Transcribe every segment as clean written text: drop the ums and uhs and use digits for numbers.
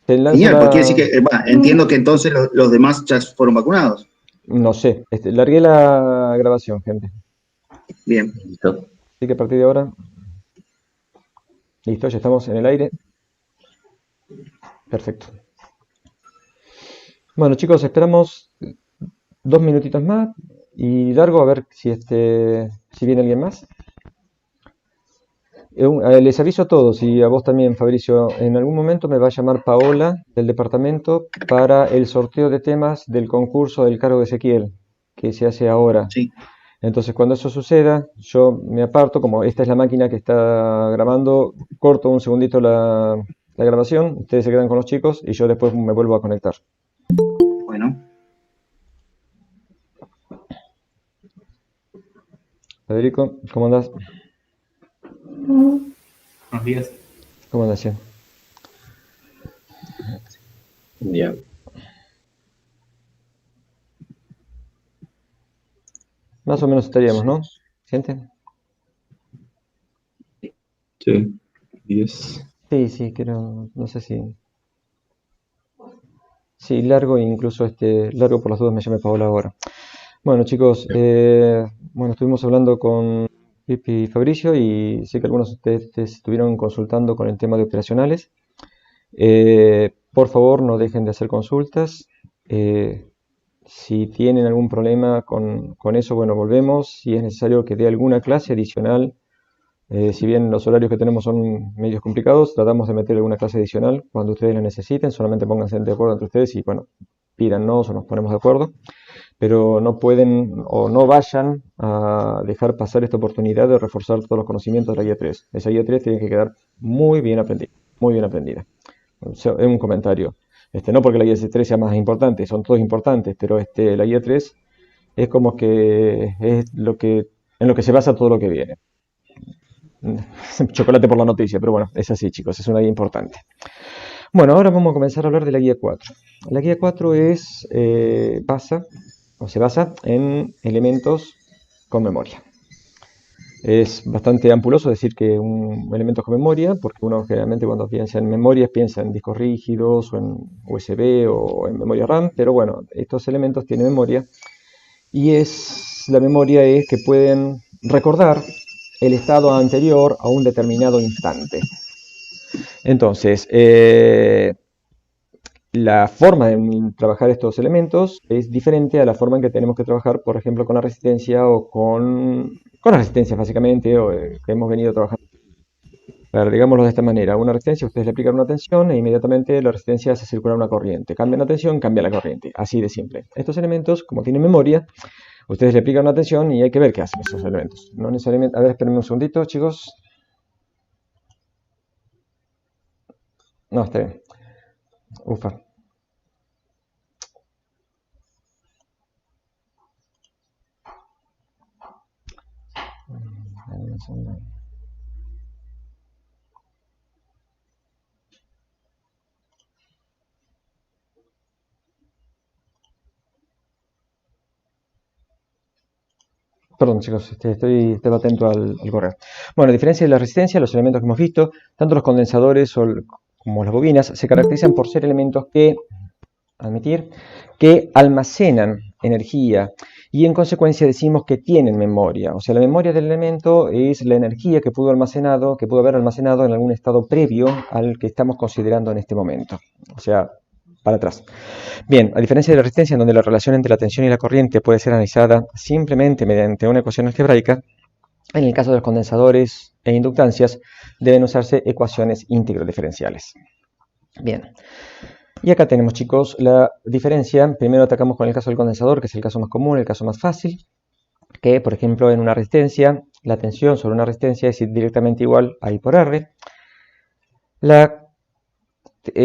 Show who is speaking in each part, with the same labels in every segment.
Speaker 1: Se lanza
Speaker 2: Genial, porque quiere decir
Speaker 1: la...
Speaker 2: que, entiendo que entonces los demás ya fueron vacunados.
Speaker 1: No sé, largué la grabación, gente.
Speaker 2: Bien.
Speaker 3: Listo.
Speaker 1: Así que a partir de ahora, listo, ya estamos en el aire. Perfecto. Bueno, chicos, esperamos 2 minutitos más y largo a ver si viene alguien más. Les aviso a todos y a vos también, Fabricio, en algún momento me va a llamar Paola del departamento para el sorteo de temas del concurso del cargo de Ezequiel, que se hace ahora.
Speaker 2: Sí.
Speaker 1: Entonces, cuando eso suceda, yo me aparto, como esta es la máquina que está grabando, corto un segundito la grabación, ustedes se quedan con los chicos y yo después me vuelvo a conectar.
Speaker 2: Bueno.
Speaker 1: Federico, ¿cómo andás?
Speaker 4: Buenos días.
Speaker 1: ¿Cómo andás, che?
Speaker 3: Ya.
Speaker 1: Más o menos estaríamos, ¿no? ¿Gente?
Speaker 3: Sí. 10.
Speaker 1: Sí, sí, creo, no sé si... Sí, largo, incluso largo por las dudas me llame Paola ahora. Bueno, chicos, bueno, estuvimos hablando con Pipi y Fabricio y sé que algunos de ustedes estuvieron consultando con el tema de operacionales. Por favor, no dejen de hacer consultas. Si tienen algún problema con eso, bueno, volvemos. Si es necesario que dé alguna clase adicional, si bien los horarios que tenemos son medios complicados, tratamos de meter alguna clase adicional cuando ustedes la necesiten. Solamente pónganse de acuerdo entre ustedes y, bueno, pídanos o nos ponemos de acuerdo. Pero no pueden o no vayan a dejar pasar esta oportunidad de reforzar todos los conocimientos de la guía 3. Esa guía 3 tiene que quedar muy bien aprendida, muy bien aprendida. O sea, es un comentario. No porque la guía 3 sea más importante, son todos importantes, pero la guía 3 es como que es en lo que se basa todo lo que viene. Chocolate por la noticia, pero bueno, es así, chicos, es una guía importante. Bueno, ahora vamos a comenzar a hablar de la guía 4. La guía 4 se basa en elementos con memoria. Es bastante ampuloso decir que un elemento con memoria, porque uno generalmente cuando piensa en memorias piensa en discos rígidos o en USB o en memoria RAM, pero bueno, estos elementos tienen memoria y la memoria es que pueden recordar el estado anterior a un determinado instante. Entonces, la forma de trabajar estos elementos es diferente a la forma en que tenemos que trabajar, por ejemplo, con la resistencia o con la resistencia básicamente, o que hemos venido trabajando. Pero digámoslo de esta manera, una resistencia, ustedes le aplican una tensión e inmediatamente la resistencia hace circular una corriente. Cambian la tensión, cambia la corriente. Así de simple. Estos elementos, como tienen memoria, ustedes le aplican una tensión y hay que ver qué hacen esos elementos. No necesariamente... A ver, espérenme un segundito, chicos. No, está bien. Ufa. Perdón, chicos, estoy atento al correo. Bueno, a diferencia de la resistencia, los elementos que hemos visto, tanto los condensadores como las bobinas, se caracterizan por ser elementos que almacenan energía y en consecuencia decimos que tienen memoria. O sea, la memoria del elemento es la energía que pudo haber almacenado en algún estado previo al que estamos considerando en este momento. O sea, para atrás. Bien, a diferencia de la resistencia, en donde la relación entre la tensión y la corriente puede ser analizada simplemente mediante una ecuación algebraica, en el caso de los condensadores e inductancias deben usarse ecuaciones íntegro diferenciales. Bien, y acá tenemos, chicos, la diferencia. Primero atacamos con el caso del condensador, que es el caso más común, el caso más fácil, que por ejemplo en una resistencia, la tensión sobre una resistencia es directamente igual a I por R. La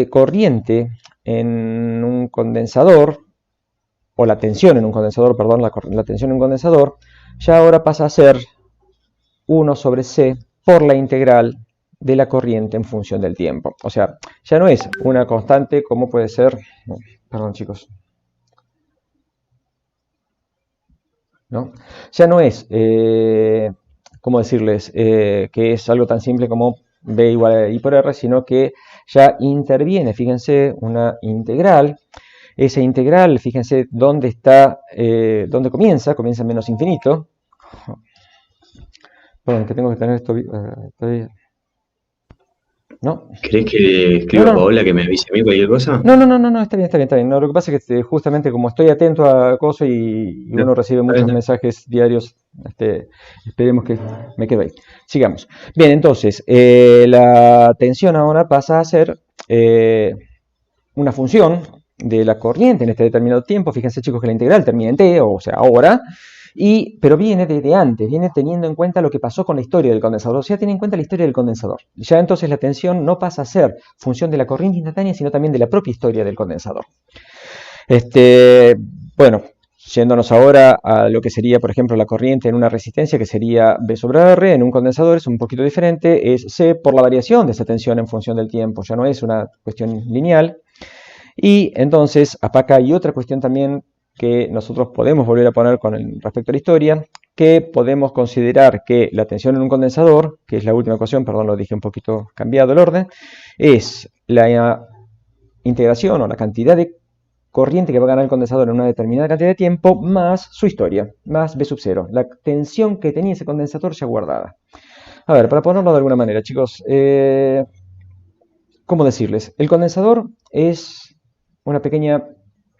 Speaker 1: corriente en un condensador, o la tensión en un condensador, perdón, la tensión en un condensador, ya ahora pasa a ser 1 sobre C por la integral de la corriente en función del tiempo. O sea, ya no es una constante como puede ser... Perdón, chicos. ¿No? Ya no es, ¿cómo decirles? Que es algo tan simple como B igual a I por R, sino que ya interviene, fíjense, una integral. Esa integral, fíjense dónde está, dónde comienza en menos infinito. Perdón, que tengo que tener esto. ¿No?
Speaker 3: ¿Querés que escriba
Speaker 1: No,
Speaker 3: a
Speaker 1: no.
Speaker 3: Paola que me avise a mí cualquier cosa?
Speaker 1: No, está bien, está bien, está bien. No, lo que pasa es que justamente como estoy atento a cosas y
Speaker 3: No,
Speaker 1: uno recibe
Speaker 3: está
Speaker 1: muchos
Speaker 3: bien.
Speaker 1: mensajes diarios, esperemos que me quede ahí. Sigamos. Bien, entonces, la tensión ahora pasa a ser una función de la corriente en este determinado tiempo. Fíjense, chicos, que la integral termina en t, o sea, ahora. Pero viene desde antes, viene teniendo en cuenta lo que pasó con la historia del condensador, o sea, tiene en cuenta la historia del condensador. Ya entonces la tensión no pasa a ser función de la corriente instantánea, sino también de la propia historia del condensador. Bueno, yéndonos ahora a lo que sería, por ejemplo, la corriente en una resistencia, que sería B sobre R, en un condensador es un poquito diferente, es C por la variación de esa tensión en función del tiempo, ya no es una cuestión lineal. Y entonces, acá hay otra cuestión también que nosotros podemos volver a poner con respecto a la historia, que podemos considerar que la tensión en un condensador, que es la última ecuación, perdón, lo dije un poquito cambiado el orden, es la integración o la cantidad de corriente que va a ganar el condensador en una determinada cantidad de tiempo, más su historia, más B sub 0, la tensión que tenía ese condensador ya guardada. A ver, para ponerlo de alguna manera, chicos, ¿cómo decirles? El condensador es una pequeña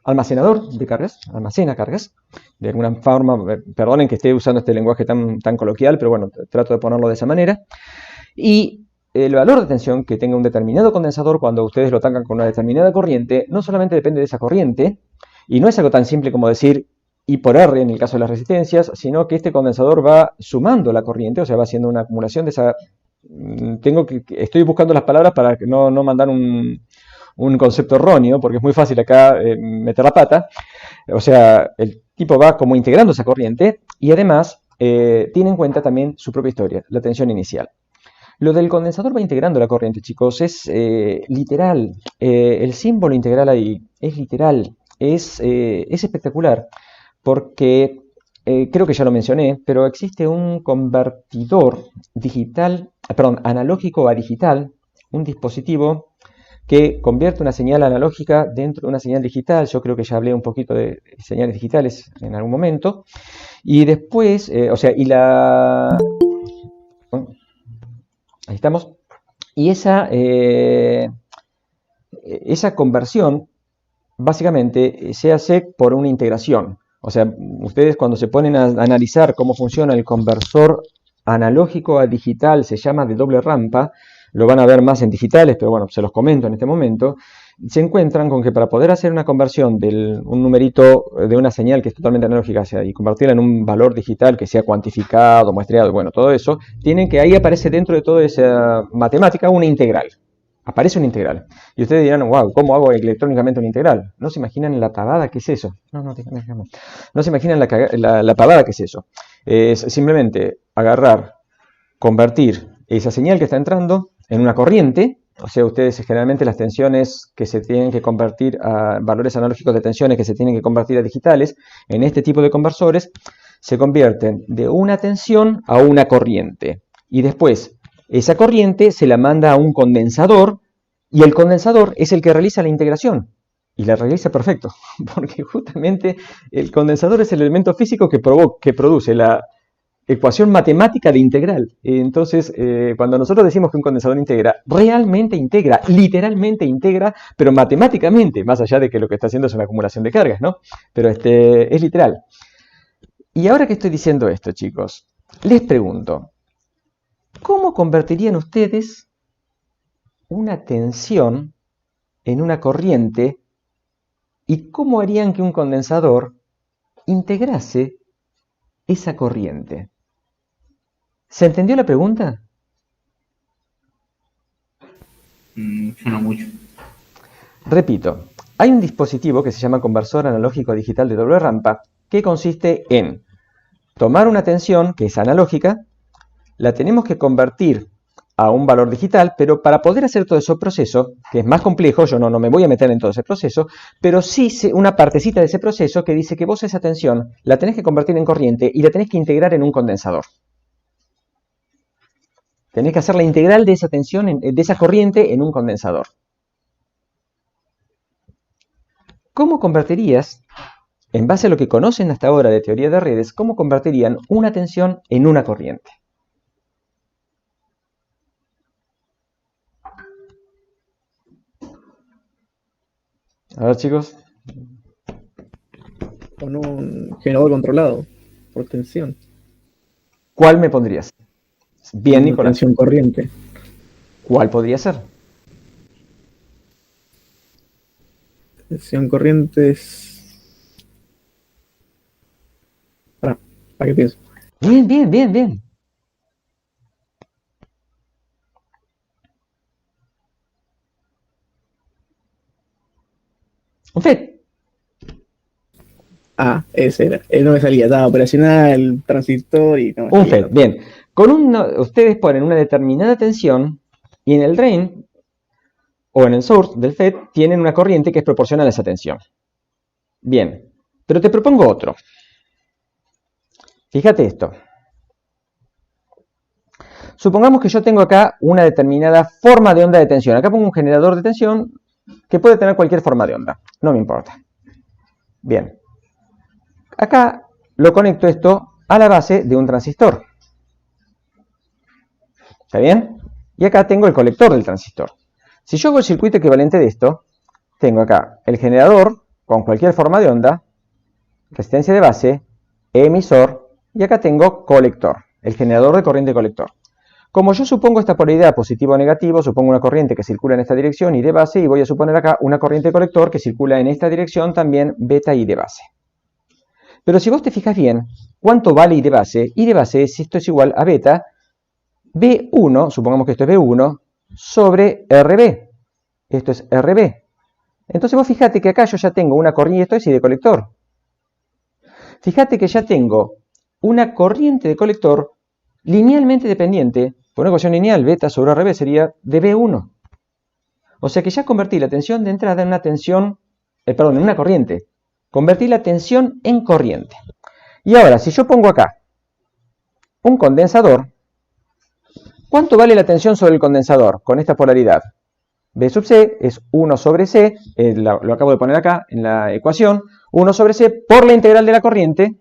Speaker 1: almacenador de cargas, almacena cargas, de alguna forma, perdonen que esté usando este lenguaje tan coloquial, pero bueno, trato de ponerlo de esa manera. Y el valor de tensión que tenga un determinado condensador cuando ustedes lo tancan con una determinada corriente, no solamente depende de esa corriente, y no es algo tan simple como decir I por R en el caso de las resistencias, sino que este condensador va sumando la corriente, o sea, va haciendo una acumulación de esa... Estoy buscando las palabras para no mandar un concepto erróneo, porque es muy fácil acá meter la pata. O sea, el tipo va como integrando esa corriente y además tiene en cuenta también su propia historia, la tensión inicial. Lo del condensador va integrando la corriente, chicos, es literal. El símbolo integral ahí es literal, es espectacular, porque creo que ya lo mencioné, pero existe un convertidor digital, perdón, analógico a digital, un dispositivo que convierte una señal analógica dentro de una señal digital. Yo creo que ya hablé un poquito de señales digitales en algún momento. Y después, ahí estamos. Y esa conversión básicamente se hace por una integración. O sea, ustedes cuando se ponen a analizar cómo funciona el conversor analógico a digital, se llama de doble rampa, lo van a ver más en digitales, pero bueno, se los comento en este momento, se encuentran con que para poder hacer una conversión de un numerito de una señal que es totalmente analógica, o sea, y convertirla en un valor digital que sea cuantificado, muestreado, bueno, todo eso, tienen que ahí aparece dentro de toda esa matemática una integral. Aparece una integral. Y ustedes dirán, wow, ¿cómo hago electrónicamente una integral? ¿No se imaginan la pavada que es eso? No se imaginan la pavada que es eso. Es simplemente agarrar, convertir esa señal que está entrando en una corriente. O sea, ustedes generalmente las tensiones que se tienen que convertir a valores analógicos de tensiones que se tienen que convertir a digitales, en este tipo de conversores, se convierten de una tensión a una corriente. Y después, esa corriente se la manda a un condensador y el condensador es el que realiza la integración. Y la realiza perfecto, porque justamente el condensador es el elemento físico que produce la ecuación matemática de integral. Entonces, cuando nosotros decimos que un condensador integra, realmente integra, literalmente integra, pero matemáticamente, más allá de que lo que está haciendo es una acumulación de cargas, ¿no? Pero es literal. Y ahora que estoy diciendo esto, chicos, les pregunto, ¿cómo convertirían ustedes una tensión en una corriente y cómo harían que un condensador integrase esa corriente? ¿Se entendió la pregunta?
Speaker 2: No mucho.
Speaker 1: Repito, hay un dispositivo que se llama conversor analógico digital de doble rampa que consiste en tomar una tensión que es analógica, la tenemos que convertir a un valor digital, pero para poder hacer todo ese proceso, que es más complejo, yo no me voy a meter en todo ese proceso, pero sí una partecita de ese proceso que dice que vos esa tensión la tenés que convertir en corriente y la tenés que integrar en un condensador. Tenés que hacer la integral de esa tensión, de esa corriente en un condensador. ¿Cómo convertirías, en base a lo que conocen hasta ahora de teoría de redes, cómo convertirían una tensión en una corriente? A ver, chicos.
Speaker 4: Con un generador controlado por tensión.
Speaker 1: ¿Cuál me pondrías? Bien,
Speaker 4: Una
Speaker 1: Nicolás.
Speaker 4: tensión corriente.
Speaker 1: ¿Cuál podría ser?
Speaker 4: Tensión corriente es... ¿Para qué pienso?
Speaker 1: Bien, bien, bien, bien. Un FET.
Speaker 4: Ah, ese era. No me salía. Estaba operacional, transistor y no me
Speaker 1: Un
Speaker 4: salía.
Speaker 1: FET, bien. Ustedes ponen una determinada tensión y en el drain o en el source del FET tienen una corriente que es proporcional a esa tensión. Bien, pero te propongo otro. Fíjate esto. Supongamos que yo tengo acá una determinada forma de onda de tensión. Acá pongo un generador de tensión que puede tener cualquier forma de onda. No me importa. Bien. Acá lo conecto esto a la base de un transistor. ¿Está bien? Y acá tengo el colector del transistor. Si yo hago el circuito equivalente de esto, tengo acá el generador con cualquier forma de onda, resistencia de base, emisor, y acá tengo colector, el generador de corriente colector. Como yo supongo esta polaridad positivo o negativo, supongo una corriente que circula en esta dirección y de base, y voy a suponer acá una corriente colector que circula en esta dirección también beta y de base. Pero si vos te fijas bien, ¿cuánto vale I de base? I de base es, esto es igual a beta, B1, supongamos que esto es B1, sobre RB. Esto es RB. Entonces vos fíjate que acá yo ya tengo una corriente, esto es I de colector. Fíjate que ya tengo una corriente de colector linealmente dependiente, por una ecuación lineal, beta sobre RB sería de B1. O sea que ya convertí la tensión de entrada en una tensión, en una corriente. Convertí la tensión en corriente. Y ahora, si yo pongo acá un condensador, ¿cuánto vale la tensión sobre el condensador con esta polaridad? B sub C es 1 sobre C, lo acabo de poner acá en la ecuación, 1 sobre C por la integral de la corriente,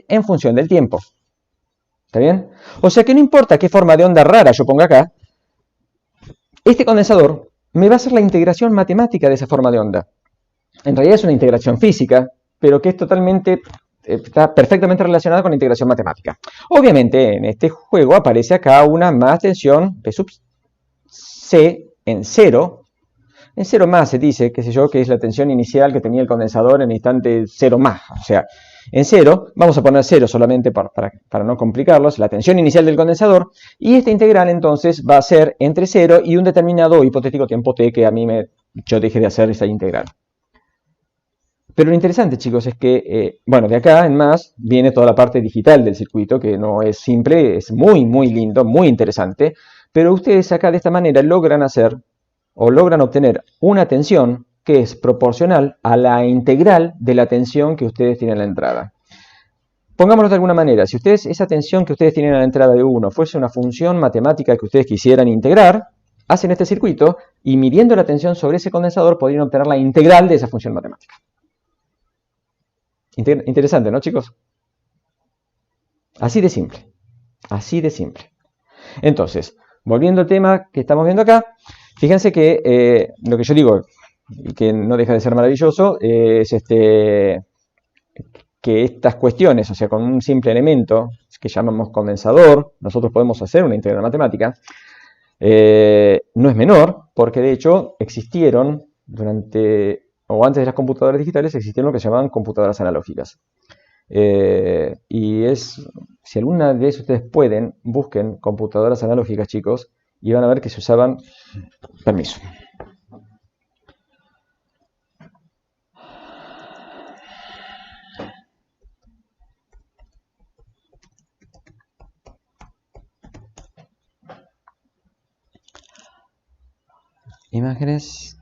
Speaker 1: en función del tiempo. ¿Está bien? O sea que no importa qué forma de onda rara yo ponga acá, este condensador me va a hacer la integración matemática de esa forma de onda. En realidad es una integración física, pero que es está perfectamente relacionada con la integración matemática. Obviamente en este juego aparece acá una más tensión B sub C en 0. En 0 más se dice, qué sé yo, que es la tensión inicial que tenía el condensador en el instante 0 más. O sea, en 0, vamos a poner 0 solamente para no complicarlos, la tensión inicial del condensador, y esta integral entonces va a ser entre 0 y un determinado hipotético tiempo t que yo dejé de hacer esa integral. Pero lo interesante, chicos, es que, de acá en más viene toda la parte digital del circuito, que no es simple, es muy, muy lindo, muy interesante, pero ustedes acá de esta manera logran obtener una tensión que es proporcional a la integral de la tensión que ustedes tienen en la entrada. Pongámoslo de alguna manera, si esa tensión que ustedes tienen en la entrada de 1 fuese una función matemática que ustedes quisieran integrar, hacen este circuito y midiendo la tensión sobre ese condensador podrían obtener la integral de esa función matemática. Interesante, ¿no, chicos? Así de simple. Así de simple. Entonces, volviendo al tema que estamos viendo acá, fíjense que lo que yo digo, y que no deja de ser maravilloso, es que estas cuestiones, o sea, con un simple elemento que llamamos condensador, nosotros podemos hacer una integral matemática, no es menor, porque de hecho existieron antes de las computadoras digitales existieron lo que se llamaban computadoras analógicas. Si alguna vez ustedes pueden, busquen computadoras analógicas, chicos, y van a ver que se usaban... Permiso. Imágenes...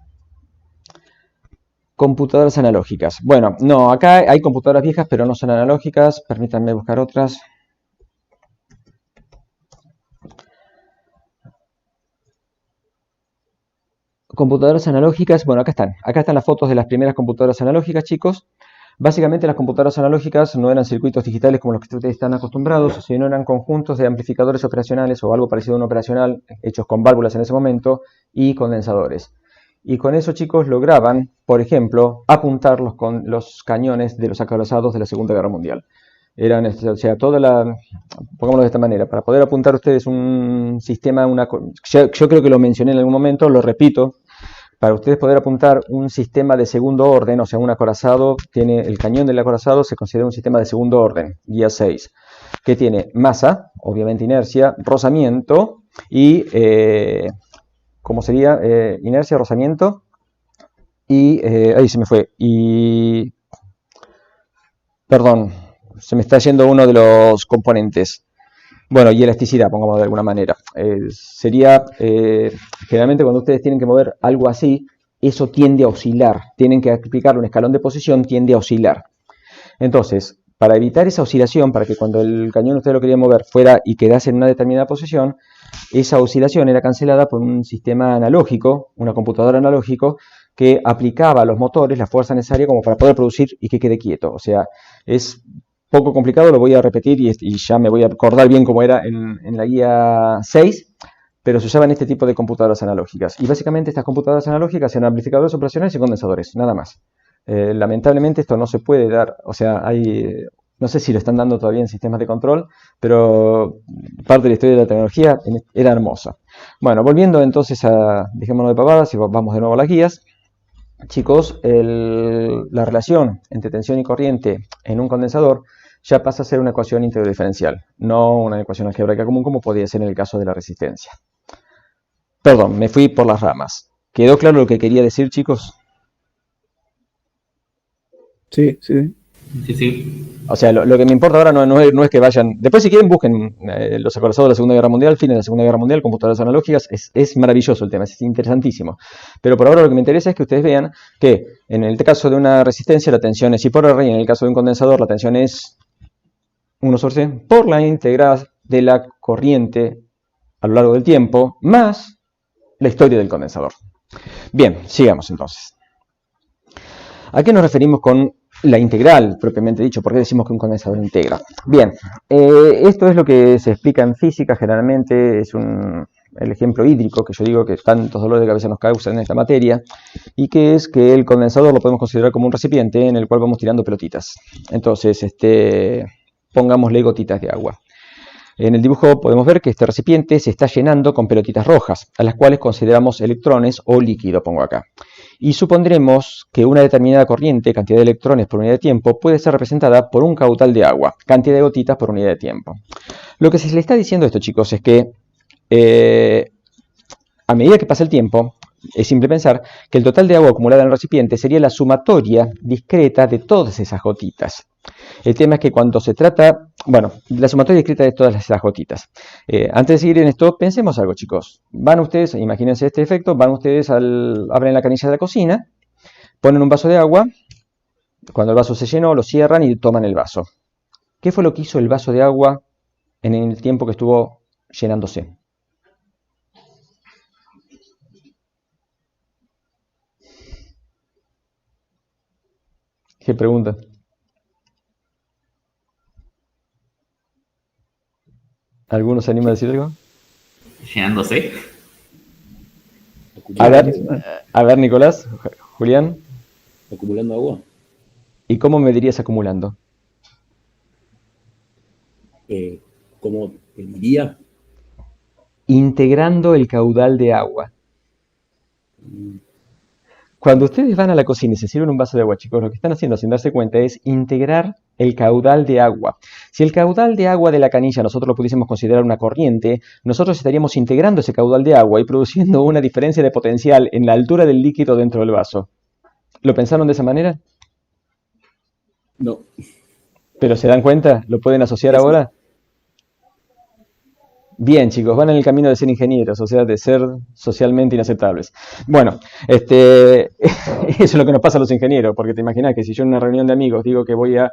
Speaker 1: Computadoras analógicas. Bueno, no, acá hay computadoras viejas, pero no son analógicas. Permítanme buscar otras. computadoras analógicas, bueno, acá están las fotos de las primeras computadoras analógicas, chicos. Básicamente las computadoras analógicas no eran circuitos digitales como los que ustedes están acostumbrados, sino eran conjuntos de amplificadores operacionales o algo parecido a un operacional, hechos con válvulas en ese momento, y condensadores. Y con eso, chicos, lograban, por ejemplo, apuntar los cañones de los acorazados de la Segunda Guerra Mundial. Eran, o sea, pongámoslo de esta manera, para poder apuntar ustedes un sistema, yo creo que lo mencioné en algún momento, lo repito, para ustedes poder apuntar un sistema de segundo orden, o sea, un acorazado, el cañón del acorazado se considera un sistema de segundo orden, guía 6, que tiene masa, obviamente inercia, rozamiento y, ¿cómo sería? Inercia, rozamiento y, ahí se me fue, y, perdón, se me está yendo uno de los componentes. Bueno, y elasticidad, pongamos de alguna manera. Generalmente cuando ustedes tienen que mover algo así, eso tiende a oscilar. Tienen que aplicarle un escalón de posición, tiende a oscilar. Entonces, para evitar esa oscilación, para que cuando el cañón ustedes lo querían mover fuera y quedase en una determinada posición, esa oscilación era cancelada por un sistema analógico, una computadora analógico, que aplicaba a los motores la fuerza necesaria como para poder producir y que quede quieto. O sea, es poco complicado, lo voy a repetir y ya me voy a acordar bien cómo era en la guía 6, pero se usaban este tipo de computadoras analógicas. Y básicamente estas computadoras analógicas eran amplificadores operacionales y condensadores, nada más. Lamentablemente esto no se puede dar, o sea, no sé si lo están dando todavía en sistemas de control, pero parte de la historia de la tecnología era hermosa. Bueno, volviendo entonces dejémonos de pavadas y vamos de nuevo a las guías. Chicos, la relación entre tensión y corriente en un condensador ya pasa a ser una ecuación íntegro diferencial, no una ecuación algebraica común como podía ser en el caso de la resistencia. Perdón, me fui por las ramas. ¿Quedó claro lo que quería decir, chicos?
Speaker 4: Sí, sí.
Speaker 2: Sí, sí.
Speaker 1: O sea, lo que me importa ahora no es que vayan... Después, si quieren, busquen los acorazados de la Segunda Guerra Mundial, fines de la Segunda Guerra Mundial, computadoras analógicas. Es maravilloso el tema, es interesantísimo. Pero por ahora lo que me interesa es que ustedes vean que en el caso de una resistencia la tensión es I por R y en el caso de un condensador la tensión es 1 sobre C por la integral de la corriente a lo largo del tiempo más la historia del condensador. Bien, sigamos entonces. ¿A qué nos referimos con la integral, propiamente dicho? ¿Por qué decimos que un condensador integra? Bien, esto es lo que se explica en física, generalmente es el ejemplo hídrico que yo digo que tantos dolores de cabeza nos causan en esta materia, y que es que el condensador lo podemos considerar como un recipiente en el cual vamos tirando pelotitas. Entonces, pongámosle gotitas de agua. En el dibujo podemos ver que este recipiente se está llenando con pelotitas rojas, a las cuales consideramos electrones o líquido, pongo acá. Y supondremos que una determinada corriente, cantidad de electrones por unidad de tiempo, puede ser representada por un caudal de agua, cantidad de gotitas por unidad de tiempo. Lo que se le está diciendo a esto, chicos, es que a medida que pasa el tiempo, es simple pensar que el total de agua acumulada en el recipiente sería la sumatoria discreta de todas esas gotitas. El tema es que cuando se trata, bueno, la sumatoria discreta de todas esas gotitas. Antes de seguir en esto, pensemos algo, chicos. Van ustedes, imagínense este efecto, van ustedes, abren la canilla de la cocina, ponen un vaso de agua, cuando el vaso se llenó, lo cierran y toman el vaso. ¿Qué fue lo que hizo el vaso de agua en el tiempo que estuvo llenándose? ¿Qué pregunta? ¿Alguno se anima a decir algo?
Speaker 2: Llenándose.
Speaker 1: A ver, Nicolás, Julián,
Speaker 5: Acumulando agua.
Speaker 1: ¿y cómo me dirías acumulando?
Speaker 5: ¿Cómo te diría?
Speaker 1: Integrando el caudal de agua. Cuando ustedes van a la cocina y se sirven un vaso de agua, chicos, lo que están haciendo sin darse cuenta es integrar el caudal de agua. Si el caudal de agua de la canilla nosotros lo pudiésemos considerar una corriente, nosotros estaríamos integrando ese caudal de agua y produciendo una diferencia de potencial en la altura del líquido dentro del vaso. ¿Lo pensaron de esa manera?
Speaker 5: No.
Speaker 1: ¿Pero se dan cuenta? ¿Lo pueden asociar ahora? Bien, chicos, van en el camino de ser ingenieros, o sea, de ser socialmente inaceptables. Bueno, eso es lo que nos pasa a los ingenieros, porque te imaginas que si yo en una reunión de amigos digo que voy a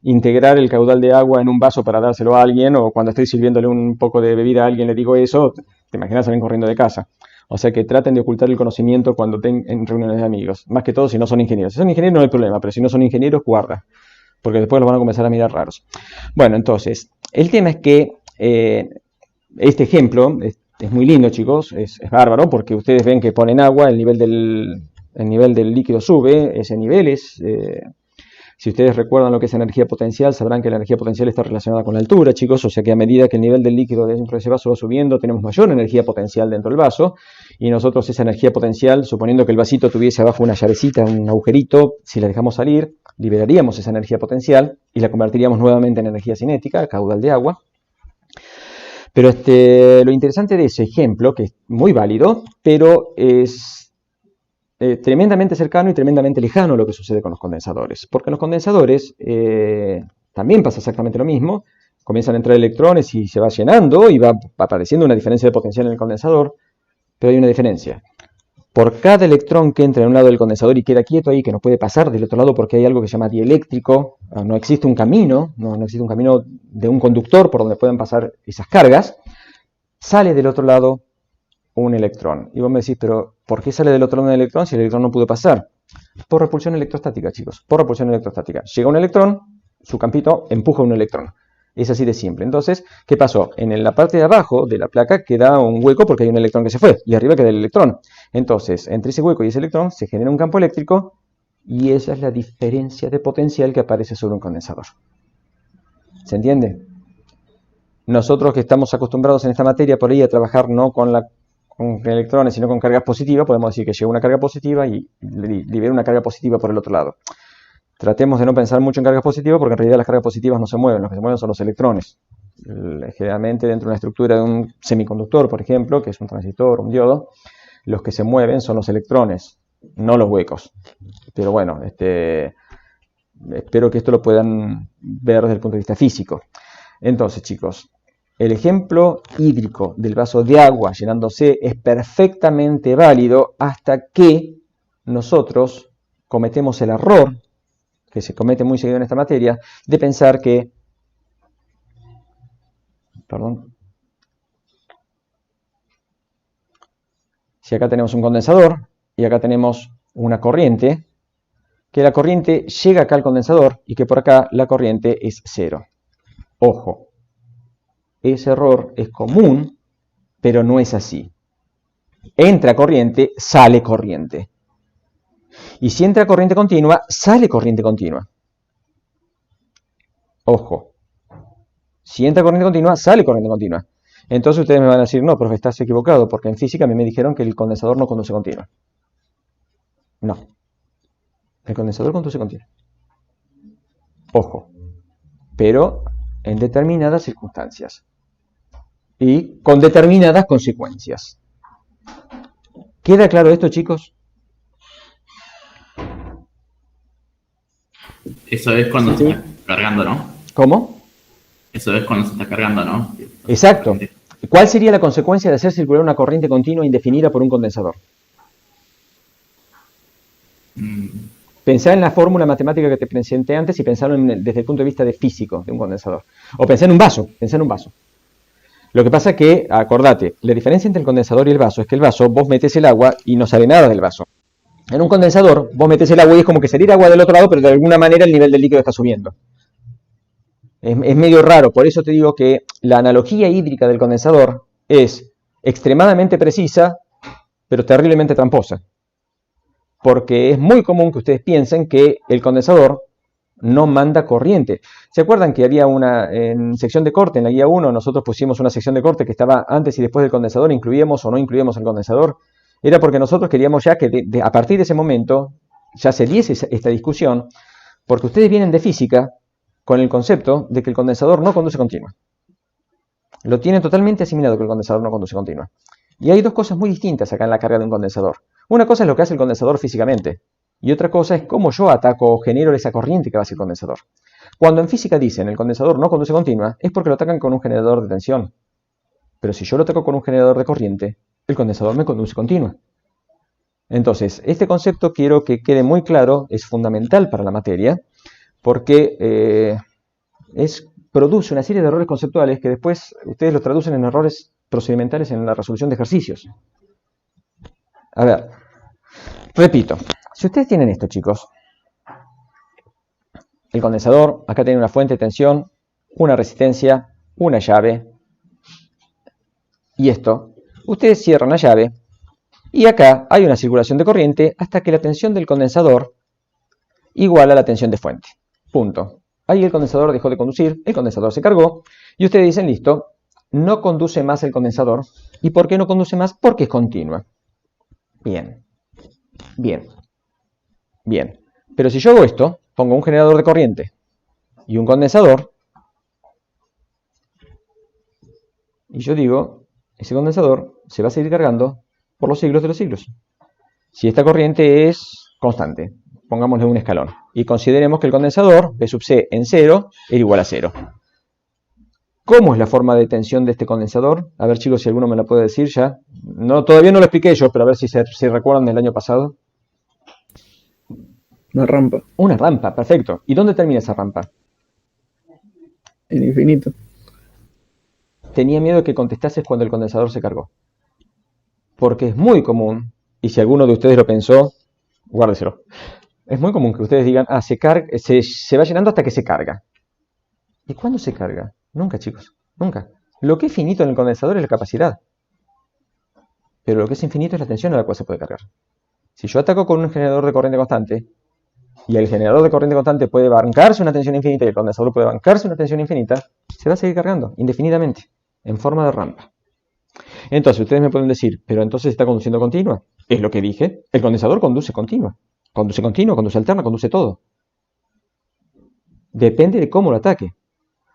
Speaker 1: integrar el caudal de agua en un vaso para dárselo a alguien, o cuando estoy sirviéndole un poco de bebida a alguien le digo eso, te imaginas salen corriendo de casa. O sea que traten de ocultar el conocimiento cuando estén en reuniones de amigos. Más que todo si no son ingenieros. Si son ingenieros no hay problema, pero si no son ingenieros, guarda. Porque después los van a comenzar a mirar raros. Bueno, entonces, el tema es que este ejemplo es muy lindo, chicos. Es bárbaro porque ustedes ven que ponen agua, el nivel del líquido sube. Ese nivel es... si ustedes recuerdan lo que es energía potencial, sabrán que la energía potencial está relacionada con la altura, chicos. O sea que a medida que el nivel del líquido dentro de ese vaso va subiendo, tenemos mayor energía potencial dentro del vaso. Y nosotros esa energía potencial, suponiendo que el vasito tuviese abajo una llavecita, un agujerito, si la dejamos salir, liberaríamos esa energía potencial y la convertiríamos nuevamente en energía cinética, caudal de agua. Pero lo interesante de ese ejemplo, que es muy válido, pero es tremendamente cercano y tremendamente lejano a lo que sucede con los condensadores. Porque en los condensadores también pasa exactamente lo mismo. Comienzan a entrar electrones y se va llenando y va apareciendo una diferencia de potencial en el condensador. Pero hay una diferencia. Por cada electrón que entra en un lado del condensador y queda quieto ahí, que no puede pasar del otro lado porque hay algo que se llama dieléctrico, no existe un camino, no existe un camino de un conductor por donde puedan pasar esas cargas, sale del otro lado un electrón. Y vos me decís, pero ¿por qué sale del otro lado un electrón si el electrón no pudo pasar? Por repulsión electrostática, chicos, por repulsión electrostática. Llega un electrón, su campito empuja un electrón. Es así de simple. Entonces, ¿qué pasó? En la parte de abajo de la placa queda un hueco porque hay un electrón que se fue, y arriba queda el electrón. Entonces, entre ese hueco y ese electrón se genera un campo eléctrico, y esa es la diferencia de potencial que aparece sobre un condensador. ¿Se entiende? Nosotros que estamos acostumbrados en esta materia por ahí a trabajar no con electrones, sino con cargas positivas, podemos decir que llega una carga positiva y libera una carga positiva por el otro lado. Tratemos de no pensar mucho en cargas positivas porque en realidad las cargas positivas no se mueven, los que se mueven son los electrones. Generalmente dentro de una estructura de un semiconductor, por ejemplo, que es un transistor, un diodo, los que se mueven son los electrones, no los huecos. Pero bueno, espero que esto lo puedan ver desde el punto de vista físico. Entonces, chicos, el ejemplo hídrico del vaso de agua llenándose es perfectamente válido hasta que nosotros cometemos el error que se comete muy seguido en esta materia, de pensar que, si acá tenemos un condensador y acá tenemos una corriente, que la corriente llega acá al condensador y que por acá la corriente es cero. Ojo, ese error es común, pero no es así. Entra corriente, sale corriente. Y si entra corriente continua, sale corriente continua. Ojo. Si entra corriente continua, sale corriente continua. Entonces ustedes me van a decir, no, profe, estás equivocado, porque en física a mí me dijeron que el condensador no conduce continua. No. El condensador conduce continua. Ojo. Pero en determinadas circunstancias. Y con determinadas consecuencias. ¿Queda claro esto, chicos?
Speaker 2: Eso es cuando se está cargando, ¿no?
Speaker 1: ¿Cómo?
Speaker 2: Eso es cuando se está cargando, ¿no?
Speaker 1: Exacto. ¿Cuál sería la consecuencia de hacer circular una corriente continua indefinida por un condensador? Pensá en la fórmula matemática que te presenté antes y pensalo desde el punto de vista de físico de un condensador. O pensá en un vaso, Lo que pasa es que, acordate, la diferencia entre el condensador y el vaso es que el vaso, vos metes el agua y no sale nada del vaso. En un condensador, vos metes el agua y es como que salir agua del otro lado, pero de alguna manera el nivel del líquido está subiendo. Es medio raro, por eso te digo que la analogía hídrica del condensador es extremadamente precisa, pero terriblemente tramposa. Porque es muy común que ustedes piensen que el condensador no manda corriente. ¿Se acuerdan que había en sección de corte, en la guía 1, nosotros pusimos una sección de corte que estaba antes y después del condensador, incluíamos o no incluíamos el condensador? Era porque nosotros queríamos ya que a partir de ese momento ya se diese esta discusión, porque ustedes vienen de física con el concepto de que el condensador no conduce continua. Lo tienen totalmente asimilado que el condensador no conduce continua. Y hay dos cosas muy distintas acá en la carga de un condensador. Una cosa es lo que hace el condensador físicamente, y otra cosa es cómo yo ataco o genero esa corriente que va hacia el condensador. Cuando en física dicen el condensador no conduce continua, es porque lo atacan con un generador de tensión. Pero si yo lo ataco con un generador de corriente, el condensador me conduce continua. Entonces, este concepto quiero que quede muy claro, es fundamental para la materia, porque produce una serie de errores conceptuales que después ustedes los traducen en errores procedimentales en la resolución de ejercicios. A ver, repito, si ustedes tienen esto, chicos, el condensador, acá tiene una fuente de tensión, una resistencia, una llave, y esto, ustedes cierran la llave, y acá hay una circulación de corriente hasta que la tensión del condensador iguala a la tensión de fuente. Punto. Ahí el condensador dejó de conducir, el condensador se cargó, y ustedes dicen, listo, no conduce más el condensador. ¿Y por qué no conduce más? Porque es continua. Bien. Bien. Bien. Pero si yo hago esto, pongo un generador de corriente y un condensador, y yo digo, ese condensador se va a seguir cargando por los siglos de los siglos. Si esta corriente es constante, pongámosle un escalón, y consideremos que el condensador, B sub C en 0, es igual a 0. ¿Cómo es la forma de tensión de este condensador? A ver, chicos, si alguno me la puede decir ya. No, todavía no lo expliqué yo, pero a ver si recuerdan del año pasado.
Speaker 4: Una rampa,
Speaker 1: Una rampa, perfecto. ¿Y dónde termina esa rampa?
Speaker 4: en infinito.
Speaker 1: Tenía miedo de que contestases cuando el condensador se cargó. Porque es muy común, y si alguno de ustedes lo pensó, guárdeselo. Es muy común que ustedes digan, se va llenando hasta que se carga. ¿Y cuándo se carga? Nunca, chicos, nunca. Lo que es finito en el condensador es la capacidad. Pero lo que es infinito es la tensión a la cual se puede cargar. Si yo ataco con un generador de corriente constante, y el generador de corriente constante puede bancarse una tensión infinita y el condensador puede bancarse una tensión infinita, se va a seguir cargando indefinidamente, en forma de rampa. Entonces, ustedes me pueden decir, pero entonces está conduciendo continua. Es lo que dije, el condensador conduce continua. Conduce continua, conduce alterna, conduce todo. Depende de cómo lo ataque.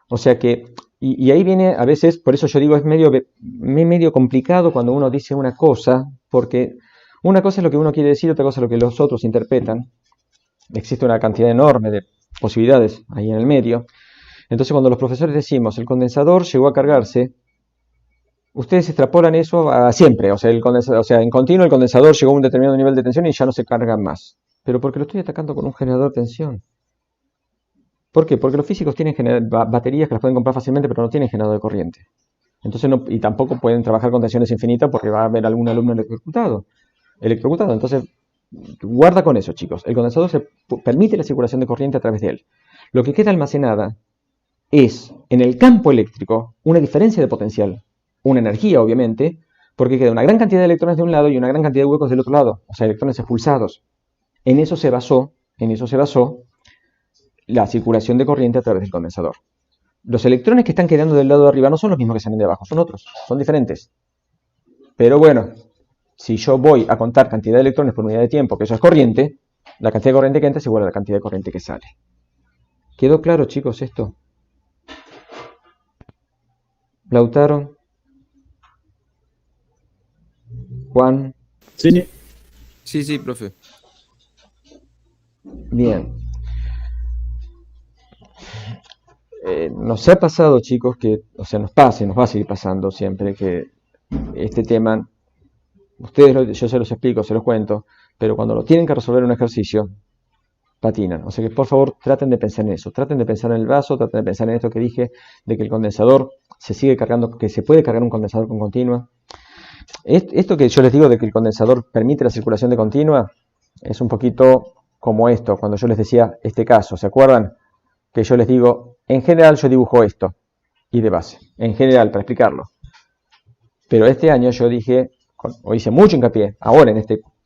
Speaker 1: O sea que, y ahí viene a veces, por eso yo digo, es medio complicado cuando uno dice una cosa, porque una cosa es lo que uno quiere decir, otra cosa es lo que los otros interpretan. Existe una cantidad enorme de posibilidades ahí en el medio. Entonces, cuando los profesores decimos, el condensador llegó a cargarse, ustedes extrapolan eso a siempre. O sea, en continuo el condensador llegó a un determinado nivel de tensión y ya no se carga más. Pero porque lo estoy atacando con un generador de tensión. ¿Por qué? Porque los físicos tienen baterías que las pueden comprar fácilmente, pero no tienen generador de corriente. Entonces y tampoco pueden trabajar con tensiones infinitas porque va a haber algún alumno electrocutado. Entonces, guarda con eso, chicos. El condensador permite la circulación de corriente a través de él. Lo que queda almacenada es, en el campo eléctrico, una diferencia de potencial. Una energía, obviamente, porque queda una gran cantidad de electrones de un lado y una gran cantidad de huecos del otro lado. O sea, electrones expulsados. En eso se basó la circulación de corriente a través del condensador. Los electrones que están quedando del lado de arriba no son los mismos que salen de abajo, son otros, son diferentes. Pero bueno, si yo voy a contar cantidad de electrones por unidad de tiempo, que eso es corriente, la cantidad de corriente que entra es igual a la cantidad de corriente que sale. ¿Quedó claro, chicos, esto? Lautaro, Juan.
Speaker 4: Sí.
Speaker 6: Sí, profe.
Speaker 1: Bien. Nos ha pasado, chicos, nos va a seguir pasando siempre que este tema, yo se los explico, se los cuento, pero cuando lo tienen que resolver un ejercicio, patinan. O sea que por favor traten de pensar en eso, traten de pensar en el vaso, traten de pensar en esto que dije, de que el condensador se sigue cargando, que se puede cargar un condensador con continua. Esto que yo les digo de que el condensador permite la circulación de continua, es un poquito como esto, cuando yo les decía este caso, ¿se acuerdan? Que yo les digo, en general yo dibujo esto, y de base, en general, para explicarlo. Pero este año yo dije, o hice mucho hincapié, ahora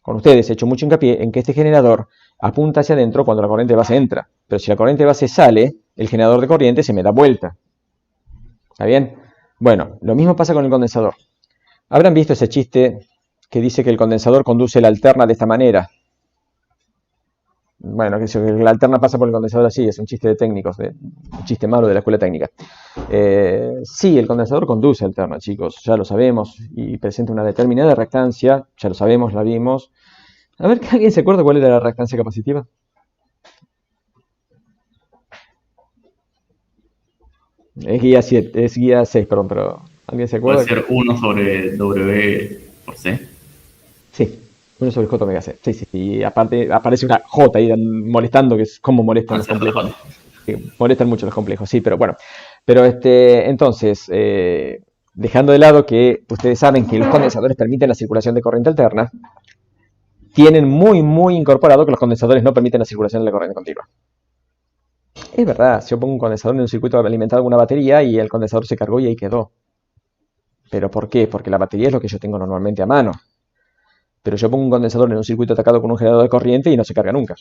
Speaker 1: con ustedes he hecho mucho hincapié en que este generador apunta hacia adentro cuando la corriente de base entra. Pero si la corriente de base sale, el generador de corriente se me da vuelta. ¿Está bien? Bueno, lo mismo pasa con el condensador. ¿Habrán visto ese chiste que dice que el condensador conduce la alterna de esta manera? Bueno, que la alterna pasa por el condensador así, es un chiste de técnicos, un chiste malo de la escuela técnica. Sí, el condensador conduce alterna, chicos, ya lo sabemos, y presenta una determinada reactancia, ya lo sabemos, la vimos. A ver, ¿alguien se acuerda cuál era la reactancia capacitiva? Es guía 6, perdón, pero ¿alguien se acuerda?
Speaker 2: Puede ser 1 sobre W por C.
Speaker 1: Sí. 1 sobre J omega C. Sí. Y aparte aparece una J ahí molestando, que es como molestan los complejos. Sí, molestan mucho los complejos, sí, pero bueno. Pero entonces, dejando de lado que ustedes saben que los condensadores permiten la circulación de corriente alterna, tienen muy incorporado que los condensadores no permiten la circulación de la corriente continua. Es verdad, si yo pongo un condensador en un circuito alimentado con una batería y el condensador se cargó y ahí quedó. ¿Pero por qué? Porque la batería es lo que yo tengo normalmente a mano. Pero yo pongo un condensador en un circuito atacado con un generador de corriente y no se carga nunca.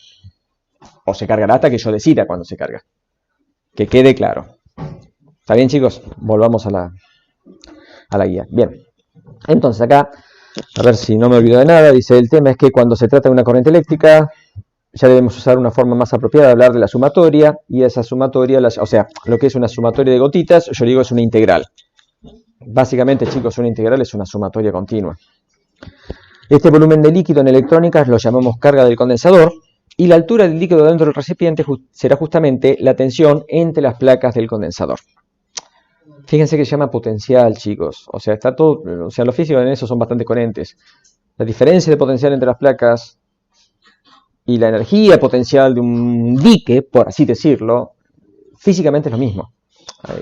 Speaker 1: O se cargará hasta que yo decida cuándo se carga. Que quede claro. ¿Está bien, chicos? Volvamos a la guía. Bien. Entonces acá, a ver si no me olvido de nada, dice el tema es que cuando se trata de una corriente eléctrica, ya debemos usar una forma más apropiada de hablar de la sumatoria, y esa sumatoria, o sea, lo que es una sumatoria de gotitas, yo digo es una integral. Básicamente, chicos, una integral es una sumatoria continua. Este volumen de líquido en electrónicas lo llamamos carga del condensador, y la altura del líquido dentro del recipiente será justamente la tensión entre las placas del condensador. Fíjense que se llama potencial, chicos. O sea, está todo, o sea, los físicos en eso son bastante coherentes. La diferencia de potencial entre las placas y la energía potencial de un dique, por así decirlo, físicamente es lo mismo.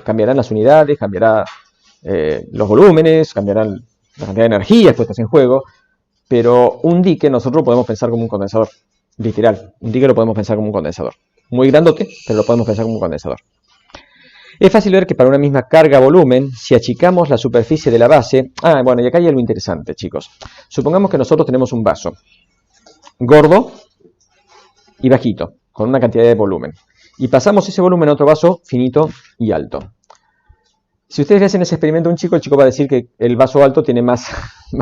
Speaker 1: Cambiarán las unidades, cambiarán los volúmenes, cambiarán la cantidad de energías puestas en juego, pero un dique nosotros lo podemos pensar como un condensador. Literal, un dique lo podemos pensar como un condensador. Muy grandote, pero lo podemos pensar como un condensador. Es fácil ver que para una misma carga-volumen, si achicamos la superficie de la base... bueno, y acá hay algo interesante, chicos. Supongamos que nosotros tenemos un vaso gordo y bajito, con una cantidad de volumen. Y pasamos ese volumen a otro vaso finito y alto. Si ustedes le hacen ese experimento a un chico, el chico va a decir que el vaso alto tiene más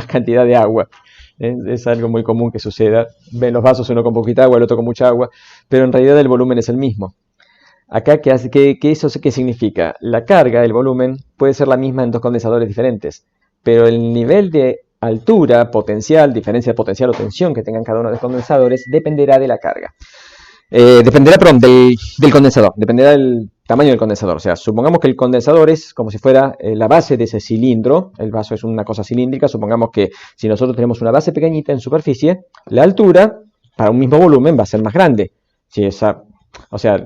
Speaker 1: cantidad de agua. Es algo muy común que suceda. Ven los vasos, uno con poquita agua, el otro con mucha agua, pero en realidad el volumen es el mismo. Acá, ¿eso qué significa? La carga, el volumen, puede ser la misma en dos condensadores diferentes, pero el nivel de altura, potencial, diferencia de potencial o tensión que tengan cada uno de los condensadores dependerá de la carga. Dependerá, perdón, del condensador, dependerá del tamaño del condensador. O sea, supongamos que el condensador es como si fuera la base de ese cilindro. El vaso es una cosa cilíndrica. Supongamos que si nosotros tenemos una base pequeñita en superficie, la altura para un mismo volumen va a ser más grande. O sea,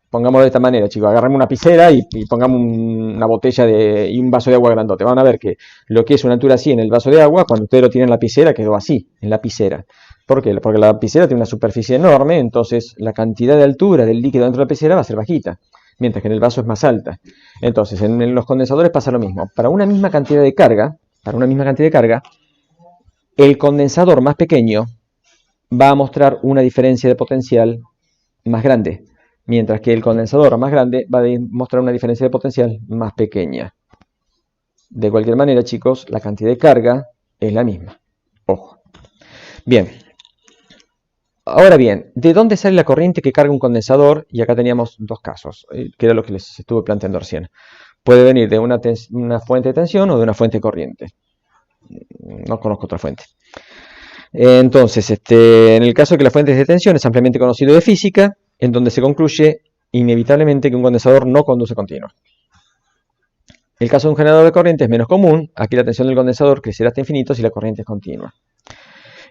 Speaker 1: pongámoslo de esta manera, chicos. Agarramos una lapicera y pongamos una botella y un vaso de agua grandote. Van a ver que lo que es una altura así en el vaso de agua, cuando ustedes lo tienen en la lapicera, quedó así, en la lapicera. ¿Por qué? Porque la lapicera tiene una superficie enorme, entonces la cantidad de altura del líquido dentro de la lapicera va a ser bajita, mientras que en el vaso es más alta. Entonces, en los condensadores pasa lo mismo. Para una misma cantidad de carga, el condensador más pequeño va a mostrar una diferencia de potencial más grande, mientras que el condensador más grande va a mostrar una diferencia de potencial más pequeña. De cualquier manera, chicos, la cantidad de carga es la misma. Ojo. Bien. Ahora bien, ¿de dónde sale la corriente que carga un condensador? Y acá teníamos dos casos, que era lo que les estuve planteando recién. Puede venir de una fuente de tensión o de una fuente de corriente. No conozco otra fuente. Entonces, en el caso de que la fuente es de tensión, es ampliamente conocido de física, en donde se concluye inevitablemente que un condensador no conduce continua. El caso de un generador de corriente es menos común. Aquí la tensión del condensador crecerá hasta infinito si la corriente es continua.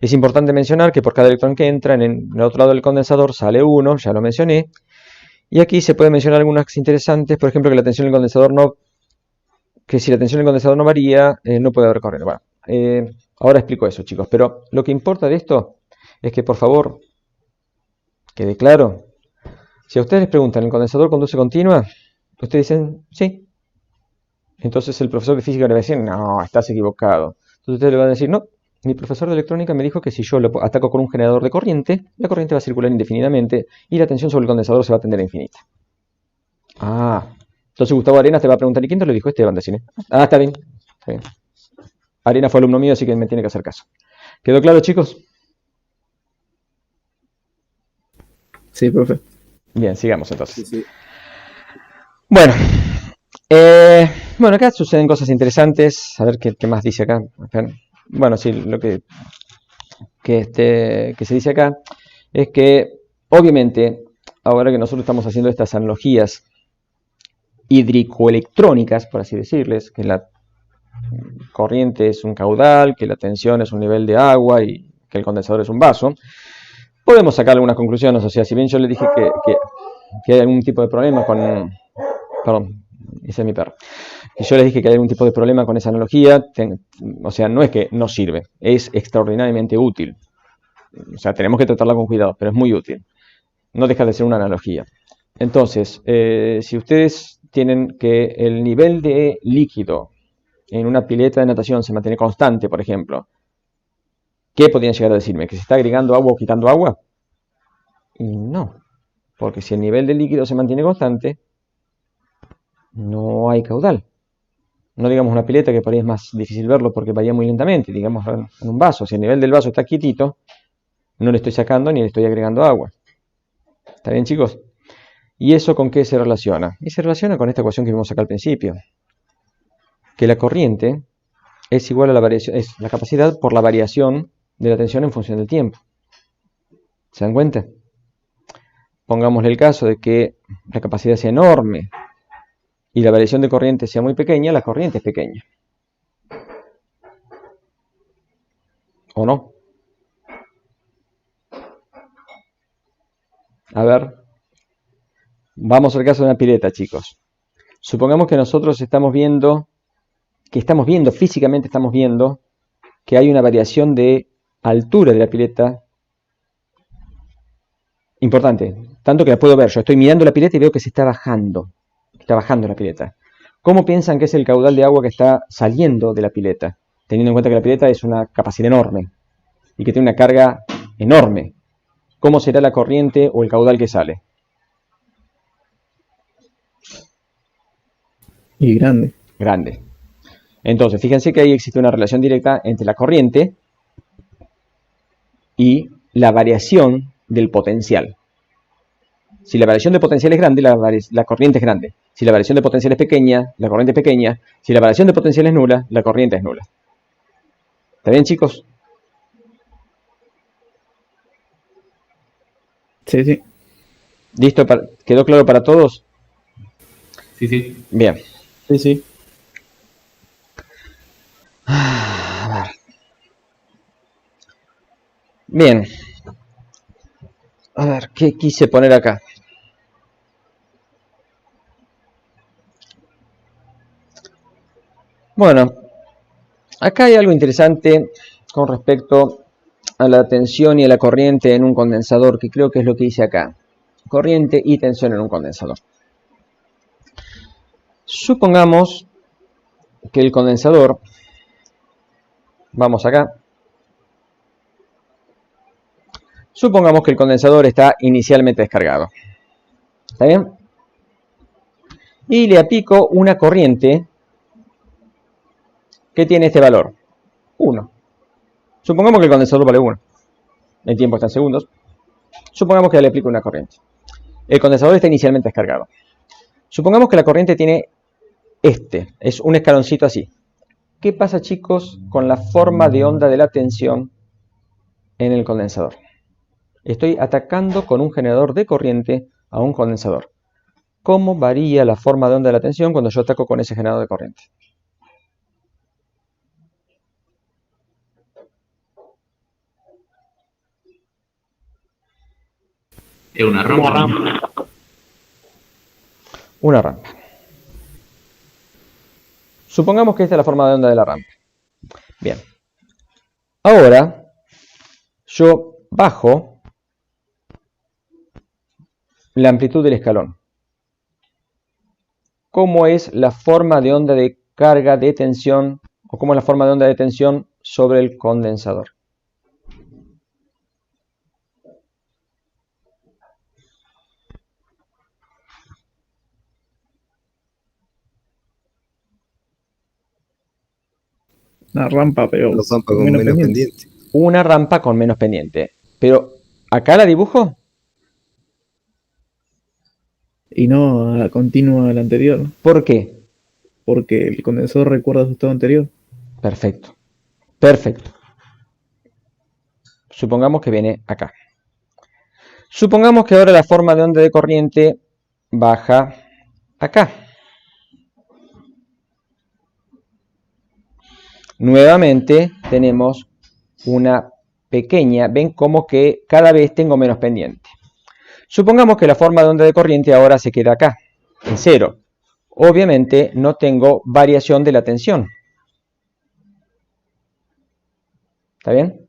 Speaker 1: Es importante mencionar que por cada electrón que entra en el otro lado del condensador sale uno, ya lo mencioné. Y aquí se pueden mencionar algunas interesantes, por ejemplo, que si la tensión del condensador no varía, no puede haber corriente. Bueno, ahora explico eso, chicos. Pero lo que importa de esto es que, por favor, quede claro. Si a ustedes les preguntan, ¿el condensador conduce continua? Ustedes dicen, sí. Entonces el profesor de física le va a decir, no, estás equivocado. Entonces ustedes le van a decir, no. Mi profesor de electrónica me dijo que si yo lo ataco con un generador de corriente, la corriente va a circular indefinidamente y la tensión sobre el condensador se va a tender a infinita. Entonces Gustavo Arenas te va a preguntar, ¿y quién te lo dijo? Esteban de Cine. Está bien. Arenas fue alumno mío, así que me tiene que hacer caso. ¿Quedó claro, chicos?
Speaker 4: Sí, profe.
Speaker 1: Bien, sigamos entonces.
Speaker 5: Sí.
Speaker 1: Bueno, acá suceden cosas interesantes. A ver qué más dice acá. Bueno, sí, lo que se dice acá es que, obviamente, ahora que nosotros estamos haciendo estas analogías hídrico-electrónicas, por así decirles, que la corriente es un caudal, que la tensión es un nivel de agua y que el condensador es un vaso, podemos sacar algunas conclusiones. O sea, si bien yo le dije que hay algún tipo de problema con... Perdón, ese es mi perro. Y yo les dije que hay algún tipo de problema con esa analogía, o sea, no es que no sirve, es extraordinariamente útil. O sea, tenemos que tratarla con cuidado, pero es muy útil. No deja de ser una analogía. Entonces, si ustedes tienen que el nivel de líquido en una pileta de natación se mantiene constante, por ejemplo, ¿qué podrían llegar a decirme? ¿Que se está agregando agua o quitando agua? Y no, porque si el nivel de líquido se mantiene constante, no hay caudal. No digamos una pileta, que por ahí es más difícil verlo porque varía muy lentamente, digamos en un vaso. Si el nivel del vaso está quietito, no le estoy sacando ni le estoy agregando agua. ¿Está bien, chicos? ¿Y eso con qué se relaciona? Y se relaciona con esta ecuación que vimos acá al principio. Que la corriente es igual a la variación, es la capacidad por la variación de la tensión en función del tiempo. ¿Se dan cuenta? Pongámosle el caso de que la capacidad sea enorme y la variación de corriente sea muy pequeña, la corriente es pequeña. ¿O no? A ver, vamos al caso de una pileta, chicos. Supongamos que nosotros físicamente estamos viendo que hay una variación de altura de la pileta importante, tanto que la puedo ver. Yo estoy mirando la pileta y veo que se está bajando la pileta. ¿Cómo piensan que es el caudal de agua que está saliendo de la pileta? Teniendo en cuenta que la pileta es una capacidad enorme y que tiene una carga enorme. ¿Cómo será la corriente o el caudal que sale?
Speaker 4: Y grande.
Speaker 1: Grande. Entonces, fíjense que ahí existe una relación directa entre la corriente y la variación del potencial. Si la variación de potencial es grande, la corriente es grande. Si la variación de potencial es pequeña, la corriente es pequeña. Si la variación de potencial es nula, la corriente es nula. ¿Está bien, chicos?
Speaker 4: Sí, sí.
Speaker 1: ¿Listo? ¿Quedó claro para todos?
Speaker 2: Sí, sí.
Speaker 1: Bien.
Speaker 4: Sí, sí.
Speaker 1: A ver. Bien. A ver, ¿qué quise poner acá? Bueno, acá hay algo interesante con respecto a la tensión y a la corriente en un condensador, que creo que es lo que hice acá. Corriente y tensión en un condensador. Supongamos que el condensador, vamos acá, supongamos que el condensador está inicialmente descargado. ¿Está bien? Y le aplico una corriente que tiene este valor, 1. Supongamos que el condensador vale 1. El tiempo está en segundos. Supongamos que le aplico una corriente. El condensador está inicialmente descargado. Supongamos que la corriente tiene es un escaloncito así. ¿Qué pasa, chicos, con la forma de onda de la tensión en el condensador? Estoy atacando con un generador de corriente a un condensador. ¿Cómo varía la forma de onda de la tensión cuando yo ataco con ese generador de corriente?
Speaker 2: Es una rampa.
Speaker 1: Una rampa. Supongamos que esta es la forma de onda de la rampa. Bien. Ahora, yo bajo la amplitud del escalón. ¿Cómo es la forma de onda de carga de tensión o cómo es la forma de onda de tensión sobre el condensador?
Speaker 4: Una rampa, pero
Speaker 7: Una rampa con menos pendiente.
Speaker 1: Una rampa con menos pendiente. Pero, ¿acá la dibujo?
Speaker 4: Y no a la continua a la anterior,
Speaker 1: ¿Por qué?
Speaker 4: porque el condensador recuerda su estado anterior.
Speaker 1: Perfecto. Perfecto. Supongamos que viene acá. Supongamos que ahora la forma de onda de corriente baja acá. Nuevamente tenemos una pequeña, ven como que cada vez tengo menos pendiente. Supongamos que la forma de onda de corriente ahora se queda acá, en 0. Obviamente no tengo variación de la tensión. ¿Está bien?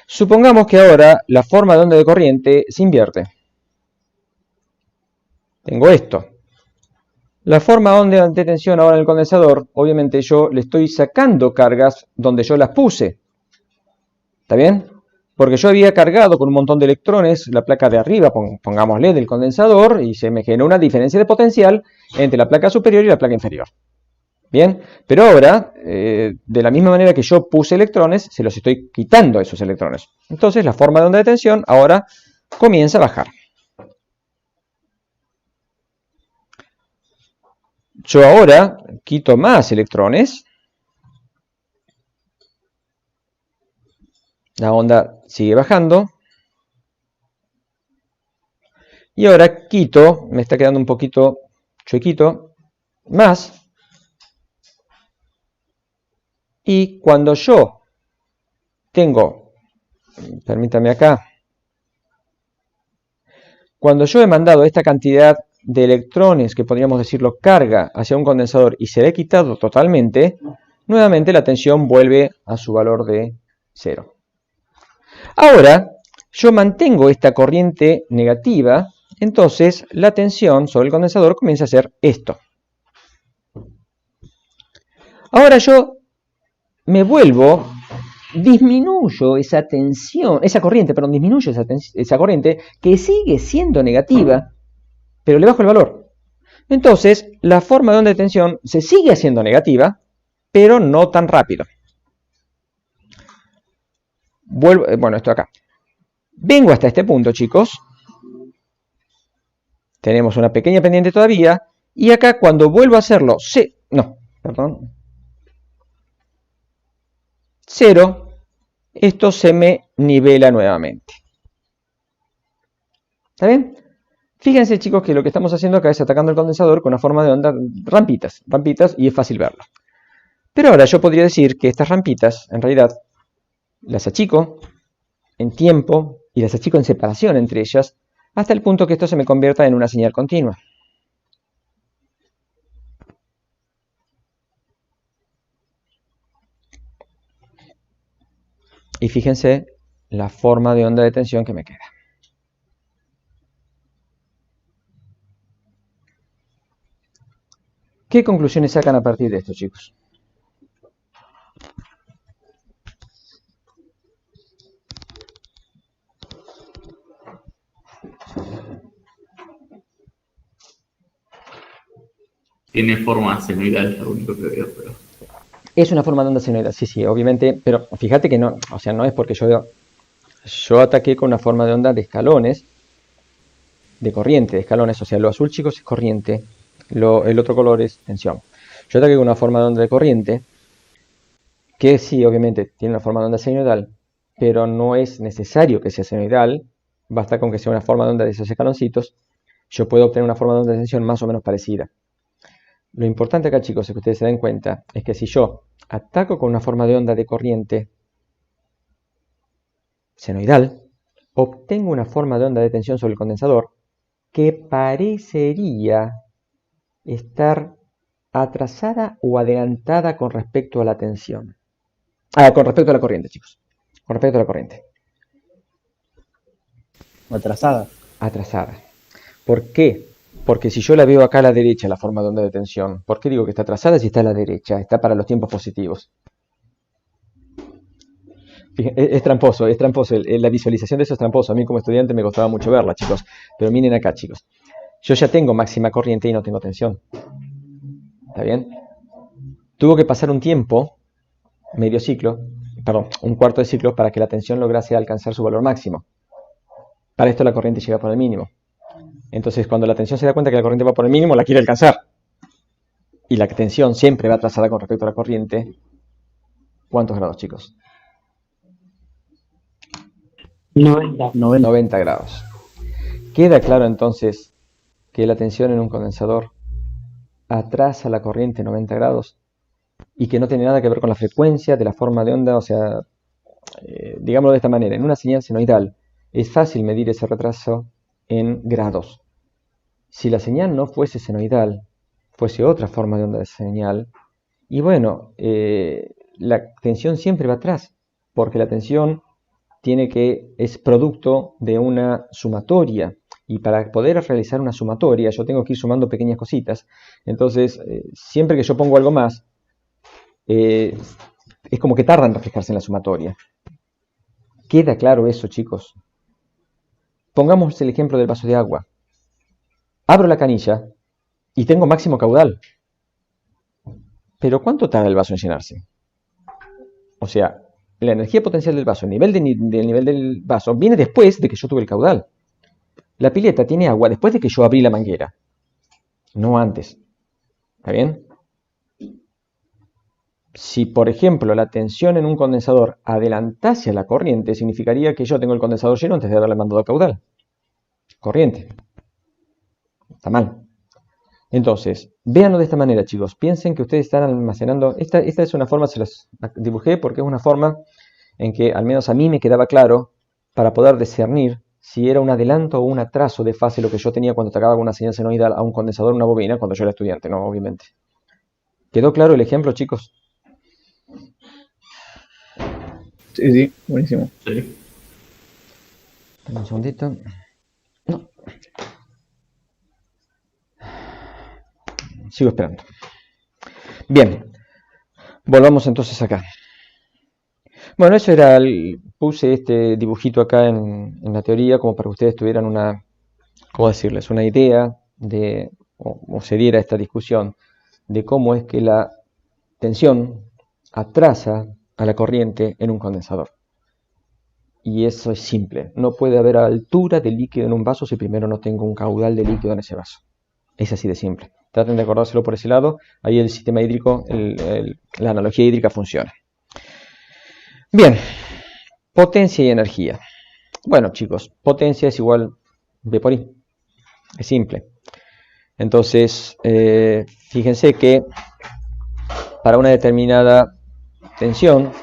Speaker 1: Supongamos que ahora la forma de onda de corriente se invierte. Tengo esto. La forma de onda de tensión ahora en el condensador, obviamente yo le estoy sacando cargas donde yo las puse. ¿Está bien? Porque yo había cargado con un montón de electrones la placa de arriba, pongámosle, del condensador, y se me generó una diferencia de potencial entre la placa superior y la placa inferior. Bien, pero ahora, de la misma manera que yo puse electrones, se los estoy quitando esos electrones. Entonces la forma de onda de tensión ahora comienza a bajar. Yo ahora quito más electrones. La onda sigue bajando. Y ahora quito, me está quedando un poquito chuequito, más. Y cuando yo tengo, permítame acá, cuando yo he mandado esta cantidad de electrones, que podríamos decirlo carga, hacia un condensador y se le he quitado totalmente, nuevamente la tensión vuelve a su valor de 0. Ahora, yo mantengo esta corriente negativa, entonces la tensión sobre el condensador comienza a ser esto. Ahora yo me vuelvo, disminuyo esa tensión, esa corriente, perdón, disminuyo esa corriente que sigue siendo negativa, pero le bajo el valor. Entonces, la forma de onda de tensión se sigue haciendo negativa, pero no tan rápido. Vuelvo, bueno, esto acá. Vengo hasta este punto, chicos. Tenemos una pequeña pendiente todavía. Y acá cuando vuelvo a hacerlo, 0, esto se me nivela nuevamente. ¿Está bien? Fíjense, chicos, que lo que estamos haciendo acá es atacando el condensador con una forma de onda rampitas, y es fácil verlo. Pero ahora yo podría decir que estas rampitas, en realidad, las achico en tiempo y las achico en separación entre ellas, hasta el punto que esto se me convierta en una señal continua. Y fíjense la forma de onda de tensión que me queda. ¿Qué conclusiones sacan a partir de esto, chicos?
Speaker 2: Tiene forma senoidal, lo único que veo, pero...
Speaker 1: Es una forma de onda senoidal, sí, obviamente, pero fíjate que no, o sea, no es porque yo ataqué con una forma de onda de escalones, de corriente, de escalones, o sea, lo azul, chicos, es corriente, el otro color es tensión. Yo ataqué con una forma de onda de corriente, que sí, obviamente, tiene una forma de onda senoidal, pero no es necesario que sea senoidal, basta con que sea una forma de onda de esos escaloncitos, yo puedo obtener una forma de onda de tensión más o menos parecida. Lo importante acá, chicos, es que ustedes se den cuenta, es que si yo ataco con una forma de onda de corriente senoidal, obtengo una forma de onda de tensión sobre el condensador que parecería estar atrasada o adelantada con respecto a la tensión. Con respecto a la corriente, chicos. Con respecto a la corriente.
Speaker 4: Atrasada.
Speaker 1: Atrasada. ¿Por qué? Porque si yo la veo acá a la derecha, la forma de onda de tensión, ¿por qué digo que está atrasada si está a la derecha? Está para los tiempos positivos. Es tramposo, la visualización de eso es tramposo. A mí como estudiante me costaba mucho verla, chicos. Pero miren acá, chicos. Yo ya tengo máxima corriente y no tengo tensión. ¿Está bien? Tuvo que pasar un tiempo, medio ciclo, perdón, un cuarto de ciclo, para que la tensión lograse alcanzar su valor máximo. Para esto la corriente llega por el mínimo. Entonces, cuando la tensión se da cuenta que la corriente va por el mínimo, la quiere alcanzar. Y la tensión siempre va atrasada con respecto a la corriente. ¿Cuántos grados, chicos? 90 grados. Queda claro entonces que la tensión en un condensador atrasa la corriente 90 grados y que no tiene nada que ver con la frecuencia de la forma de onda, o sea, digámoslo de esta manera, en una señal senoidal es fácil medir ese retraso en grados. Si la señal no fuese senoidal, fuese otra forma de onda de señal, y bueno, la tensión siempre va atrás, porque la tensión es producto de una sumatoria. Y para poder realizar una sumatoria, yo tengo que ir sumando pequeñas cositas. Entonces, siempre que yo pongo algo más, es como que tarda en reflejarse en la sumatoria. ¿Queda claro eso, chicos? Pongamos el ejemplo del vaso de agua. Abro la canilla y tengo máximo caudal. Pero ¿cuánto tarda el vaso en llenarse? O sea, la energía potencial del vaso, el nivel del vaso, viene después de que yo tuve el caudal. La pileta tiene agua después de que yo abrí la manguera, no antes. ¿Está bien? Si, por ejemplo, la tensión en un condensador adelantase a la corriente, significaría que yo tengo el condensador lleno antes de haberle mandado caudal. Corriente. Está mal. Entonces, véanlo de esta manera, chicos. Piensen que ustedes están almacenando. Esta es una forma, se las dibujé porque es una forma en que al menos a mí me quedaba claro para poder discernir si era un adelanto o un atraso de fase lo que yo tenía cuando atacaba una señal senoidal a un condensador, una bobina, cuando yo era estudiante, ¿no? Obviamente. ¿Quedó claro el ejemplo, chicos?
Speaker 4: Sí, sí, buenísimo.
Speaker 2: Sí.
Speaker 1: Dame un segundito. No. Sigo esperando. Bien. Volvamos entonces acá. Bueno, eso era, puse este dibujito acá en la teoría como para que ustedes tuvieran una, ¿cómo decirles? Una idea de, o se diera esta discusión de cómo es que la tensión atrasa a la corriente en un condensador. Y eso es simple. No puede haber altura de líquido en un vaso si primero no tengo un caudal de líquido en ese vaso. Es así de simple. Traten de acordárselo por ese lado. Ahí el sistema hídrico, la analogía hídrica funciona. Bien, potencia y energía. Bueno, chicos, potencia es igual V por I. Es simple. Entonces, fíjense que para una determinada tensión,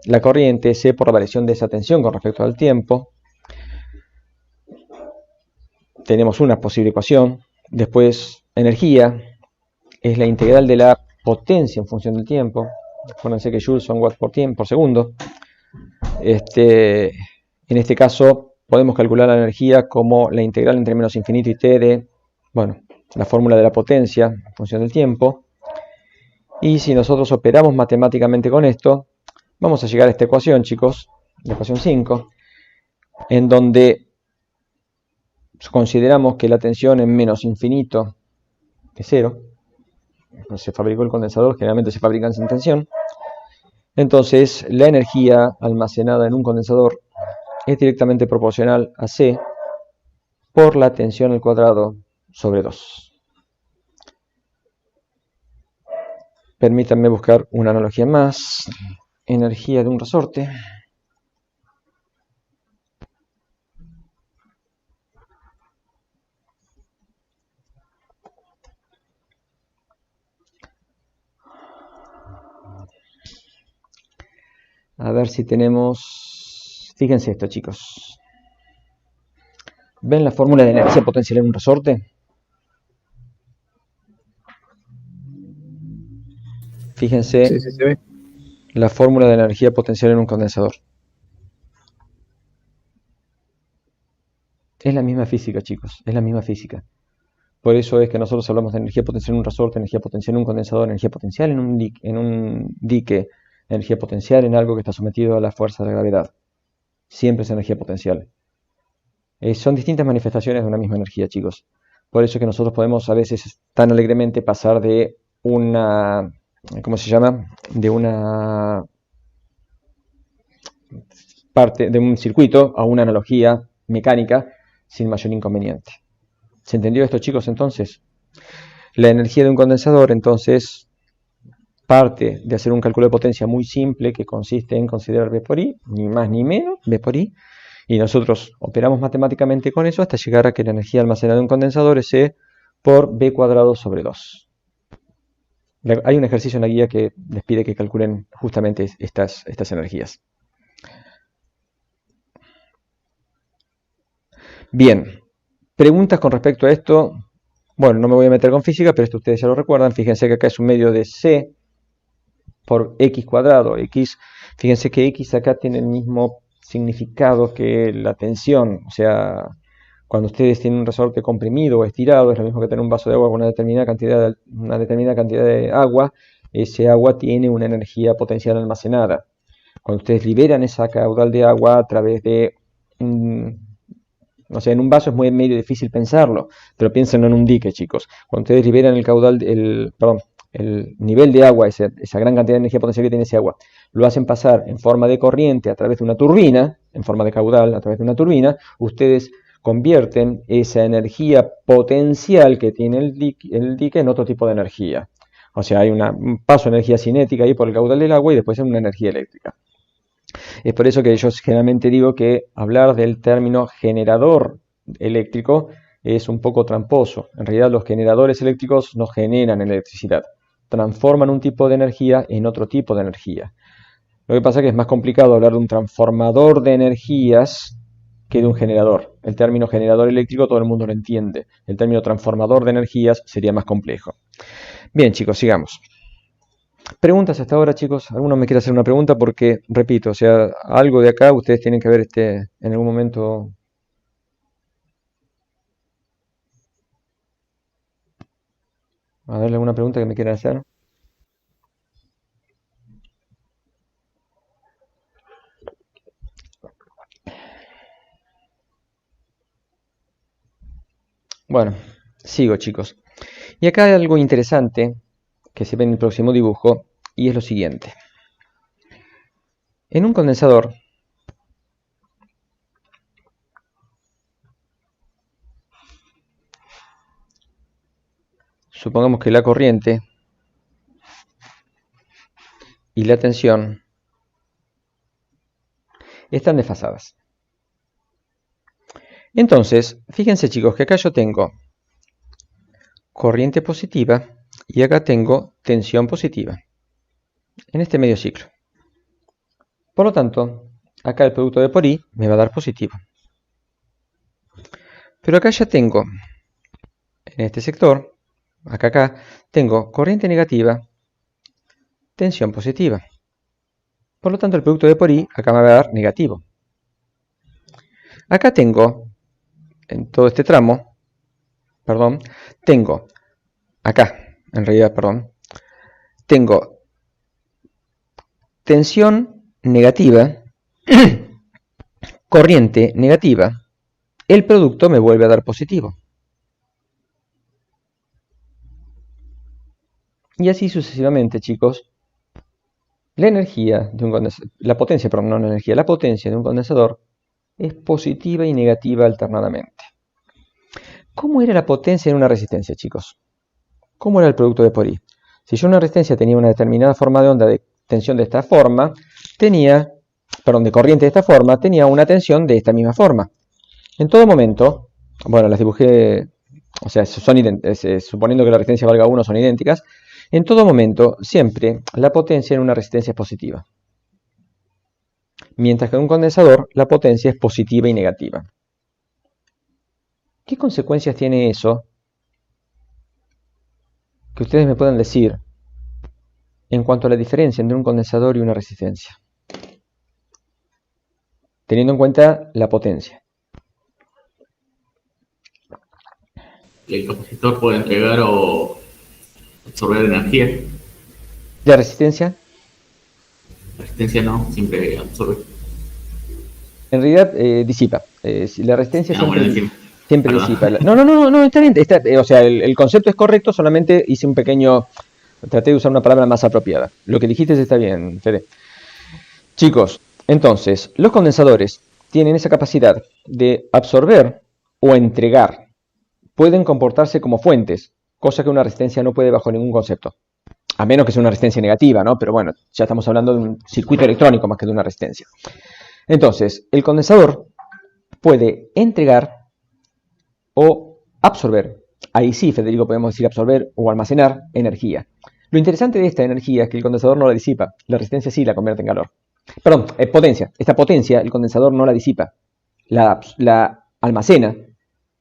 Speaker 1: la corriente C por la variación de esa tensión con respecto al tiempo. Tenemos una posible ecuación. Después, energía es la integral de la potencia en función del tiempo. Acuérdense que joules son watts por segundo. En este caso, podemos calcular la energía como la integral entre menos infinito y t de, bueno, la fórmula de la potencia en función del tiempo. Y si nosotros operamos matemáticamente con esto, vamos a llegar a esta ecuación, chicos, la ecuación 5, en donde consideramos que la tensión en menos infinito es 0. Se fabricó el condensador, generalmente se fabrican sin tensión. Entonces, la energía almacenada en un condensador es directamente proporcional a C por la tensión al cuadrado sobre 2. Permítanme buscar una analogía más. Energía de un resorte. A ver si tenemos... Fíjense esto, chicos. ¿Ven la fórmula de energía potencial en un resorte? Fíjense
Speaker 4: Sí, sí, se ve.
Speaker 1: la fórmula de energía potencial en un condensador. Es la misma física, chicos. Es la misma física. Por eso es que nosotros hablamos de energía potencial en un resorte, energía potencial en un condensador, energía potencial en un dique, energía potencial en algo que está sometido a la fuerza de la gravedad. Siempre es energía potencial. Son distintas manifestaciones de una misma energía, chicos. Por eso es que nosotros podemos a veces tan alegremente pasar de una... ¿Cómo se llama? De una parte de un circuito a una analogía mecánica sin mayor inconveniente. ¿Se entendió esto, chicos? Entonces, la energía de un condensador, entonces, parte de hacer un cálculo de potencia muy simple que consiste en considerar V por I, ni más ni menos, V por I, y nosotros operamos matemáticamente con eso hasta llegar a que la energía almacenada en un condensador es E por V cuadrado sobre 2. Hay un ejercicio en la guía que les pide que calculen justamente estas energías. Bien, preguntas con respecto a esto. Bueno, no me voy a meter con física, pero esto ustedes ya lo recuerdan. Fíjense que acá es un medio de C por X cuadrado. X, fíjense que X acá tiene el mismo significado que la tensión, o sea, cuando ustedes tienen un resorte comprimido o estirado, es lo mismo que tener un vaso de agua con una determinada cantidad de agua. Ese agua tiene una energía potencial almacenada. Cuando ustedes liberan esa caudal de agua a través de, o sea, en un vaso es medio difícil pensarlo, pero piénsenlo en un dique, chicos. Cuando ustedes liberan el nivel de agua, esa gran cantidad de energía potencial que tiene ese agua, lo hacen pasar en forma de corriente a través de una turbina, en forma de caudal a través de una turbina, ustedes convierten esa energía potencial que tiene el dique en otro tipo de energía. O sea, hay un paso de energía cinética ahí por el caudal del agua y después en una energía eléctrica. Es por eso que yo generalmente digo que hablar del término generador eléctrico es un poco tramposo. En realidad los generadores eléctricos no generan electricidad, transforman un tipo de energía en otro tipo de energía. Lo que pasa es que es más complicado hablar de un transformador de energías que de un generador. El término generador eléctrico todo el mundo lo entiende. El término transformador de energías sería más complejo. Bien, chicos, sigamos. ¿Preguntas hasta ahora, chicos? ¿Alguno me quiere hacer una pregunta? Porque, repito, o sea, algo de acá ustedes tienen que ver en algún momento. A ver, ¿alguna pregunta que me quieran hacer? Bueno, sigo, chicos. Y acá hay algo interesante que se ve en el próximo dibujo, y es lo siguiente. En un condensador, supongamos que la corriente y la tensión están desfasadas. Entonces, fíjense, chicos, que acá yo tengo corriente positiva y acá tengo tensión positiva en este medio ciclo. Por lo tanto, acá el producto de por I me va a dar positivo. Pero acá ya tengo, en este sector, acá, tengo corriente negativa, tensión positiva. Por lo tanto, el producto de por I acá me va a dar negativo. Acá tengo, en todo este tramo, tengo, acá, en realidad, tengo tensión negativa, corriente negativa, el producto me vuelve a dar positivo. Y así sucesivamente, chicos. La energía de un condensador, la potencia de un condensador es positiva y negativa alternadamente. ¿Cómo era la potencia en una resistencia, chicos? ¿Cómo era el producto de por I? Si yo una resistencia tenía una determinada forma de onda de tensión de esta forma, de corriente de esta forma, tenía una tensión de esta misma forma. En todo momento, bueno, las dibujé, o sea, suponiendo que la resistencia valga 1, son idénticas. En todo momento, siempre, la potencia en una resistencia es positiva. Mientras que en un condensador, la potencia es positiva y negativa. ¿Qué consecuencias tiene eso? Que ustedes me puedan decir en cuanto a la diferencia entre un condensador y una resistencia. Teniendo en cuenta la potencia.
Speaker 2: El capacitor puede entregar o absorber energía.
Speaker 1: ¿La resistencia?
Speaker 2: La resistencia no, siempre absorbe.
Speaker 1: En realidad disipa. La resistencia siempre
Speaker 2: Perdón.
Speaker 1: disipa. No, está bien. O sea, el concepto es correcto, solamente hice un pequeño... Traté de usar una palabra más apropiada. Lo que dijiste está bien, Fede. Chicos, entonces, los condensadores tienen esa capacidad de absorber o entregar. Pueden comportarse como fuentes, cosa que una resistencia no puede bajo ningún concepto. A menos que sea una resistencia negativa, ¿no? Pero bueno, ya estamos hablando de un circuito electrónico más que de una resistencia. Entonces, el condensador puede entregar o absorber. Ahí sí, Federico, podemos decir absorber o almacenar energía. Lo interesante de esta energía es que el condensador no la disipa. La resistencia sí la convierte en calor. Perdón, potencia. Esta potencia el condensador no la disipa. La almacena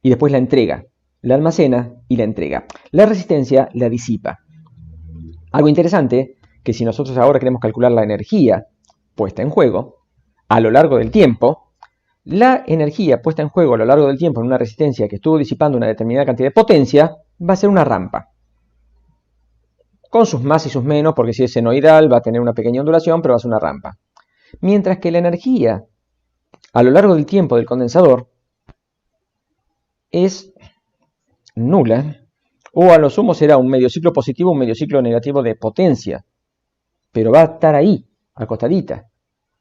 Speaker 1: y después la entrega. La almacena y la entrega. La resistencia la disipa. Algo interesante, que si nosotros ahora queremos calcular la energía puesta en juego, a lo largo del tiempo, la energía puesta en juego a lo largo del tiempo en una resistencia que estuvo disipando una determinada cantidad de potencia va a ser una rampa. Con sus más y sus menos, porque si es senoidal va a tener una pequeña ondulación, pero va a ser una rampa. Mientras que la energía a lo largo del tiempo del condensador es nula, o a lo sumo será un medio ciclo positivo, un medio ciclo negativo de potencia, pero va a estar ahí, acostadita.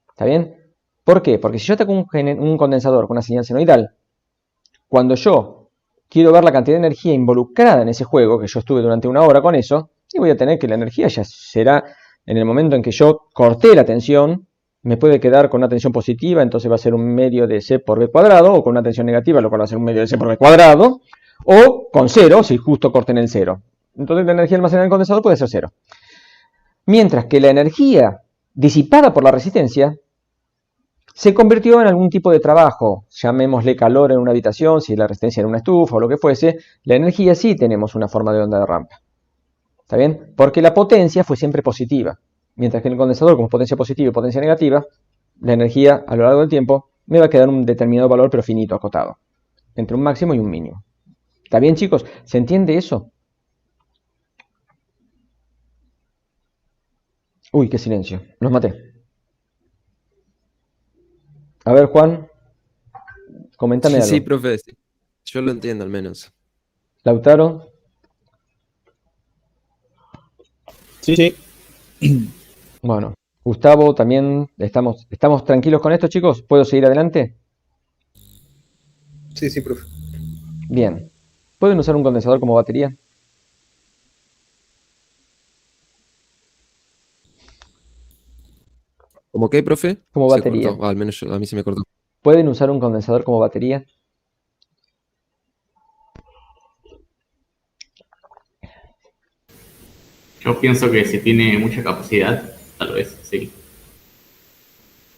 Speaker 1: ¿Está bien? ¿Por qué? Porque si yo tengo un condensador con una señal senoidal, cuando yo quiero ver la cantidad de energía involucrada en ese juego, que yo estuve durante una hora con eso, y voy a tener que la energía ya será, en el momento en que yo corté la tensión, me puede quedar con una tensión positiva, entonces va a ser un medio de C por B cuadrado, o con una tensión negativa, lo cual va a ser un medio de C por B cuadrado, o con cero, si justo corté en el cero. Entonces la energía almacenada en el condensador puede ser cero. Mientras que la energía disipada por la resistencia se convirtió en algún tipo de trabajo, llamémosle calor en una habitación, si la resistencia era una estufa o lo que fuese, la energía sí tenemos una forma de onda de rampa. ¿Está bien? Porque la potencia fue siempre positiva. Mientras que en el condensador, como es potencia positiva y potencia negativa, la energía a lo largo del tiempo me va a quedar un determinado valor, pero finito, acotado. Entre un máximo y un mínimo. ¿Está bien, chicos? ¿Se entiende eso? Uy, qué silencio. Los maté. A ver, Juan, coméntame algo.
Speaker 6: Sí, profe, sí. Yo lo entiendo al menos.
Speaker 1: Lautaro.
Speaker 4: Sí, sí.
Speaker 1: Bueno, Gustavo, también estamos tranquilos con esto, chicos. ¿Puedo seguir adelante?
Speaker 7: Sí, sí, profe.
Speaker 1: Bien. ¿Pueden usar un condensador como batería?
Speaker 6: ¿Cómo qué, profe?
Speaker 1: Como
Speaker 6: Se
Speaker 1: batería.
Speaker 6: cortó. Ah, al menos a mí se me cortó.
Speaker 1: ¿Pueden usar un condensador como batería?
Speaker 2: Yo pienso que si tiene mucha capacidad, tal vez, sí.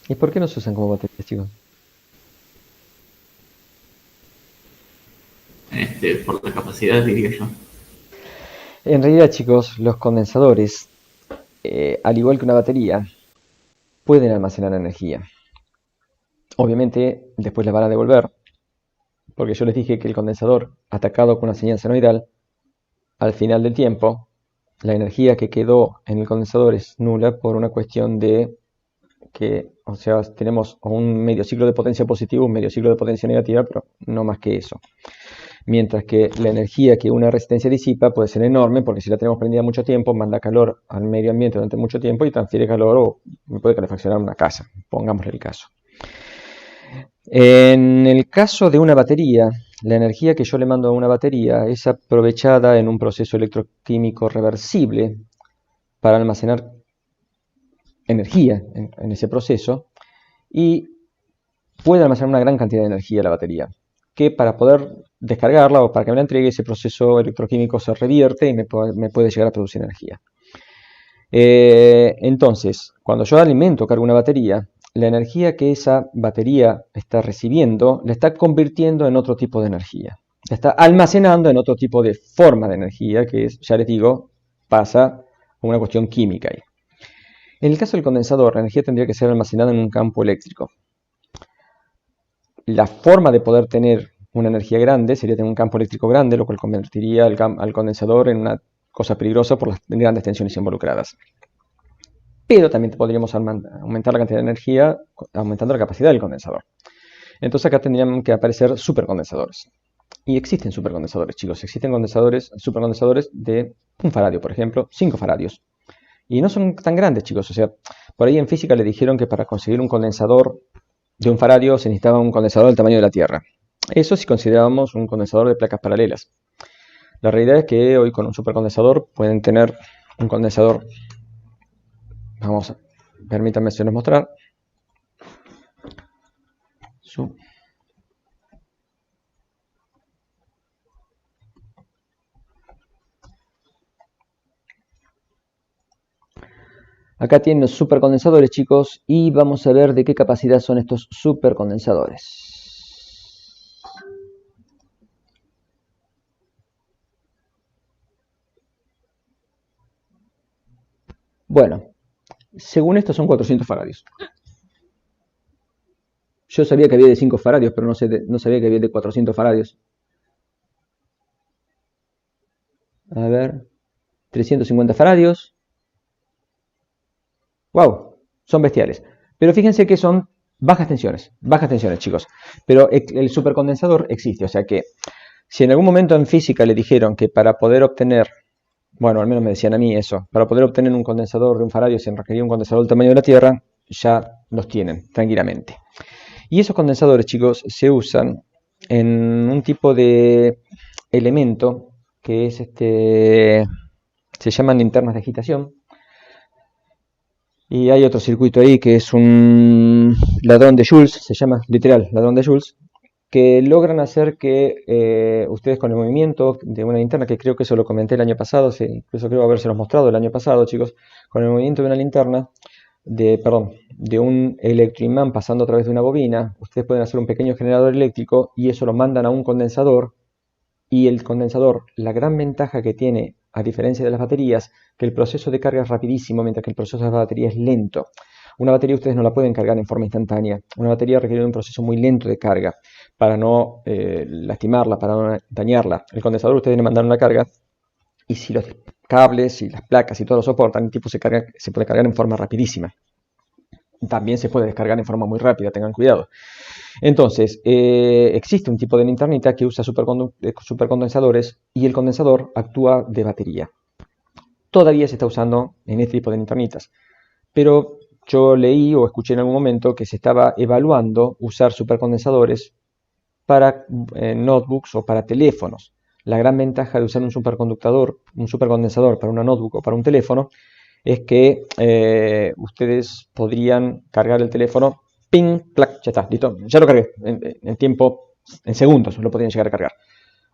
Speaker 1: ¿Y por qué no se usan como baterías, chicos?
Speaker 2: Por la capacidad, diría yo.
Speaker 1: En realidad, chicos, los condensadores, al igual que una batería, pueden almacenar energía. Obviamente, después la van a devolver, porque yo les dije que el condensador, atacado con una señal senoidal, al final del tiempo, la energía que quedó en el condensador es nula por una cuestión de que, o sea, tenemos un medio ciclo de potencia positiva, un medio ciclo de potencia negativa, pero no más que eso. Mientras que la energía que una resistencia disipa puede ser enorme, porque si la tenemos prendida mucho tiempo, manda calor al medio ambiente durante mucho tiempo y transfiere calor o puede calefaccionar una casa, pongámosle el caso. En el caso de una batería, la energía que yo le mando a una batería es aprovechada en un proceso electroquímico reversible para almacenar energía en ese proceso y puede almacenar una gran cantidad de energía la batería, que para poder descargarla o para que me la entregue, ese proceso electroquímico se revierte y me puede llegar a producir energía. Entonces, cuando yo alimento o cargo una batería, la energía que esa batería está recibiendo la está convirtiendo en otro tipo de energía. La está almacenando en otro tipo de forma de energía, que es, ya les digo, pasa a una cuestión química ahí. En el caso del condensador, la energía tendría que ser almacenada en un campo eléctrico. La forma de poder tener una energía grande sería tener un campo eléctrico grande, lo cual convertiría al condensador en una cosa peligrosa por las grandes tensiones involucradas. Pero también podríamos aumentar la cantidad de energía aumentando la capacidad del condensador. Entonces acá tendrían que aparecer supercondensadores. Y existen supercondensadores, chicos. Existen supercondensadores de 1 faradio, por ejemplo, 5 faradios. Y no son tan grandes, chicos. O sea, por ahí en física le dijeron que para conseguir un condensador de 1 faradio se necesitaba un condensador del tamaño de la Tierra. Eso si considerábamos un condensador de placas paralelas. La realidad es que hoy con un supercondensador pueden tener un condensador. Permítanme mostrar. Acá tienen los supercondensadores, chicos, y vamos a ver de qué capacidad son estos supercondensadores. Bueno, según esto son 400 faradios. Yo sabía que había de 5 faradios, pero no sabía que había de 400 faradios. A ver, 350 faradios. ¡Wow! Son bestiales. Pero fíjense que son bajas tensiones, chicos. Pero el supercondensador existe, o sea que si en algún momento en física le dijeron que para poder obtener, bueno, al menos me decían a mí eso, para poder obtener un condensador de un faradio se requería un condensador del tamaño de la Tierra, ya los tienen tranquilamente. Y esos condensadores, chicos, se usan en un tipo de elemento que es se llaman linternas de agitación. Y hay otro circuito ahí que es un ladrón de Joules, se llama literal ladrón de Joules, que logran hacer que ustedes con el movimiento de una linterna, que creo que eso lo comenté el año pasado, incluso creo habérselos mostrado el año pasado, chicos, con el movimiento de una linterna, de un electroimán pasando a través de una bobina, ustedes pueden hacer un pequeño generador eléctrico y eso lo mandan a un condensador. Y el condensador, la gran ventaja que tiene, a diferencia de las baterías, que el proceso de carga es rapidísimo, mientras que el proceso de la batería es lento. Una batería ustedes no la pueden cargar en forma instantánea. Una batería requiere un proceso muy lento de carga para no lastimarla, para no dañarla. El condensador ustedes le mandan una carga y si los cables y las placas y todo lo soportan, el tipo se puede cargar en forma rapidísima. También se puede descargar en forma muy rápida, tengan cuidado. Entonces, existe un tipo de linternita que usa supercondensadores y el condensador actúa de batería. Todavía se está usando en este tipo de linternitas, pero yo leí o escuché en algún momento que se estaba evaluando usar supercondensadores para notebooks o para teléfonos. La gran ventaja de usar un supercondensador para una notebook o para un teléfono es que ustedes podrían cargar el teléfono, ping, plac, ya está, listo, ya lo cargué, en segundos lo podrían llegar a cargar.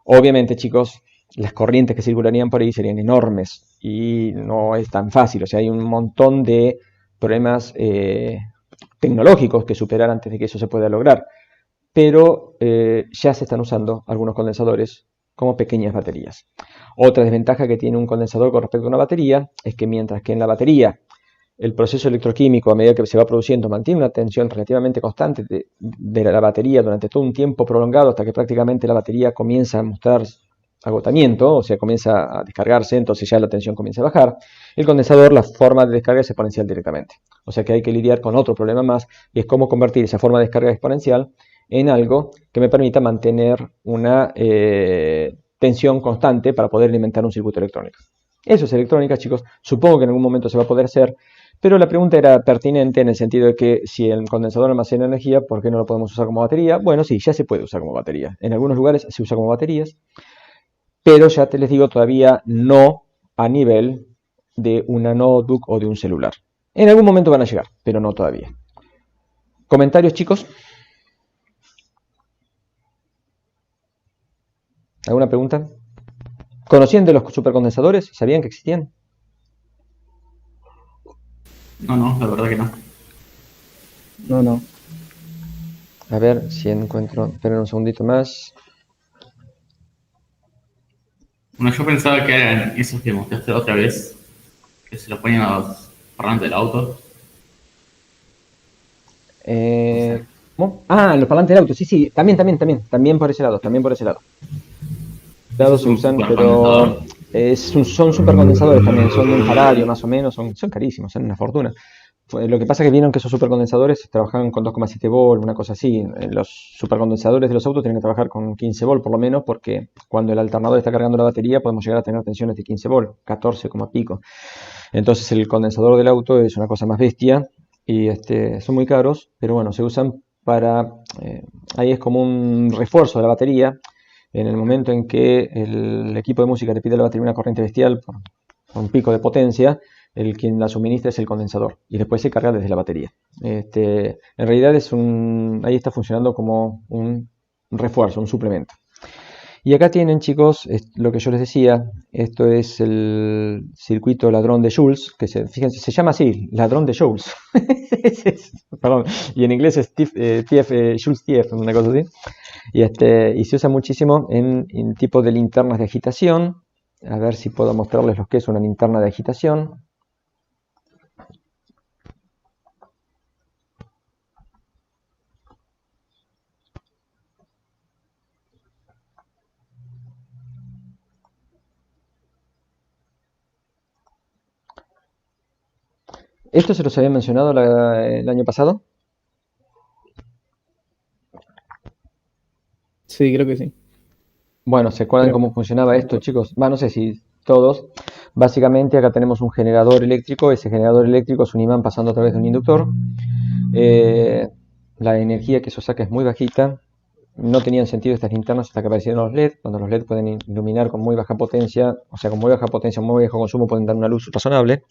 Speaker 1: Obviamente, chicos, las corrientes que circularían por ahí serían enormes y no es tan fácil, o sea, hay un montón de problemas tecnológicos que superar antes de que eso se pueda lograr, pero ya se están usando algunos condensadores como pequeñas baterías. Otra desventaja que tiene un condensador con respecto a una batería es que mientras que en la batería el proceso electroquímico a medida que se va produciendo mantiene una tensión relativamente constante de la batería durante todo un tiempo prolongado hasta que prácticamente la batería comienza a mostrar agotamiento, o sea, comienza a descargarse, entonces ya la tensión comienza a bajar. El condensador, la forma de descarga es exponencial directamente. O sea que hay que lidiar con otro problema más y es cómo convertir esa forma de descarga exponencial en algo que me permita mantener una tensión constante para poder alimentar un circuito electrónico. Eso es electrónica, chicos. Supongo que en algún momento se va a poder hacer, pero la pregunta era pertinente en el sentido de que si el condensador almacena energía, ¿por qué no lo podemos usar como batería? Bueno, sí, ya se puede usar como batería. En algunos lugares se usa como baterías, pero ya les digo, todavía no a nivel de una notebook o de un celular. En algún momento van a llegar, pero no todavía. ¿Comentarios, chicos? ¿Alguna pregunta? ¿Conocían de los supercondensadores? ¿Sabían que existían?
Speaker 2: No, la verdad que no.
Speaker 4: No.
Speaker 1: A ver si encuentro... Esperen un segundito más.
Speaker 2: Bueno, yo pensaba que eran esos que mostraste la otra vez, que se los ponían a los parlantes del auto.
Speaker 1: ¿Cómo? Ah, los parlantes del auto. Sí, también por ese lado, se usan, pero son supercondensadores también, son de un faradio más o menos, son carísimos, son una fortuna. Lo que pasa es que vieron que esos supercondensadores trabajaban con 2,7 volt, una cosa así. Los supercondensadores de los autos tienen que trabajar con 15 volt por lo menos, porque cuando el alternador está cargando la batería podemos llegar a tener tensiones de 15 volt, 14 como pico. Entonces el condensador del auto es una cosa más bestia y son muy caros, pero bueno, se usan para... ahí es como un refuerzo de la batería. En el momento en que el equipo de música le pide a la batería una corriente bestial por un pico de potencia, quien la suministra es el condensador y después se carga desde la batería. En realidad ahí está funcionando como un refuerzo, un suplemento. Y acá tienen, chicos, lo que yo les decía. Esto es el circuito ladrón de Joules, que fíjense, se llama así, ladrón de Joules. Perdón, y en inglés es Joules TF, una cosa así. Y se usa muchísimo en tipo de linternas de agitación. A ver si puedo mostrarles lo que es una linterna de agitación. Esto se los había mencionado el año pasado.
Speaker 4: Sí, creo que sí.
Speaker 1: Bueno, ¿se acuerdan
Speaker 4: Creo.
Speaker 1: cómo funcionaba
Speaker 4: No me
Speaker 1: esto,
Speaker 4: acuerdo.
Speaker 1: chicos? No sé si todos. Básicamente acá tenemos un generador eléctrico. Ese generador eléctrico es un imán pasando a través de un inductor. Eh, la energía que eso saca es muy bajita. No tenían sentido estas linternas hasta que aparecieron los LED. Cuando los LED pueden iluminar con muy baja potencia, o sea, con muy baja potencia, muy bajo consumo, pueden dar una luz razonable.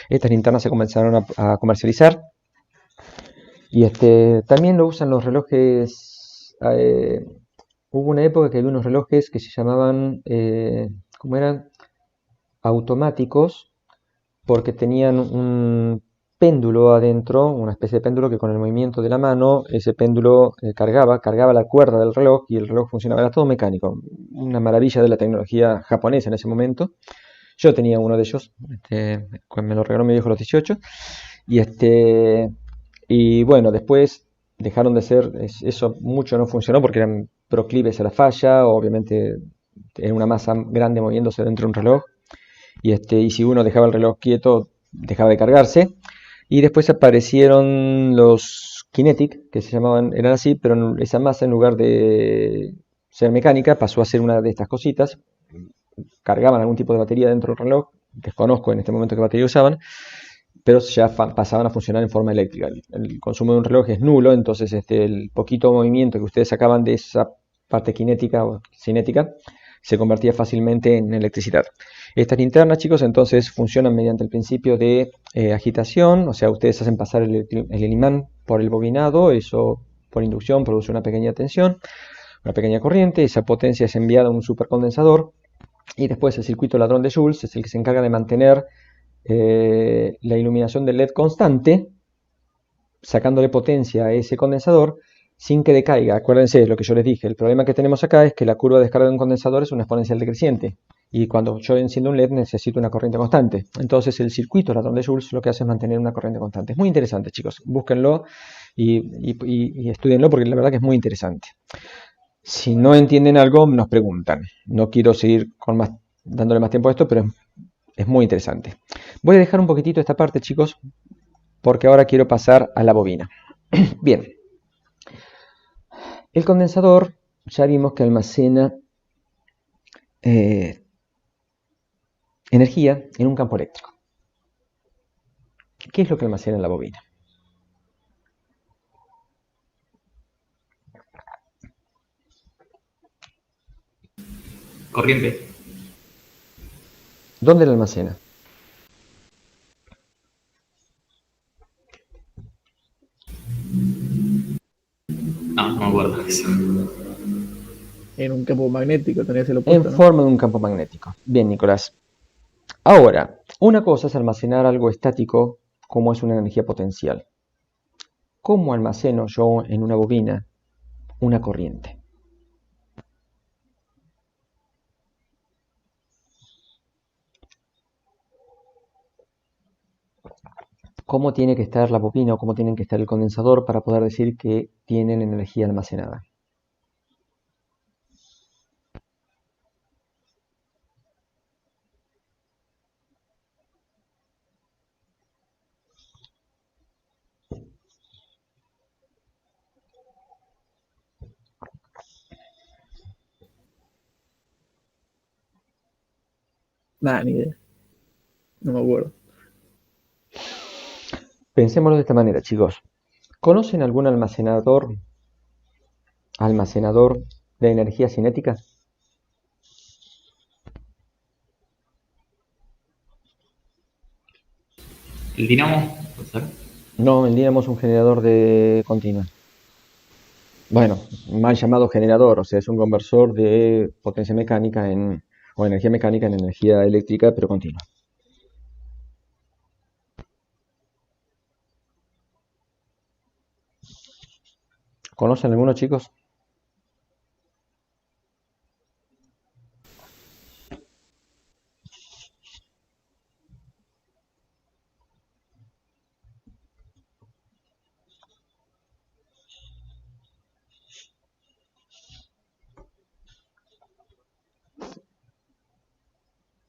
Speaker 1: Estas linternas se comenzaron a comercializar. Y también lo usan los relojes. Hubo una época que había unos relojes que se llamaban, ¿cómo eran? Automáticos, porque tenían un péndulo adentro, una especie de péndulo que con el movimiento de la mano, ese péndulo cargaba la cuerda del reloj y el reloj funcionaba, era todo mecánico, una maravilla de la tecnología japonesa en ese momento. Yo tenía uno de ellos, cuando me lo regaló mi viejo a los 18, y y bueno, después dejaron de ser, eso mucho no funcionó porque eran proclives a la falla, obviamente era una masa grande moviéndose dentro de un reloj, y si uno dejaba el reloj quieto, dejaba de cargarse. Y después aparecieron los Kinetic, que se llamaban, eran así, pero esa masa en lugar de ser mecánica pasó a ser una de estas cositas. Cargaban algún tipo de batería dentro del reloj, desconozco en este momento qué batería usaban, pero ya pasaban a funcionar en forma eléctrica. El consumo de un reloj es nulo, entonces el poquito movimiento que ustedes sacaban de esa parte cinética o cinética se convertía fácilmente en electricidad. Estas linternas, chicos, entonces funcionan mediante el principio de agitación, o sea, ustedes hacen pasar el imán por el bobinado, eso por inducción produce una pequeña tensión, una pequeña corriente, esa potencia es enviada a un supercondensador y después el circuito ladrón de Joule es el que se encarga de mantener la iluminación del LED constante, sacándole potencia a ese condensador sin que decaiga. Acuérdense, es lo que yo les dije, el problema que tenemos acá es que la curva de descarga de un condensador es una exponencial decreciente. Y cuando yo enciendo un LED necesito una corriente constante. Entonces el circuito ladrón de Joule lo que hace es mantener una corriente constante. Es muy interesante, chicos. Búsquenlo y estudienlo porque la verdad que es muy interesante. Si no entienden algo, nos preguntan. No quiero seguir dándole más tiempo a esto, pero es muy interesante. Voy a dejar un poquitito esta parte, chicos, porque ahora quiero pasar a la bobina. Bien, el condensador ya vimos que almacena energía en un campo eléctrico. ¿Qué es lo que almacena en la bobina?
Speaker 2: Corriente.
Speaker 1: ¿Dónde la almacena?
Speaker 2: No, no me acuerdo de eso.
Speaker 4: En un campo magnético tendría que ser lo
Speaker 1: En
Speaker 4: opuesto, ¿no?
Speaker 1: forma de un campo magnético. Bien, Nicolás. Ahora, una cosa es almacenar algo estático como es una energía potencial. ¿Cómo almaceno yo en una bobina una corriente? ¿Cómo tiene que estar la bobina o cómo tienen que estar el condensador para poder decir que tienen energía almacenada?
Speaker 4: Nada, ni idea. No me acuerdo.
Speaker 1: Pensémoslo de esta manera, chicos. ¿Conocen algún almacenador de energía cinética?
Speaker 2: El dinamo, puede ser.
Speaker 1: No, el dínamo es un generador de continua. Bueno, mal llamado generador, o sea, es un conversor de potencia mecánica o energía mecánica en energía eléctrica, pero continua. ¿Conocen algunos, chicos?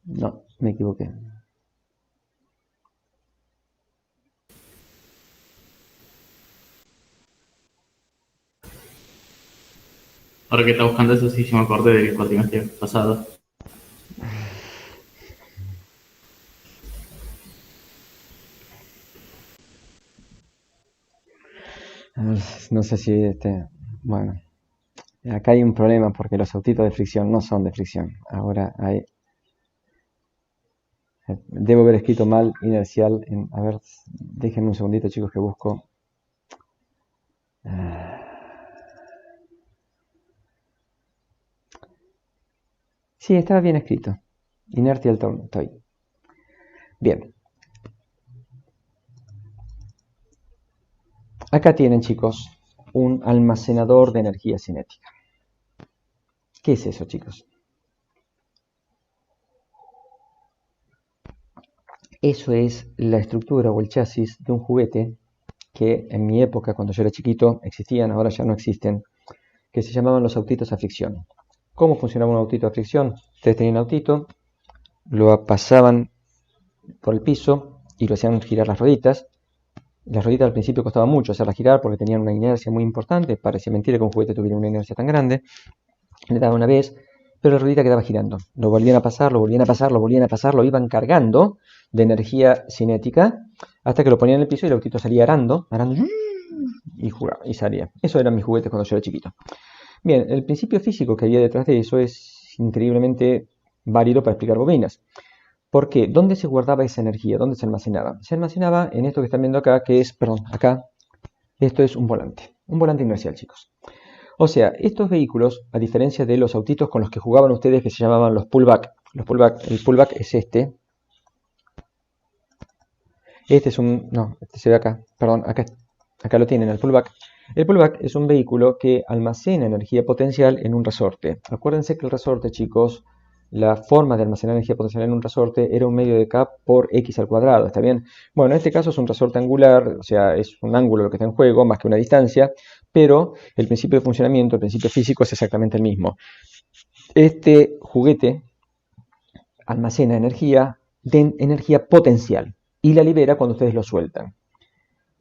Speaker 1: No, me equivoqué.
Speaker 2: Ahora que está buscando eso, sí, yo me acordé del cuatrimestre pasado.
Speaker 1: No sé si bueno, acá hay un problema porque los autitos de fricción no son de fricción. Ahora hay, debo haber escrito mal inercial. A ver, déjenme un segundito, chicos, que busco. Sí, estaba bien escrito. Inertial toy. Bien. Acá tienen, chicos, un almacenador de energía cinética. ¿Qué es eso, chicos? Eso es la estructura o el chasis de un juguete que en mi época, cuando yo era chiquito, existían, ahora ya no existen, que se llamaban los autitos a fricción. ¿Cómo funcionaba un autito a fricción? Ustedes tenían un autito, lo pasaban por el piso y lo hacían girar las rueditas. Las rueditas al principio costaba mucho hacerlas girar porque tenían una inercia muy importante. Parecía mentira que un juguete tuviera una inercia tan grande. Le daba una vez, pero la ruedita quedaba girando. Lo volvían a pasar, lo volvían a pasar, lo volvían a pasar, lo iban cargando de energía cinética hasta que lo ponían en el piso y el autito salía arando y jugaba y salía. Eso eran mis juguetes cuando yo era chiquito. Bien, el principio físico que había detrás de eso es increíblemente válido para explicar bobinas. ¿Por qué? ¿Dónde se guardaba esa energía? ¿Dónde se almacenaba? Se almacenaba en esto que están viendo acá, que es, perdón, acá, esto es un volante inercial, chicos. O sea, estos vehículos, a diferencia de los autitos con los que jugaban ustedes, que se llamaban los pullback, el pullback es este. Este es un, no, este se ve acá, perdón, acá lo tienen, el pullback. El pullback es un vehículo que almacena energía potencial en un resorte. Acuérdense que el resorte, chicos, la forma de almacenar energía potencial en un resorte era un medio de K por X al cuadrado, ¿está bien? Bueno, en este caso es un resorte angular, o sea, es un ángulo lo que está en juego, más que una distancia, pero el principio de funcionamiento, el principio físico es exactamente el mismo. Este juguete almacena energía potencial y la libera cuando ustedes lo sueltan.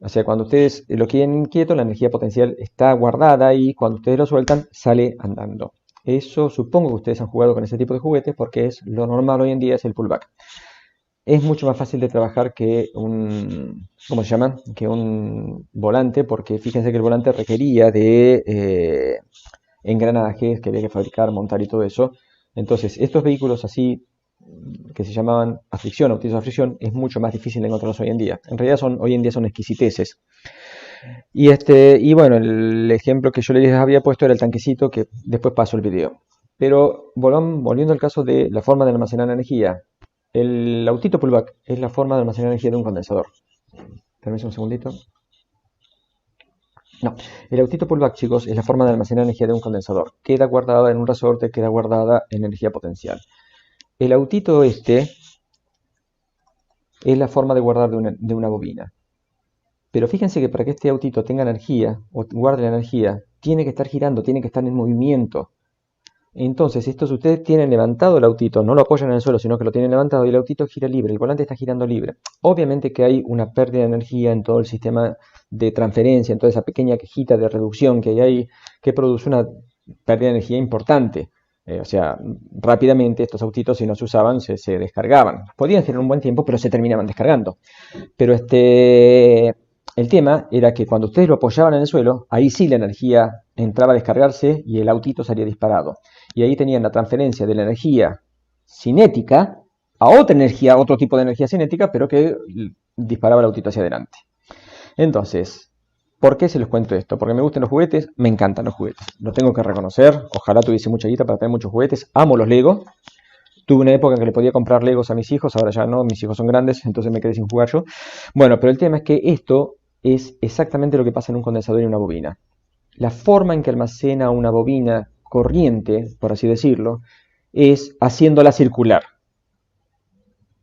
Speaker 1: O sea, cuando ustedes lo quieren inquieto, la energía potencial está guardada y cuando ustedes lo sueltan, sale andando. Eso supongo que ustedes han jugado con ese tipo de juguetes porque es lo normal hoy en día, es el pullback. Es mucho más fácil de trabajar que un, ¿cómo se llama? Que un volante, porque fíjense que el volante requería de engranajes que había que fabricar, montar y todo eso. Entonces, estos vehículos así, que se llamaban a fricción, autitos a fricción, es mucho más difícil de encontrarlos hoy en día. En realidad hoy en día son exquisiteces. Y bueno, el ejemplo que yo les había puesto era el tanquecito, que después paso el video. Pero volviendo al caso de la forma de almacenar energía, el autito pullback es la forma de almacenar energía de un condensador. Permiso un segundito. No, el autito pullback, chicos, es la forma de almacenar energía de un condensador. Queda guardada en un resorte, queda guardada en energía potencial. El autito este es la forma de guardar de una bobina. Pero fíjense que para que este autito tenga energía o guarde la energía, tiene que estar girando, tiene que estar en movimiento. Entonces, ustedes tienen levantado el autito, no lo apoyan en el suelo, sino que lo tienen levantado y el autito gira libre, el volante está girando libre. Obviamente que hay una pérdida de energía en todo el sistema de transferencia, en toda esa pequeña quejita de reducción que hay ahí, que produce una pérdida de energía importante. O sea, rápidamente estos autitos, si no se usaban, se descargaban. Podían tener un buen tiempo, pero se terminaban descargando. Pero el tema era que cuando ustedes lo apoyaban en el suelo, ahí sí la energía entraba a descargarse y el autito salía disparado. Y ahí tenían la transferencia de la energía cinética a otra energía, otro tipo de energía cinética, pero que disparaba el autito hacia adelante. Entonces, ¿por qué se los cuento esto? Porque me gustan los juguetes, me encantan los juguetes. Lo tengo que reconocer, ojalá tuviese mucha guita para tener muchos juguetes. Amo los Legos. Tuve una época en que le podía comprar Legos a mis hijos, ahora ya no, mis hijos son grandes, entonces me quedé sin jugar yo. Bueno, pero el tema es que esto es exactamente lo que pasa en un condensador y una bobina. La forma en que almacena una bobina corriente, por así decirlo, es haciéndola circular.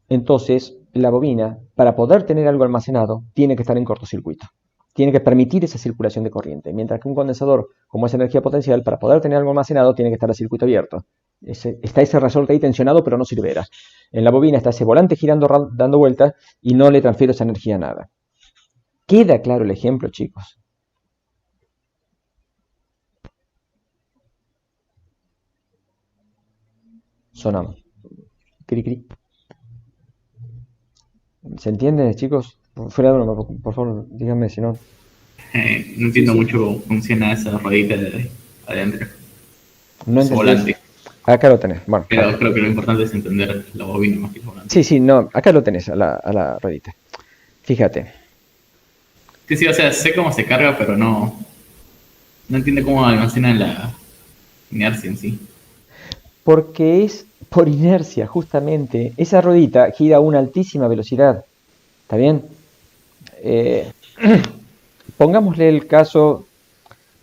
Speaker 1: Entonces, la bobina, para poder tener algo almacenado, tiene que estar en cortocircuito. Tiene que permitir esa circulación de corriente. Mientras que un condensador, como es energía potencial, para poder tener algo almacenado, tiene que estar a circuito abierto. Está ese resorte ahí tensionado, pero no sirve. En la bobina está ese volante girando, dando vueltas, y no le transfiero esa energía a nada. ¿Queda claro el ejemplo, chicos? sonamos. Cri, cri. ¿Se entiende, chicos? Fuera de broma, por favor, díganme si no.
Speaker 2: No entiendo mucho cómo funciona esa ruedita de adentro.
Speaker 1: No
Speaker 2: Ese
Speaker 1: entendés.
Speaker 2: volante.
Speaker 1: Acá lo tenés. Bueno,
Speaker 2: Pero creo que lo importante es entender la bobina más que el volante.
Speaker 1: sí, sí, no, acá lo tenés a la ruedita. Fíjate.
Speaker 2: Sí, o sea, sé cómo se carga, pero no entiendo cómo almacena la inercia en sí.
Speaker 1: Porque es por inercia, justamente. Esa ruedita gira a una altísima velocidad. ¿Está bien? Eh, pongámosle el caso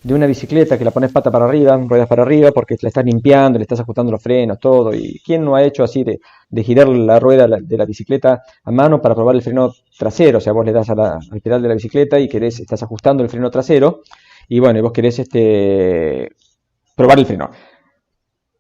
Speaker 1: de una bicicleta que la pones pata para arriba, ruedas para arriba, porque la estás limpiando, le estás ajustando los frenos, todo. ¿Y quién no ha hecho así de girar la rueda de la bicicleta a mano para probar el freno trasero? O sea, vos le das al pedal de la bicicleta y estás ajustando el freno trasero, y bueno, y vos querés probar el freno.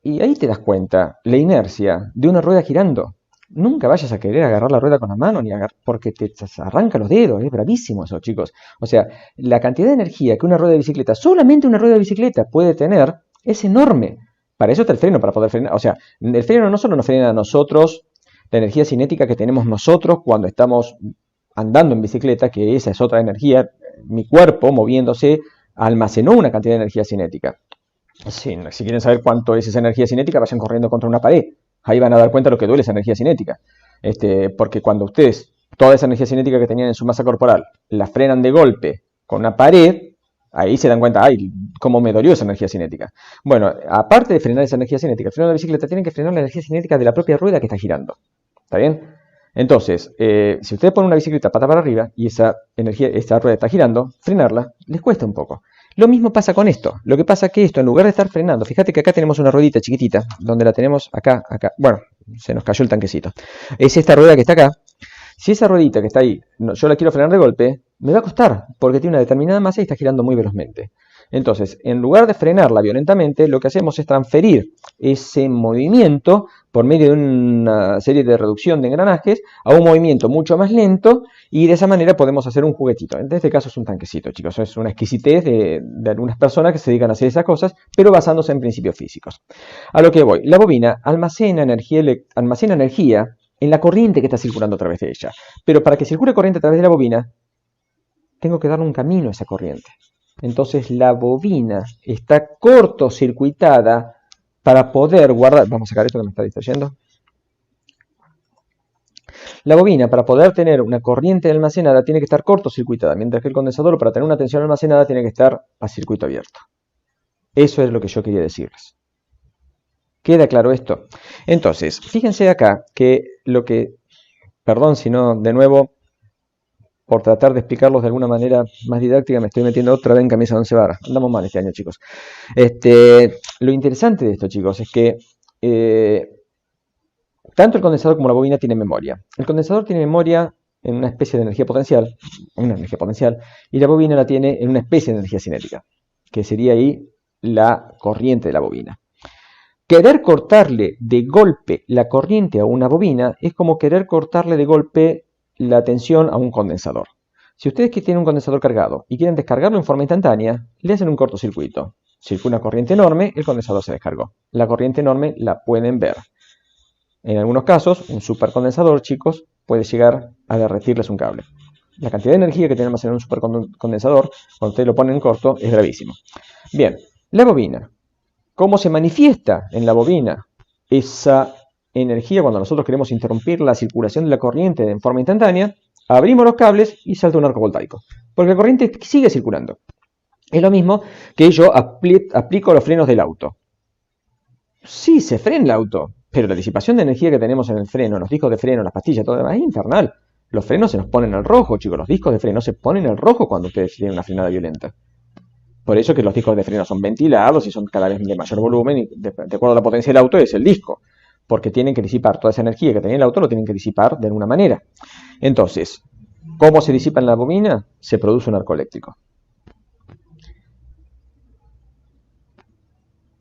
Speaker 1: Y ahí te das cuenta, la inercia de una rueda girando. Nunca vayas a querer agarrar la rueda con la mano, porque te arranca los dedos, es bravísimo eso, chicos. O sea, la cantidad de energía que una rueda de bicicleta, solamente una rueda de bicicleta puede tener, es enorme. Para eso está el freno, para poder frenar. O sea, el freno no solo nos frena a nosotros, la energía cinética que tenemos nosotros cuando estamos andando en bicicleta, que esa es otra energía, mi cuerpo moviéndose almacenó una cantidad de energía cinética. Si quieren saber cuánto es esa energía cinética, vayan corriendo contra una pared. Ahí van a dar cuenta de lo que duele esa energía cinética. Porque cuando ustedes, toda esa energía cinética que tenían en su masa corporal, la frenan de golpe con una pared, ahí se dan cuenta, ay, cómo me dolió esa energía cinética. Bueno, aparte de frenar esa energía cinética, el freno de la bicicleta tienen que frenar la energía cinética de la propia rueda que está girando. ¿Está bien? Entonces, si ustedes ponen una bicicleta pata para arriba y esa rueda está girando, frenarla les cuesta un poco. Lo mismo pasa con esto. Lo que pasa es que esto, en lugar de estar frenando, fíjate que acá tenemos una ruedita chiquitita, donde la tenemos acá. Bueno, se nos cayó el tanquecito. Es esta rueda que está acá. Si esa ruedita que está ahí, yo la quiero frenar de golpe, me va a costar, porque tiene una determinada masa y está girando muy velozmente. Entonces, en lugar de frenarla violentamente, lo que hacemos es transferir ese movimiento por medio de una serie de reducción de engranajes a un movimiento mucho más lento, y de esa manera podemos hacer un juguetito. En este caso es un tanquecito, chicos. Es una exquisitez de algunas personas que se dedican a hacer esas cosas, pero basándose en principios físicos. A lo que voy. La bobina almacena energía en la corriente que está circulando a través de ella. Pero para que circule corriente a través de la bobina, tengo que darle un camino a esa corriente. Entonces la bobina está cortocircuitada para poder guardar. Vamos a sacar esto que me está distrayendo. La bobina, para poder tener una corriente almacenada, tiene que estar cortocircuitada, mientras que el condensador, para tener una tensión almacenada, tiene que estar a circuito abierto. Eso es lo que yo quería decirles. ¿Queda claro esto? Entonces, fíjense acá que perdón si no, de nuevo, por tratar de explicarlos de alguna manera más didáctica, me estoy metiendo otra vez en camisa de 11 varas. Andamos mal este año, chicos. Lo interesante de esto, chicos, es que tanto el condensador como la bobina tienen memoria. El condensador tiene memoria en una especie de energía potencial, y la bobina la tiene en una especie de energía cinética, que sería ahí la corriente de la bobina. Querer cortarle de golpe la corriente a una bobina es como querer cortarle de golpe la tensión a un condensador. Si ustedes que tienen un condensador cargado y quieren descargarlo en forma instantánea, le hacen un cortocircuito. Circula una corriente enorme, el condensador se descargó. La corriente enorme la pueden ver. En algunos casos, un supercondensador, chicos, puede llegar a derretirles un cable. La cantidad de energía que tiene almacenado un supercondensador, cuando ustedes lo ponen en corto, es gravísimo. Bien, la bobina. ¿Cómo se manifiesta en la bobina esa energía cuando nosotros queremos interrumpir la circulación de la corriente en forma instantánea? Abrimos los cables y salta un arco voltaico, porque la corriente sigue circulando. Es lo mismo que yo aplico los frenos del auto. Sí, se frena el auto, pero la disipación de energía que tenemos en el freno, en los discos de freno, las pastillas, todo lo demás, es infernal. Los frenos se nos ponen al rojo, chicos. Los discos de freno se ponen al rojo cuando ustedes tienen una frenada violenta. Por eso que los discos de freno son ventilados y son cada vez de mayor volumen, y de acuerdo a la potencia del auto es el disco, porque tienen que disipar toda esa energía que tenía el auto, lo tienen que disipar de alguna manera. Entonces, ¿cómo se disipa en la bobina? Se produce un arco eléctrico.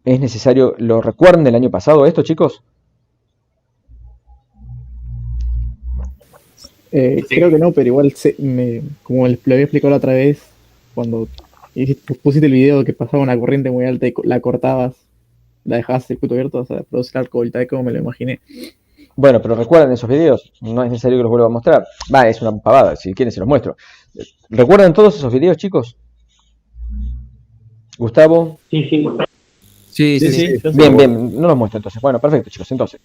Speaker 1: ¿Es necesario, lo recuerdan del año pasado esto, chicos?
Speaker 4: Creo que no, pero igual como lo había explicado la otra vez, cuando pusiste el video que pasaba una corriente muy alta y la cortabas, la dejabas circuito abierto, o sea, producir alcohol, tal como me lo imaginé.
Speaker 1: Bueno, pero recuerdan esos videos, no es necesario que los vuelva a mostrar. Va, es una pavada, si quieren se los muestro. ¿Recuerdan todos esos videos, chicos? Gustavo.
Speaker 3: Sí, sí.
Speaker 6: Sí, sí, sí.
Speaker 1: Bien, bien, no los muestro entonces. Bueno, perfecto, chicos. Entonces,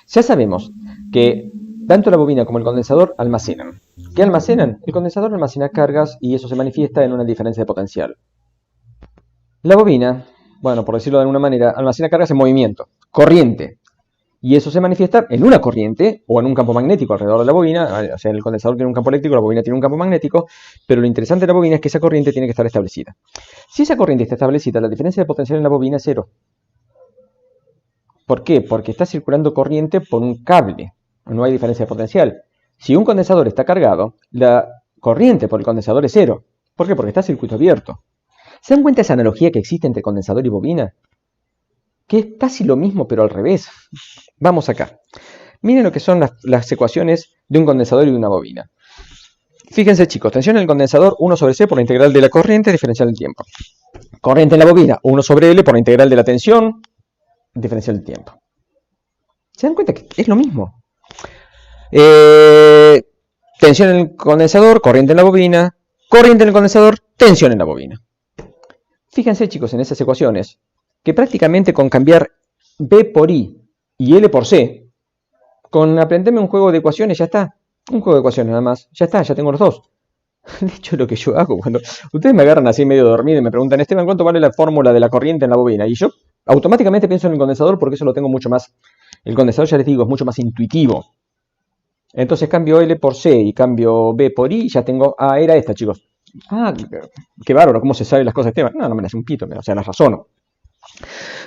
Speaker 1: ya sabemos que tanto la bobina como el condensador almacenan. ¿Qué almacenan? El condensador almacena cargas y eso se manifiesta en una diferencia de potencial. La bobina, bueno, por decirlo de alguna manera, almacena cargas en movimiento, corriente. Y eso se manifiesta en una corriente o en un campo magnético alrededor de la bobina. O sea, el condensador tiene un campo eléctrico, la bobina tiene un campo magnético. Pero lo interesante de la bobina es que esa corriente tiene que estar establecida. Si esa corriente está establecida, la diferencia de potencial en la bobina es cero. ¿Por qué? Porque está circulando corriente por un cable. No hay diferencia de potencial. Si un condensador está cargado, la corriente por el condensador es cero. ¿Por qué? Porque está circuito abierto. ¿Se dan cuenta de esa analogía que existe entre condensador y bobina? Que es casi lo mismo, pero al revés. Vamos acá. Miren lo que son las ecuaciones de un condensador y de una bobina. Fíjense, chicos, tensión en el condensador, 1 sobre C por la integral de la corriente diferencial del tiempo. Corriente en la bobina, 1 sobre L por la integral de la tensión diferencial del tiempo. ¿Se dan cuenta que es lo mismo? Tensión en el condensador, corriente en la bobina, corriente en el condensador, tensión en la bobina. Fíjense, chicos, en esas ecuaciones, que prácticamente con cambiar B por I y L por C, con aprenderme un juego de ecuaciones ya está. Un juego de ecuaciones nada más. Ya está, ya tengo los dos. De hecho, lo que yo hago cuando ustedes me agarran así medio dormido y me preguntan, Esteban, ¿cuánto vale la fórmula de la corriente en la bobina? Y yo automáticamente pienso en el condensador porque eso lo tengo mucho más. El condensador, ya les digo, es mucho más intuitivo. Entonces cambio L por C y cambio B por I, ya tengo... Ah, era esta, chicos. Ah, qué bárbaro, ¿cómo se saben las cosas, Esteban? No, no me las un pito, o sea, las razono.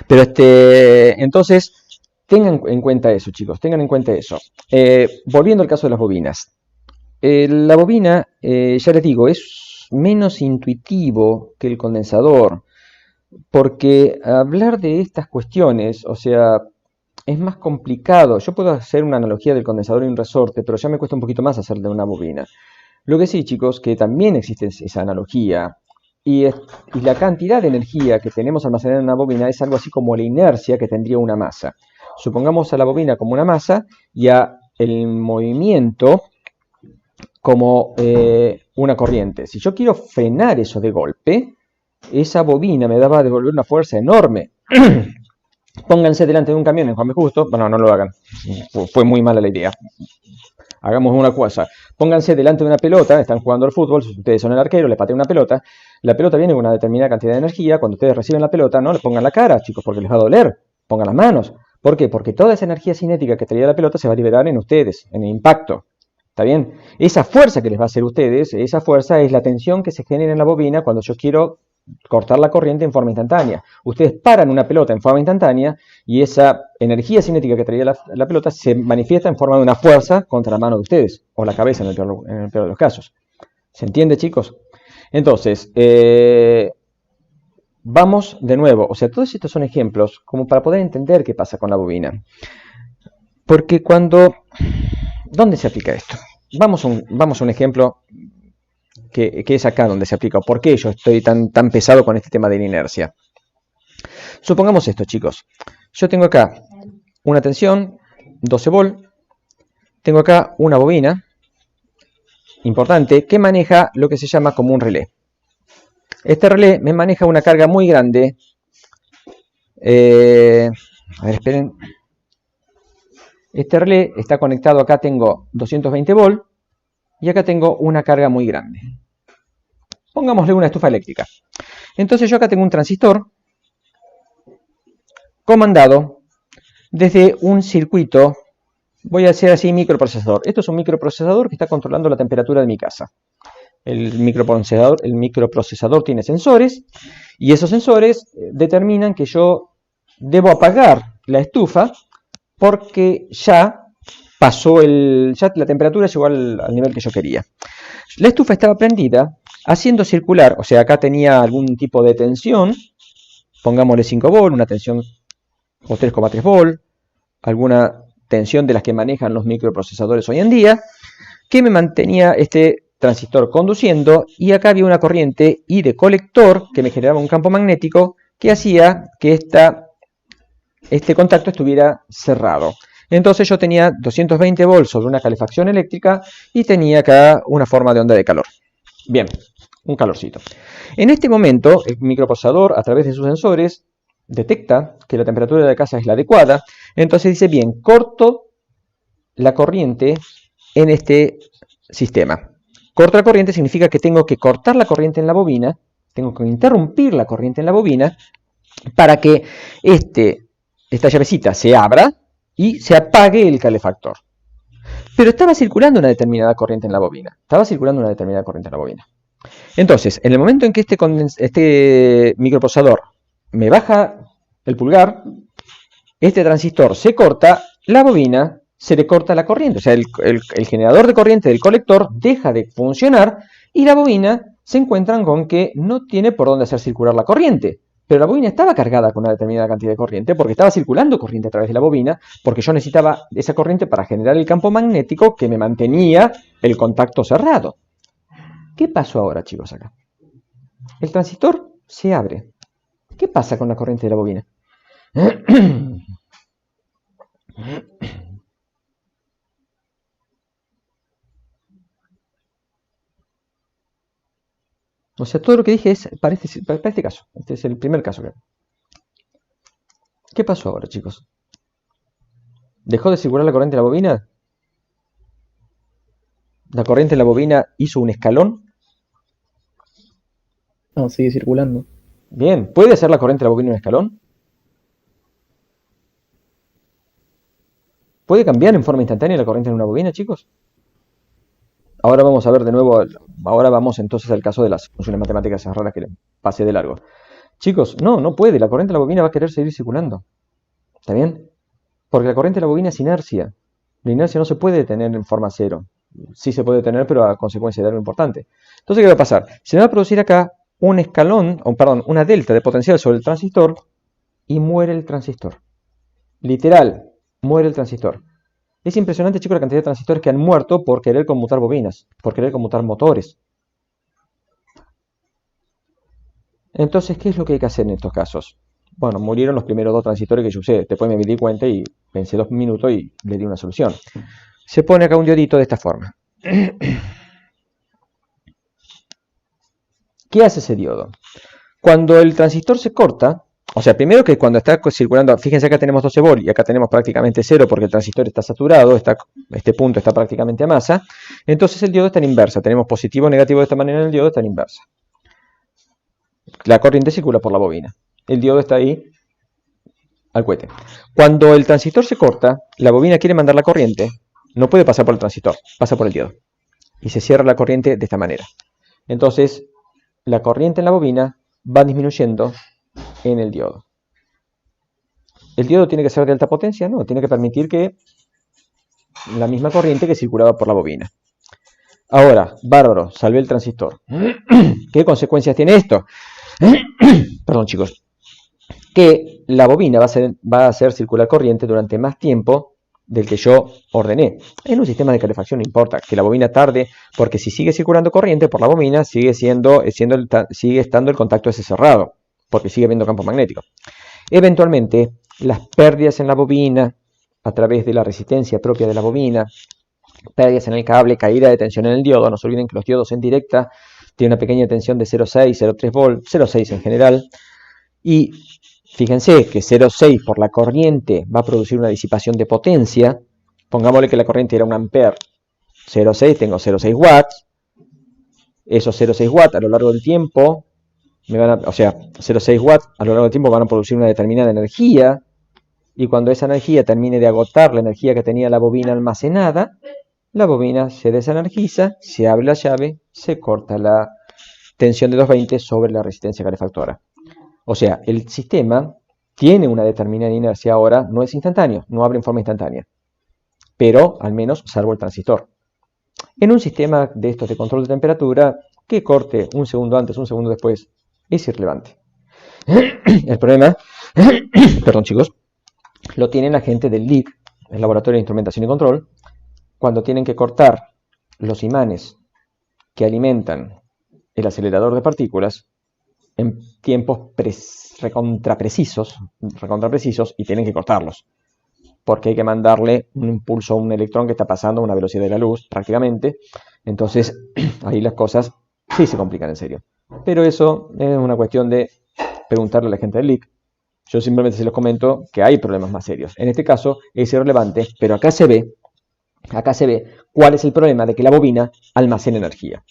Speaker 1: Pero entonces, tengan en cuenta eso, chicos, tengan en cuenta eso. Volviendo al caso de las bobinas. La bobina, ya les digo, es menos intuitivo que el condensador, porque hablar de estas cuestiones, o sea, es más complicado. Yo puedo hacer una analogía del condensador y un resorte, pero ya me cuesta un poquito más hacer de una bobina. Lo que sí, chicos, que también existe esa analogía. Y la cantidad de energía que tenemos almacenada en una bobina es algo así como la inercia que tendría una masa. Supongamos a la bobina como una masa y a el movimiento como una corriente. Si yo quiero frenar eso de golpe, esa bobina me va a devolver una fuerza enorme. Pónganse delante de un camión en Juan B. Justo. Bueno, no lo hagan. Fue muy mala la idea. Hagamos una cosa. Pónganse delante de una pelota, están jugando al fútbol, si ustedes son el arquero, les patean una pelota. La pelota viene con una determinada cantidad de energía. Cuando ustedes reciben la pelota, no le pongan la cara, chicos, porque les va a doler. Pongan las manos. ¿Por qué? Porque toda esa energía cinética que traía la pelota se va a liberar en ustedes, en el impacto. ¿Está bien? Esa fuerza que les va a hacer a ustedes, esa fuerza es la tensión que se genera en la bobina cuando yo quiero cortar la corriente en forma instantánea. Ustedes paran una pelota en forma instantánea y esa energía cinética que traía la pelota se manifiesta en forma de una fuerza contra la mano de ustedes, o la cabeza en el peor de los casos. ¿Se entiende, chicos? Entonces, vamos de nuevo. O sea, todos estos son ejemplos como para poder entender qué pasa con la bobina. Porque ¿dónde se aplica esto? Vamos a un ejemplo que es acá donde se aplica. ¿Por qué yo estoy tan pesado con este tema de la inercia? Supongamos esto, chicos. Yo tengo acá una tensión, 12 volt. Tengo acá una bobina importante que maneja lo que se llama como un relé. Este relé me maneja una carga muy grande. A ver, esperen. Este relé está conectado, acá tengo 220 volt y acá tengo una carga muy grande. Pongámosle una estufa eléctrica. Entonces yo acá tengo un transistor comandado desde un circuito, voy a hacer así microprocesador. Esto es un microprocesador que está controlando la temperatura de mi casa. El microprocesador tiene sensores y esos sensores determinan que yo debo apagar la estufa porque ya pasó ya la temperatura llegó al nivel que yo quería. La estufa estaba prendida haciendo circular, o sea, acá tenía algún tipo de tensión, pongámosle 5 volt, una tensión o 3,3 volt, alguna tensión de las que manejan los microprocesadores hoy en día, que me mantenía este transistor conduciendo, y acá había una corriente I de colector que me generaba un campo magnético que hacía que esta este contacto estuviera cerrado. Entonces yo tenía 220 volts sobre una calefacción eléctrica y tenía acá una forma de onda de calor. Bien, un calorcito. En este momento, el microprocesador, a través de sus sensores, detecta que la temperatura de la casa es la adecuada. Entonces dice, bien, corto la corriente en este sistema. Corto la corriente significa que tengo que cortar la corriente en la bobina, tengo que interrumpir la corriente en la bobina para que esta llavecita se abra y se apague el calefactor. Pero estaba circulando una determinada corriente en la bobina. Entonces, en el momento en que este microprocesador me baja el pulgar, este transistor se corta, la bobina se le corta la corriente. O sea, el generador de corriente del colector deja de funcionar y la bobina se encuentran con que no tiene por dónde hacer circular la corriente. Pero la bobina estaba cargada con una determinada cantidad de corriente porque estaba circulando corriente a través de la bobina, porque yo necesitaba esa corriente para generar el campo magnético que me mantenía el contacto cerrado. ¿Qué pasó ahora, chicos, acá? El transistor se abre. ¿Qué pasa con la corriente de la bobina? O sea, todo lo que dije es para este caso. Este es el primer caso. ¿Qué pasó ahora, chicos? ¿Dejó de circular la corriente en la bobina? ¿La corriente en la bobina hizo un escalón?
Speaker 4: No, sigue circulando.
Speaker 1: Bien, ¿puede hacer la corriente de la bobina un escalón? ¿Puede cambiar en forma instantánea la corriente en una bobina, chicos? Ahora vamos a ver de nuevo, ahora vamos entonces al caso de las funciones matemáticas raras que pasé de largo. Chicos, no puede, la corriente de la bobina va a querer seguir circulando. ¿Está bien? Porque la corriente de la bobina es inercia. La inercia no se puede detener en forma cero. Sí se puede detener, pero a consecuencia de algo importante. Entonces, ¿qué va a pasar? Se me va a producir acá un escalón, una delta de potencial sobre el transistor y muere el transistor. Literal, muere el transistor. Es impresionante, chicos, la cantidad de transistores que han muerto por querer conmutar bobinas, por querer conmutar motores. Entonces, ¿qué es lo que hay que hacer en estos casos? Bueno, murieron los primeros 2 transistores que yo usé. Después me di cuenta y pensé 2 minutos y le di una solución. Se pone acá un diodito de esta forma. ¿Qué hace ese diodo? Cuando el transistor se corta, o sea, primero que cuando está circulando, fíjense acá tenemos 12 volts y acá tenemos prácticamente 0 porque el transistor está saturado, este punto está prácticamente a masa, entonces el diodo está en inversa, tenemos positivo o negativo de esta manera, el diodo está en inversa. La corriente circula por la bobina, el diodo está ahí al cohete. Cuando el transistor se corta, la bobina quiere mandar la corriente, no puede pasar por el transistor, pasa por el diodo. Y se cierra la corriente de esta manera. Entonces, la corriente en la bobina va disminuyendo en el diodo. ¿El diodo tiene que ser de alta potencia? No, tiene que permitir que la misma corriente que circulaba por la bobina. Ahora, bárbaro, salvé el transistor. ¿Qué consecuencias tiene esto? Perdón, chicos. Que la bobina va a hacer circular corriente durante más tiempo del que yo ordené. En un sistema de calefacción no importa que la bobina tarde, porque si sigue circulando corriente por la bobina, sigue estando el contacto ese cerrado, porque sigue habiendo campo magnético. Eventualmente, las pérdidas en la bobina, a través de la resistencia propia de la bobina, pérdidas en el cable, caída de tensión en el diodo, no se olviden que los diodos en directa tienen una pequeña tensión de 0,6, 0,3 volts, 0,6 en general, y fíjense que 0,6 por la corriente va a producir una disipación de potencia. Pongámosle que la corriente era 1 ampere. 0,6, tengo 0,6 watts. Esos 0,6 watts a lo largo del tiempo, 0,6 watts a lo largo del tiempo van a producir una determinada energía. Y cuando esa energía termine de agotar la energía que tenía la bobina almacenada, la bobina se desenergiza, se abre la llave, se corta la tensión de 220 sobre la resistencia calefactora. O sea, el sistema tiene una determinada inercia ahora, no es instantáneo, no abre en forma instantánea, pero al menos salvo el transistor. En un sistema de estos de control de temperatura, que corte un segundo antes, un segundo después, es irrelevante. El problema, perdón chicos, lo tienen la gente del LIC, el Laboratorio de Instrumentación y Control, cuando tienen que cortar los imanes que alimentan el acelerador de partículas en tiempos recontra precisos, y tienen que cortarlos. Porque hay que mandarle un impulso a un electrón que está pasando a una velocidad de la luz, prácticamente. Entonces, ahí las cosas sí se complican en serio. Pero eso es una cuestión de preguntarle a la gente del LIC. Yo simplemente se los comento que hay problemas más serios. En este caso es irrelevante, pero acá se ve cuál es el problema de que la bobina almacena energía.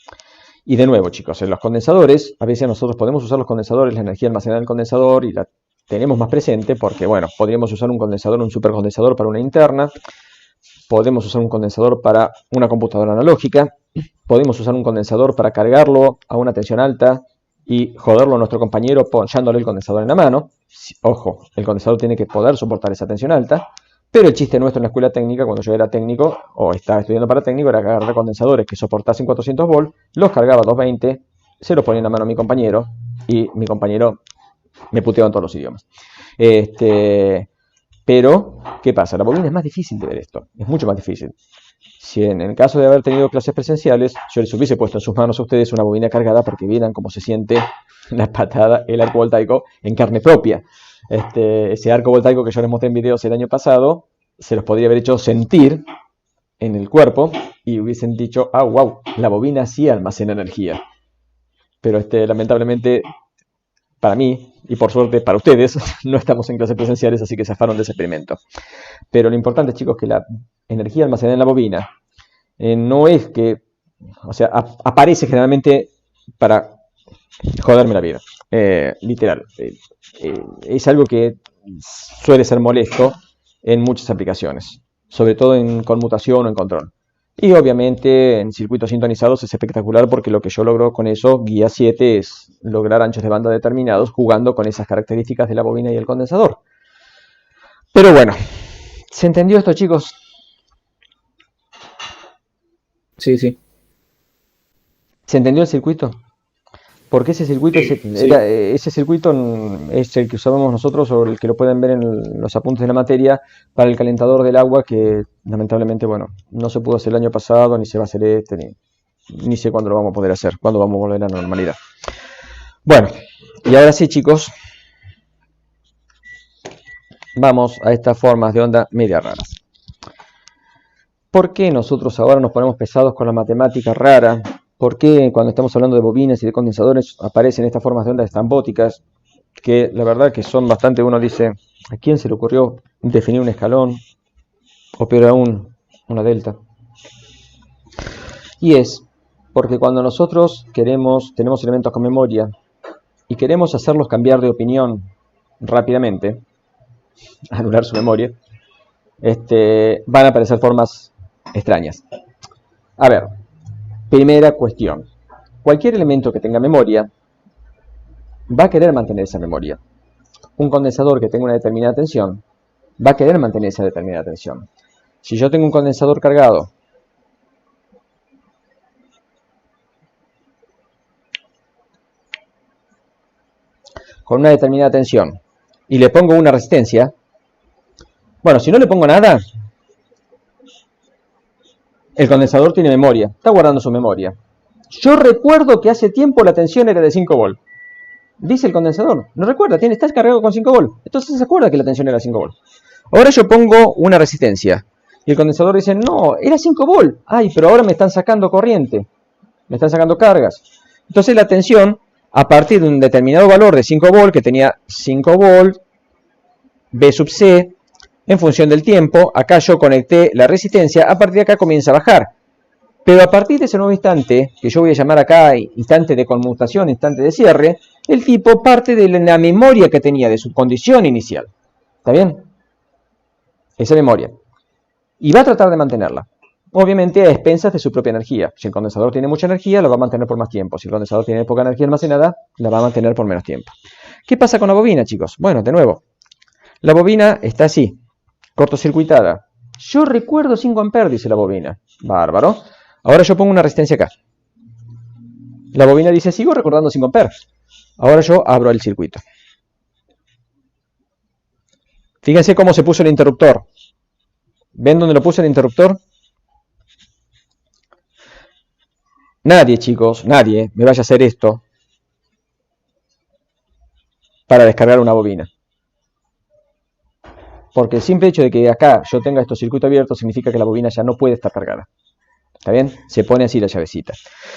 Speaker 1: Y de nuevo, chicos, en los condensadores, a veces nosotros podemos usar los condensadores, la energía almacenada en el condensador, y la tenemos más presente porque, bueno, podríamos usar un condensador, un supercondensador para una interna, podemos usar un condensador para una computadora analógica, podemos usar un condensador para cargarlo a una tensión alta y joderlo a nuestro compañero ponchándole el condensador en la mano. Ojo, el condensador tiene que poder soportar esa tensión alta. Pero el chiste nuestro en la escuela técnica, cuando yo era técnico o estaba estudiando para técnico, era agarrar condensadores que soportasen 400 volts, los cargaba a 220, se los ponía en la mano a mi compañero y mi compañero me puteaba en todos los idiomas. Pero, ¿qué pasa? La bobina es más difícil de ver esto, es mucho más difícil. Si en el caso de haber tenido clases presenciales, yo les hubiese puesto en sus manos a ustedes una bobina cargada para que vieran cómo se siente la patada, el arco voltaico en carne propia. Ese arco voltaico que yo les mostré en videos el año pasado, se los podría haber hecho sentir en el cuerpo y hubiesen dicho, ah, wow, la bobina sí almacena energía. Pero lamentablemente, para mí, y por suerte para ustedes, no estamos en clases presenciales, así que se zafaron de ese experimento. Pero lo importante, chicos, que la energía almacenada en la bobina no es que, o sea, aparece generalmente para joderme la vida. Literal. Es algo que suele ser molesto en muchas aplicaciones, sobre todo en conmutación o en control. Y obviamente en circuitos sintonizados es espectacular porque lo que yo logro con eso, guía 7, es lograr anchos de banda determinados jugando con esas características de la bobina y el condensador. Pero bueno, ¿se entendió esto, chicos?
Speaker 4: Sí, sí.
Speaker 1: ¿Se entendió el circuito? Porque ese circuito, ese circuito es el que usamos nosotros, o el que lo pueden ver en los apuntes de la materia, para el calentador del agua, que lamentablemente, bueno, no se pudo hacer el año pasado, ni se va a hacer ni sé cuándo lo vamos a poder hacer, cuándo vamos a volver a la normalidad. Bueno, y ahora sí, chicos, vamos a estas formas de onda media raras. ¿Por qué nosotros ahora nos ponemos pesados con la matemática rara? ¿Por qué cuando estamos hablando de bobinas y de condensadores aparecen estas formas de ondas estrambóticas? Que la verdad que son bastante, uno dice, ¿a quién se le ocurrió definir un escalón? O peor aún, una delta. Y es porque cuando nosotros tenemos elementos con memoria y queremos hacerlos cambiar de opinión rápidamente, anular su memoria, van a aparecer formas extrañas. A ver. Primera cuestión, cualquier elemento que tenga memoria va a querer mantener esa memoria. Un condensador que tenga una determinada tensión va a querer mantener esa determinada tensión. Si yo tengo un condensador cargado con una determinada tensión y le pongo una resistencia, bueno, si no le pongo nada, el condensador tiene memoria, está guardando su memoria. Yo recuerdo que hace tiempo la tensión era de 5 volts. Dice el condensador, no recuerda, está cargado con 5 volts. Entonces se acuerda que la tensión era 5 volts. Ahora yo pongo una resistencia. Y el condensador dice, no, era 5 volts. Ay, pero ahora me están sacando corriente. Me están sacando cargas. Entonces la tensión, a partir de un determinado valor de 5 volts, que tenía 5 volts, B sub C, en función del tiempo, acá yo conecté la resistencia, a partir de acá comienza a bajar. Pero a partir de ese nuevo instante, que yo voy a llamar acá instante de conmutación, instante de cierre, el tipo parte de la memoria que tenía, de su condición inicial. ¿Está bien? Esa memoria. Y va a tratar de mantenerla. Obviamente a expensas de su propia energía. Si el condensador tiene mucha energía, la va a mantener por más tiempo. Si el condensador tiene poca energía almacenada, la va a mantener por menos tiempo. ¿Qué pasa con la bobina, chicos? Bueno, de nuevo, la bobina está así. Cortocircuitada. Yo recuerdo 5 amperes, dice la bobina. Bárbaro. Ahora yo pongo una resistencia acá. La bobina dice, sigo recordando 5 amperes. Ahora yo abro el circuito. Fíjense cómo se puso el interruptor. ¿Ven dónde lo puse el interruptor? Nadie, chicos, nadie me vaya a hacer esto. para descargar una bobina. Porque el simple hecho de que acá yo tenga estos circuitos abiertos significa que la bobina ya no puede estar cargada. ¿Está bien? Se pone así la llavecita.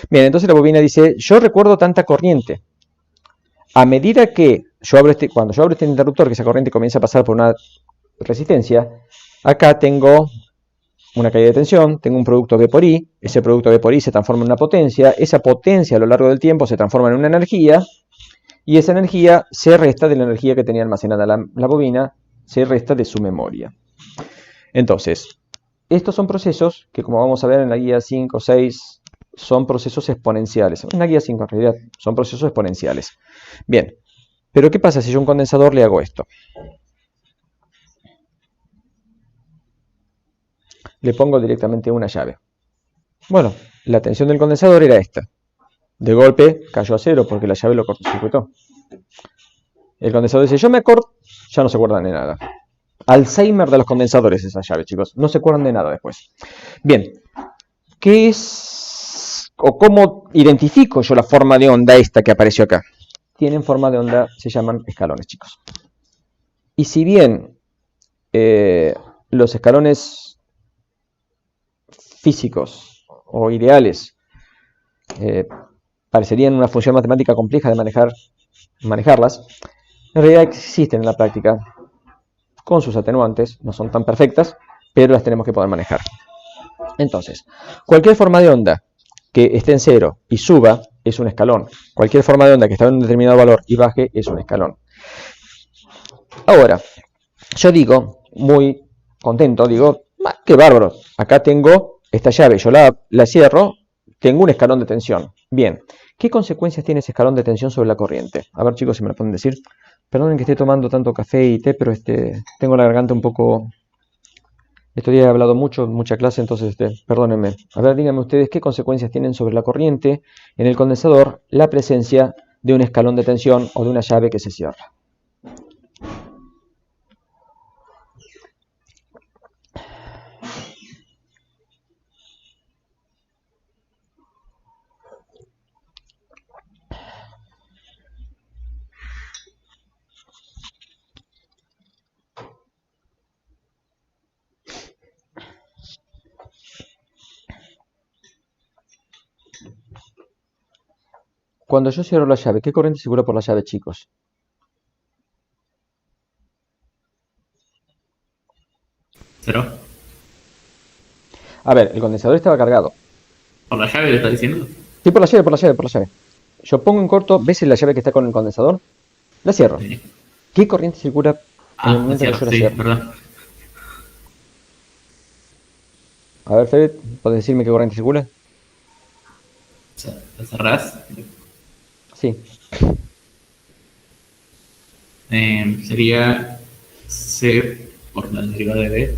Speaker 1: Bien, entonces la bobina dice, yo recuerdo tanta corriente. A medida que cuando yo abro este interruptor, que esa corriente comienza a pasar por una resistencia, acá tengo una caída de tensión, tengo un producto V por I, ese producto V por I se transforma en una potencia, esa potencia a lo largo del tiempo se transforma en una energía, y esa energía se resta de la energía que tenía almacenada la bobina, se resta de su memoria. Entonces, estos son procesos que, como vamos a ver en la guía 5 o 6, son procesos exponenciales. En la guía 5 en realidad son procesos exponenciales. Bien, pero ¿qué pasa si yo a un condensador le hago esto? Le pongo directamente una llave. Bueno, la tensión del condensador era esta. De golpe cayó a cero porque la llave lo cortocircuitó. El condensador dice, yo me acuerdo, ya no se acuerdan de nada. Alzheimer de los condensadores esa llave, chicos. No se acuerdan de nada después. Bien, ¿qué es o cómo identifico yo la forma de onda esta que apareció acá? Tienen forma de onda, se llaman escalones, chicos. Y si bien los escalones físicos o ideales parecerían una función matemática compleja de manejarlas, en realidad existen en la práctica con sus atenuantes, no son tan perfectas, pero las tenemos que poder manejar. Entonces, cualquier forma de onda que esté en cero y suba es un escalón. Cualquier forma de onda que está en un determinado valor y baje es un escalón. Ahora, yo digo, muy contento, digo, ¡qué bárbaro! Acá tengo esta llave, yo la cierro, tengo un escalón de tensión. Bien, ¿qué consecuencias tiene ese escalón de tensión sobre la corriente? A ver, chicos, si me lo pueden decir. Perdonen que esté tomando tanto café y té, pero tengo la garganta un poco... Estos días he hablado mucho, mucha clase, entonces perdónenme. A ver, díganme ustedes qué consecuencias tienen sobre la corriente en el condensador la presencia de un escalón de tensión o de una llave que se cierra. Cuando yo cierro la llave, ¿qué corriente circula por la llave, chicos?
Speaker 2: ¿Cero?
Speaker 1: A ver, el condensador estaba cargado.
Speaker 2: ¿Por la llave le estás diciendo?
Speaker 1: Sí, por la llave, por la llave, por la llave. Yo pongo en corto, ¿ves la llave que está con el condensador? La cierro.
Speaker 2: Sí.
Speaker 1: ¿Qué corriente circula en el momento en que yo la
Speaker 2: sí,
Speaker 1: cierro?
Speaker 2: perdón.
Speaker 1: A ver, Fede, ¿puedes decirme qué corriente circula?
Speaker 2: ¿La cerrás?
Speaker 1: Sí.
Speaker 2: Sería C por la derivada de B.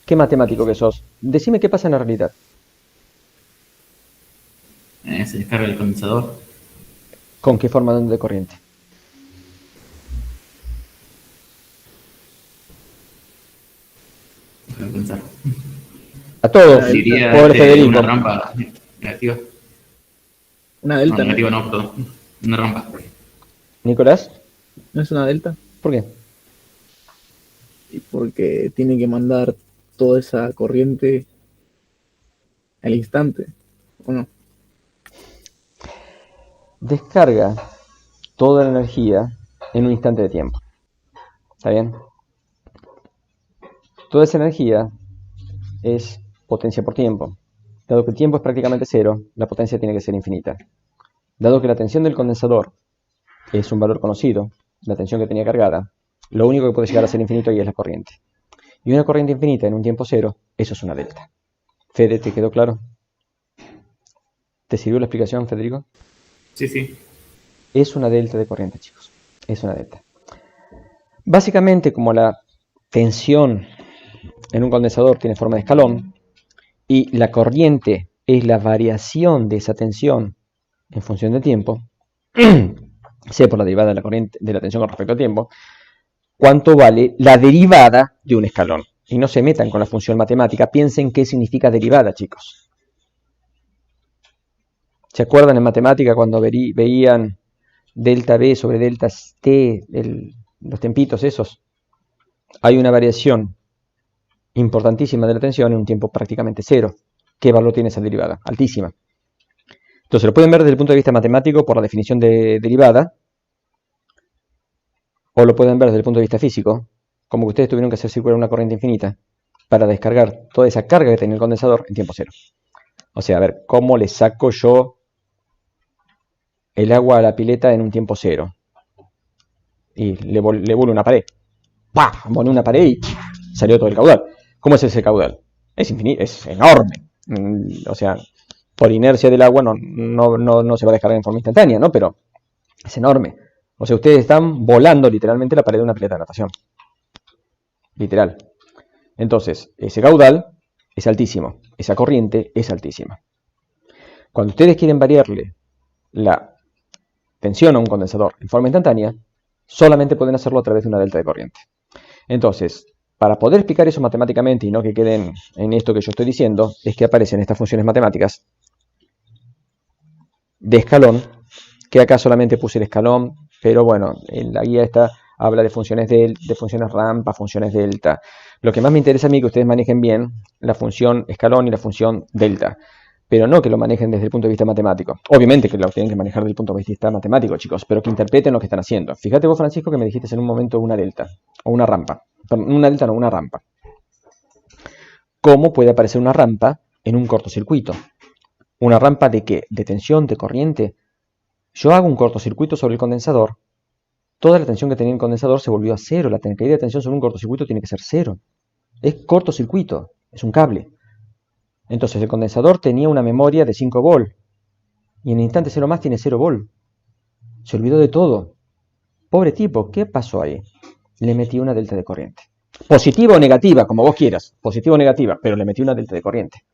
Speaker 1: ¿Qué matemático que sos? Decime qué pasa en la realidad.
Speaker 2: Se descarga el condensador.
Speaker 1: ¿Con qué forma de onda de corriente?
Speaker 2: Déjame pensar.
Speaker 1: A todos.
Speaker 2: Diría
Speaker 1: Pobre Federico.
Speaker 2: una rampa negativa.
Speaker 4: Una
Speaker 2: No,
Speaker 4: delta, ¿no?
Speaker 2: negativa no, perdón. Una rampa.
Speaker 1: Nicolás,
Speaker 4: ¿No es una delta?
Speaker 1: ¿por qué?
Speaker 4: Y porque tiene que mandar toda esa corriente al instante, ¿o no?
Speaker 1: Descarga toda la energía en un instante de tiempo. ¿Está bien? Toda esa energía es potencia por tiempo. Dado que el tiempo es prácticamente cero, la potencia tiene que ser infinita. Dado que la tensión del condensador es un valor conocido, la tensión que tenía cargada, lo único que puede llegar a ser infinito ahí es la corriente. Y una corriente infinita en un tiempo cero, eso es una delta. Fede, ¿te quedó claro? ¿Te sirvió la explicación, Federico?
Speaker 2: Sí, sí.
Speaker 1: Es una delta de corriente, chicos. Es una delta. Básicamente, como la tensión en un condensador tiene forma de escalón y la corriente es la variación de esa tensión en función del tiempo, C por la derivada de la corriente de la tensión con respecto al tiempo, ¿cuánto vale la derivada de un escalón? Y no se metan con la función matemática, piensen qué significa derivada, chicos. ¿Se acuerdan en matemática cuando veían delta B sobre delta T, los tempitos esos, hay una variación importantísima de la tensión en un tiempo prácticamente cero. ¿Qué valor tiene esa derivada? Altísima. Entonces lo pueden ver desde el punto de vista matemático por la definición de derivada, o lo pueden ver desde el punto de vista físico, como que ustedes tuvieron que hacer circular una corriente infinita para descargar toda esa carga que tenía el condensador en tiempo cero. O sea, a ver, ¿cómo le saco yo el agua a la pileta en un tiempo cero? Y le vuelo una pared. ¡Pah! Volé una pared y salió todo el caudal. ¿Cómo es ese caudal? Es infinito, es enorme. O sea, por inercia del agua no se va a descargar en forma instantánea, ¿no? Pero es enorme. O sea, ustedes están volando literalmente la pared de una pileta de natación. Literal. Entonces, ese caudal es altísimo. Esa corriente es altísima. Cuando ustedes quieren variarle la tensión a un condensador en forma instantánea, solamente pueden hacerlo a través de una delta de corriente. Entonces, para poder explicar eso matemáticamente y no que queden en esto que yo estoy diciendo, es que aparecen estas funciones matemáticas de escalón, que acá solamente puse el escalón, pero bueno, en la guía esta habla de funciones funciones rampa, funciones delta. Lo que más me interesa a mí es que ustedes manejen bien la función escalón y la función delta, pero no que lo manejen desde el punto de vista matemático. Obviamente que lo tienen que manejar desde el punto de vista matemático, chicos, pero que interpreten lo que están haciendo. Fíjate vos, Francisco, que me dijiste en un momento una delta, o una rampa. Perdón, una delta no, una rampa. ¿Cómo puede aparecer una rampa en un cortocircuito? ¿Una rampa de qué? ¿De tensión, de corriente? Yo hago un cortocircuito sobre el condensador. Toda la tensión que tenía el condensador se volvió a cero. La caída de tensión sobre un cortocircuito tiene que ser cero. Es cortocircuito, es un cable. Entonces el condensador tenía una memoria de 5 volt. Y en el instante cero más tiene 0 volt. Se olvidó de todo. Pobre tipo, ¿qué pasó ahí? Le metí una delta de corriente. Positiva o negativa, como vos quieras. Positiva o negativa, pero le metí una delta de corriente.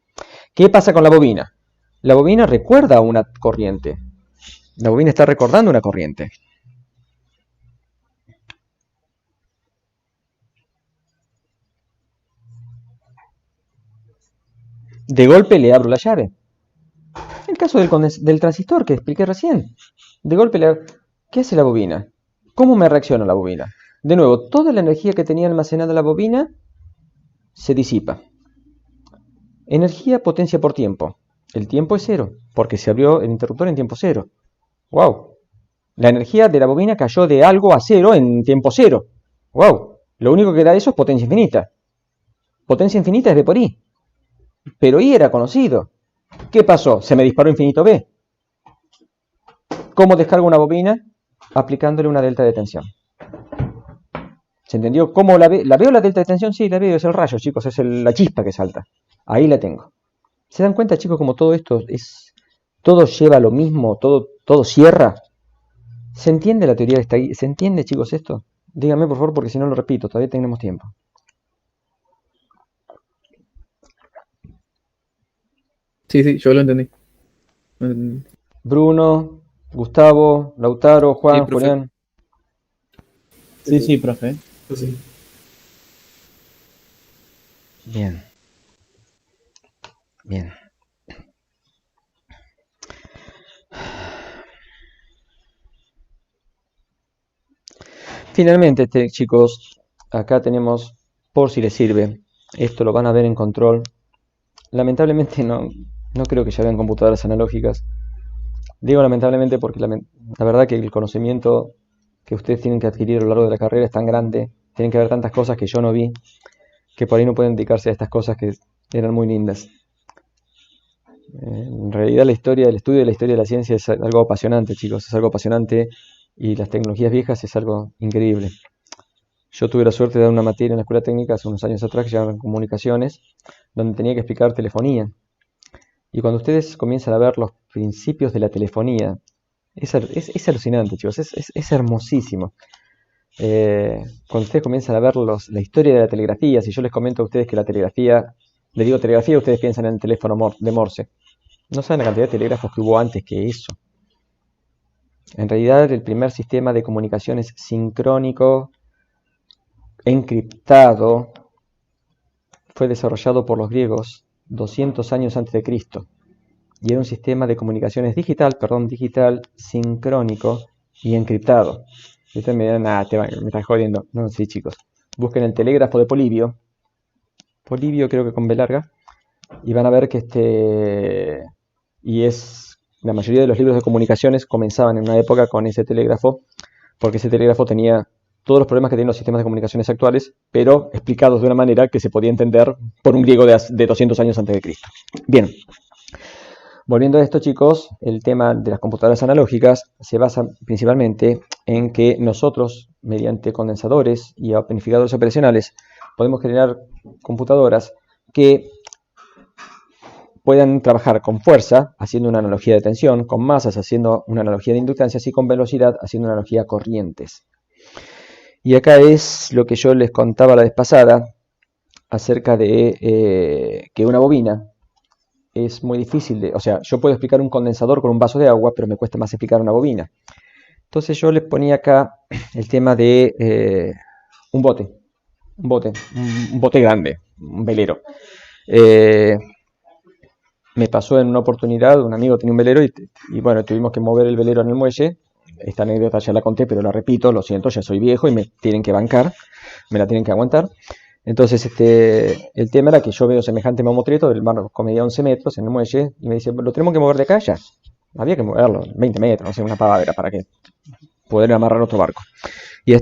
Speaker 1: ¿Qué pasa con la bobina? La bobina recuerda una corriente. La bobina está recordando una corriente. De golpe le abro la llave. El caso del transistor que expliqué recién. De golpe ¿qué hace la bobina? ¿Cómo me reacciona la bobina? De nuevo, toda la energía que tenía almacenada la bobina se disipa. Energía, potencia por tiempo. El tiempo es cero, porque se abrió el interruptor en tiempo cero. ¡Wow! La energía de la bobina cayó de algo a cero en tiempo cero. ¡Wow! Lo único que da eso es potencia infinita. Potencia infinita es B por I. Pero I era conocido. ¿Qué pasó? Se me disparó infinito B. ¿Cómo descargo una bobina? Aplicándole una delta de tensión. ¿Se entendió? ¿Cómo la veo? ¿La veo la delta de tensión? Sí, la veo. Es el rayo, chicos. Es la chispa que salta. Ahí la tengo. ¿Se dan cuenta, chicos, como todo esto es... todo lleva a lo mismo? Todo cierra. ¿Se entiende la teoría que está ahí? ¿Se entiende, chicos, esto? Díganme, por favor, porque si no lo repito. Todavía tenemos tiempo.
Speaker 4: Sí, yo lo entendí.
Speaker 1: Bruno, Gustavo, Lautaro, Juan,
Speaker 6: Sí, profe.
Speaker 1: Julián.
Speaker 4: Sí, profe.
Speaker 2: Sí.
Speaker 1: Bien. Bien. Finalmente, chicos, acá tenemos, por si les sirve, esto lo van a ver en control. Lamentablemente no creo que ya vean computadoras analógicas. Digo lamentablemente porque la verdad que el conocimiento que ustedes tienen que adquirir a lo largo de la carrera es tan grande, tienen que ver tantas cosas que yo no vi, que por ahí no pueden dedicarse a estas cosas que eran muy lindas. En realidad el estudio de la historia de la ciencia es algo apasionante, chicos, es algo apasionante, y las tecnologías viejas es algo increíble. Yo tuve la suerte de dar una materia en la escuela técnica hace unos años atrás que se llama comunicaciones, donde tenía que explicar telefonía. Y cuando ustedes comienzan a ver los principios de la telefonía, es alucinante, chicos, es hermosísimo. Cuando ustedes comienzan a ver la historia de la telegrafía, si yo les comento a ustedes que la telegrafía, les digo telegrafía, ustedes piensan en el teléfono de Morse. No saben la cantidad de telégrafos que hubo antes que eso. En realidad, el primer sistema de comunicaciones sincrónico, encriptado, fue desarrollado por los griegos 200 años antes de Cristo. Y era un sistema de comunicaciones digital, sincrónico, y encriptado. Y ustedes me dirán, nada, me estás jodiendo. No, sí, chicos. Busquen el telégrafo de Polibio. Polibio creo que con B larga. Y van a ver que la mayoría de los libros de comunicaciones comenzaban en una época con ese telégrafo, porque ese telégrafo tenía todos los problemas que tienen los sistemas de comunicaciones actuales, pero explicados de una manera que se podía entender por un griego de 200 años antes de Cristo. Bien, volviendo a esto, chicos, el tema de las computadoras analógicas se basa principalmente en que nosotros, mediante condensadores y amplificadores operacionales, podemos generar computadoras que puedan trabajar con fuerza, haciendo una analogía de tensión, con masas, haciendo una analogía de inductancias, y con velocidad, haciendo una analogía a corrientes. Y acá es lo que yo les contaba la vez pasada, acerca de que una bobina es muy difícil o sea, yo puedo explicar un condensador con un vaso de agua, pero me cuesta más explicar una bobina. Entonces yo les ponía acá el tema de un bote grande, un velero. Me pasó en una oportunidad, un amigo tenía un velero y bueno, tuvimos que mover el velero en el muelle. Esta anécdota ya la conté, pero la repito, lo siento, ya soy viejo y me tienen que bancar, me la tienen que aguantar. Entonces, el tema era que yo veo semejante mamotreto, el barco medía 11 metros en el muelle, y me dice, lo tenemos que mover de acá ya. Había que moverlo, 20 metros, no sé, una pavadera para que poder amarrar otro barco. Y yo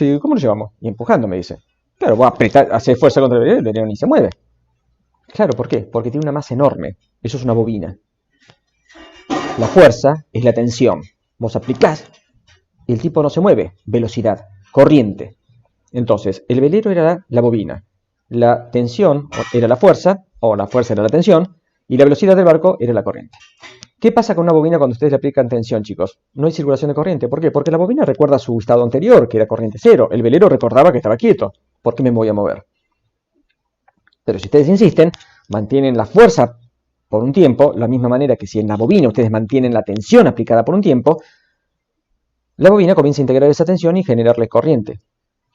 Speaker 1: digo, ¿cómo lo llevamos? Y empujando, me dice. Claro, vos hacer fuerza contra el velero ni se mueve. Claro, ¿por qué? Porque tiene una masa enorme. Eso es una bobina. La fuerza es la tensión. Vos aplicás y el tipo no se mueve. Velocidad, corriente. Entonces, el velero era la bobina. La tensión era la fuerza, o la fuerza era la tensión, y la velocidad del barco era la corriente. ¿Qué pasa con una bobina cuando ustedes le aplican tensión, chicos? No hay circulación de corriente. ¿Por qué? Porque la bobina recuerda su estado anterior, que era corriente cero. El velero recordaba que estaba quieto. ¿Por qué me voy a mover? Pero si ustedes insisten, mantienen la fuerza por un tiempo, la misma manera que si en la bobina ustedes mantienen la tensión aplicada por un tiempo, la bobina comienza a integrar esa tensión y generarle corriente.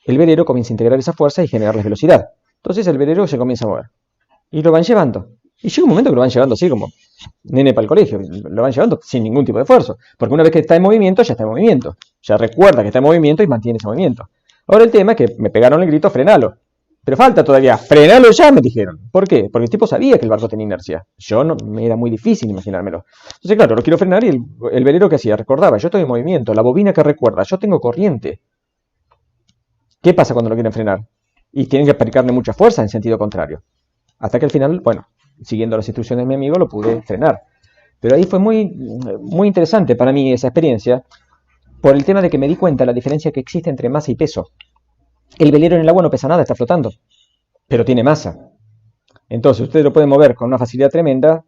Speaker 1: El velero comienza a integrar esa fuerza y generarles velocidad. Entonces el velero se comienza a mover. Y lo van llevando. Y llega un momento que lo van llevando así como nene para el colegio. Lo van llevando sin ningún tipo de esfuerzo. Porque una vez que está en movimiento, ya está en movimiento. Ya recuerda que está en movimiento y mantiene ese movimiento. Ahora el tema es que me pegaron el grito, frenalo. Pero falta todavía, frenalo ya, me dijeron. ¿Por qué? Porque el tipo sabía que el barco tenía inercia. Yo no, me era muy difícil imaginármelo. Entonces, claro, lo quiero frenar y el velero que hacía, recordaba, yo estoy en movimiento, la bobina que recuerda, yo tengo corriente. ¿Qué pasa cuando lo quieren frenar? Y tienen que aplicarle mucha fuerza en sentido contrario. Hasta que al final, bueno, siguiendo las instrucciones de mi amigo, lo pude frenar. Pero ahí fue muy, muy interesante para mí esa experiencia, por el tema de que me di cuenta de la diferencia que existe entre masa y peso. El velero en el agua no pesa nada, está flotando, pero tiene masa. Entonces ustedes lo pueden mover con una facilidad tremenda,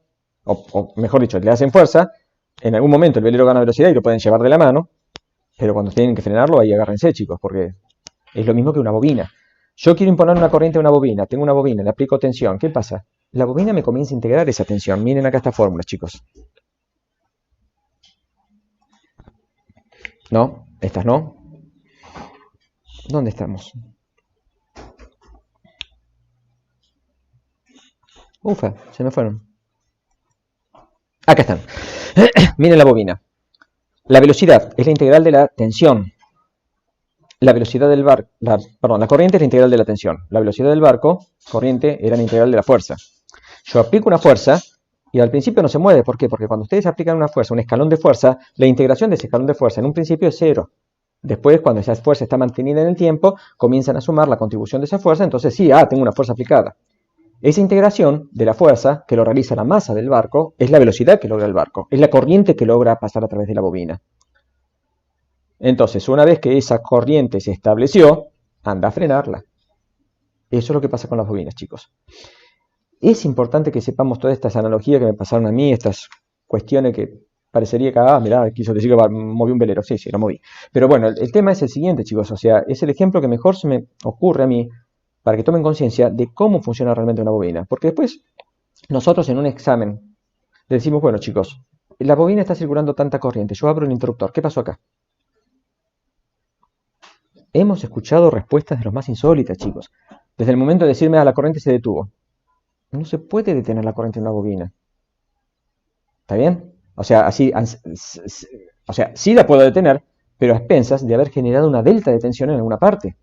Speaker 1: o mejor dicho, le hacen fuerza, en algún momento el velero gana velocidad y lo pueden llevar de la mano, pero cuando tienen que frenarlo, ahí agárrense, chicos, porque es lo mismo que una bobina. Yo quiero imponer una corriente a una bobina, tengo una bobina, le aplico tensión, ¿qué pasa? La bobina me comienza a integrar esa tensión. Miren acá esta fórmula, chicos. No, estas no. ¿Dónde estamos? Ufa, se me fueron. Acá están. Miren la bobina. La velocidad es la integral de la tensión. La velocidad del barco, la corriente es la integral de la tensión. La velocidad del barco, corriente, era la integral de la fuerza. Yo aplico una fuerza y al principio no se mueve. ¿Por qué? Porque cuando ustedes aplican una fuerza, un escalón de fuerza, la integración de ese escalón de fuerza en un principio es cero. Después, cuando esa fuerza está mantenida en el tiempo, comienzan a sumar la contribución de esa fuerza, entonces sí, tengo una fuerza aplicada. Esa integración de la fuerza que lo realiza la masa del barco es la velocidad que logra el barco, es la corriente que logra pasar a través de la bobina. Entonces, una vez que esa corriente se estableció, anda a frenarla. Eso es lo que pasa con las bobinas, chicos. Es importante que sepamos todas estas analogías que me pasaron a mí, estas cuestiones que parecería que, mirá, quiso decir que moví un velero. Sí, lo moví. Pero bueno, el tema es el siguiente, chicos. O sea, es el ejemplo que mejor se me ocurre a mí para que tomen conciencia de cómo funciona realmente una bobina. Porque después, nosotros en un examen le decimos, bueno, chicos, la bobina está circulando tanta corriente. Yo abro el interruptor. ¿Qué pasó acá? Hemos escuchado respuestas de los más insólitas, chicos. Desde el momento de decirme, la corriente se detuvo. No se puede detener la corriente en una bobina. ¿Está bien? O sea, o sea, sí la puedo detener, pero a expensas de haber generado una delta de tensión en alguna parte.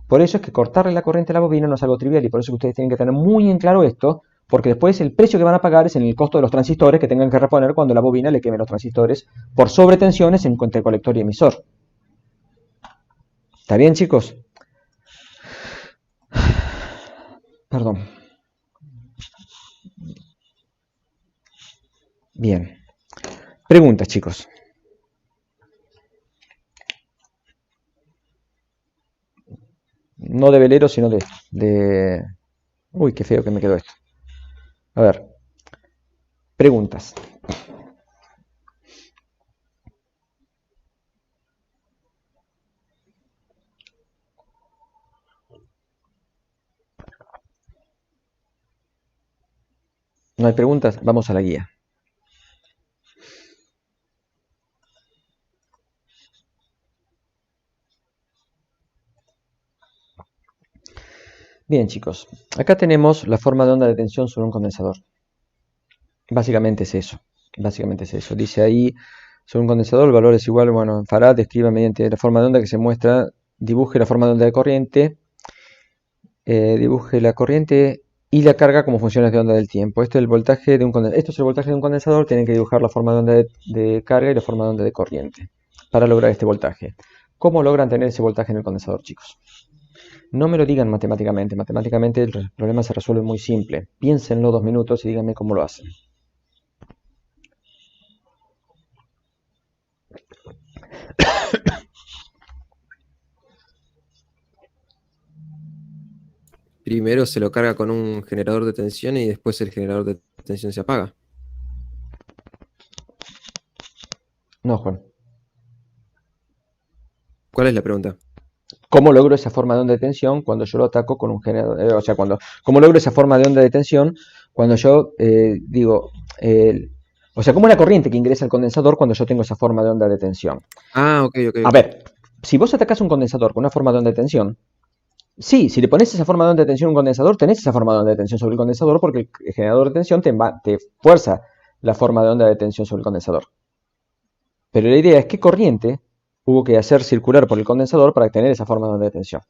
Speaker 1: Por eso es que cortarle la corriente a la bobina no es algo trivial y por eso que ustedes tienen que tener muy en claro esto, porque después el precio que van a pagar es en el costo de los transistores que tengan que reponer cuando la bobina le queme los transistores por sobretensiones entre colector y emisor. ¿Está bien, chicos? Perdón. Bien. Preguntas, chicos. No de velero, sino de... Uy, qué feo que me quedó esto. A ver. Preguntas. ¿No hay preguntas? Vamos a la guía. Bien, chicos. Acá tenemos la forma de onda de tensión sobre un condensador. Básicamente es eso. Básicamente es eso. Dice ahí, sobre un condensador, el valor es igual, bueno, en Farad describe mediante la forma de onda que se muestra, dibuje la forma de onda de corriente, dibuje la corriente y la carga como funciones de onda del tiempo. Esto es el voltaje de un condensador. Esto es el voltaje de un condensador, tienen que dibujar la forma de onda de carga y la forma de onda de corriente para lograr este voltaje. ¿Cómo logran tener ese voltaje en el condensador, chicos? No me lo digan matemáticamente. Matemáticamente el problema se resuelve muy simple. Piénsenlo 2 minutos y díganme cómo lo hacen.
Speaker 6: Primero se lo carga con un generador de tensión y después el generador de tensión se apaga.
Speaker 1: No, Juan.
Speaker 6: ¿Cuál es la pregunta?
Speaker 1: ¿Cómo logro esa forma de onda de tensión cuando yo lo ataco con un generador? O sea, ¿cómo logro esa forma de onda de tensión cuando yo o sea, ¿cómo es la corriente que ingresa al condensador cuando yo tengo esa forma de onda de tensión?
Speaker 6: Ah, ok.
Speaker 1: A ver, si vos atacás un condensador con una forma de onda de tensión, sí, si le pones esa forma de onda de tensión a un condensador, tenés esa forma de onda de tensión sobre el condensador porque el generador de tensión te fuerza la forma de onda de tensión sobre el condensador. Pero la idea es qué corriente hubo que hacer circular por el condensador para tener esa forma de onda de tensión.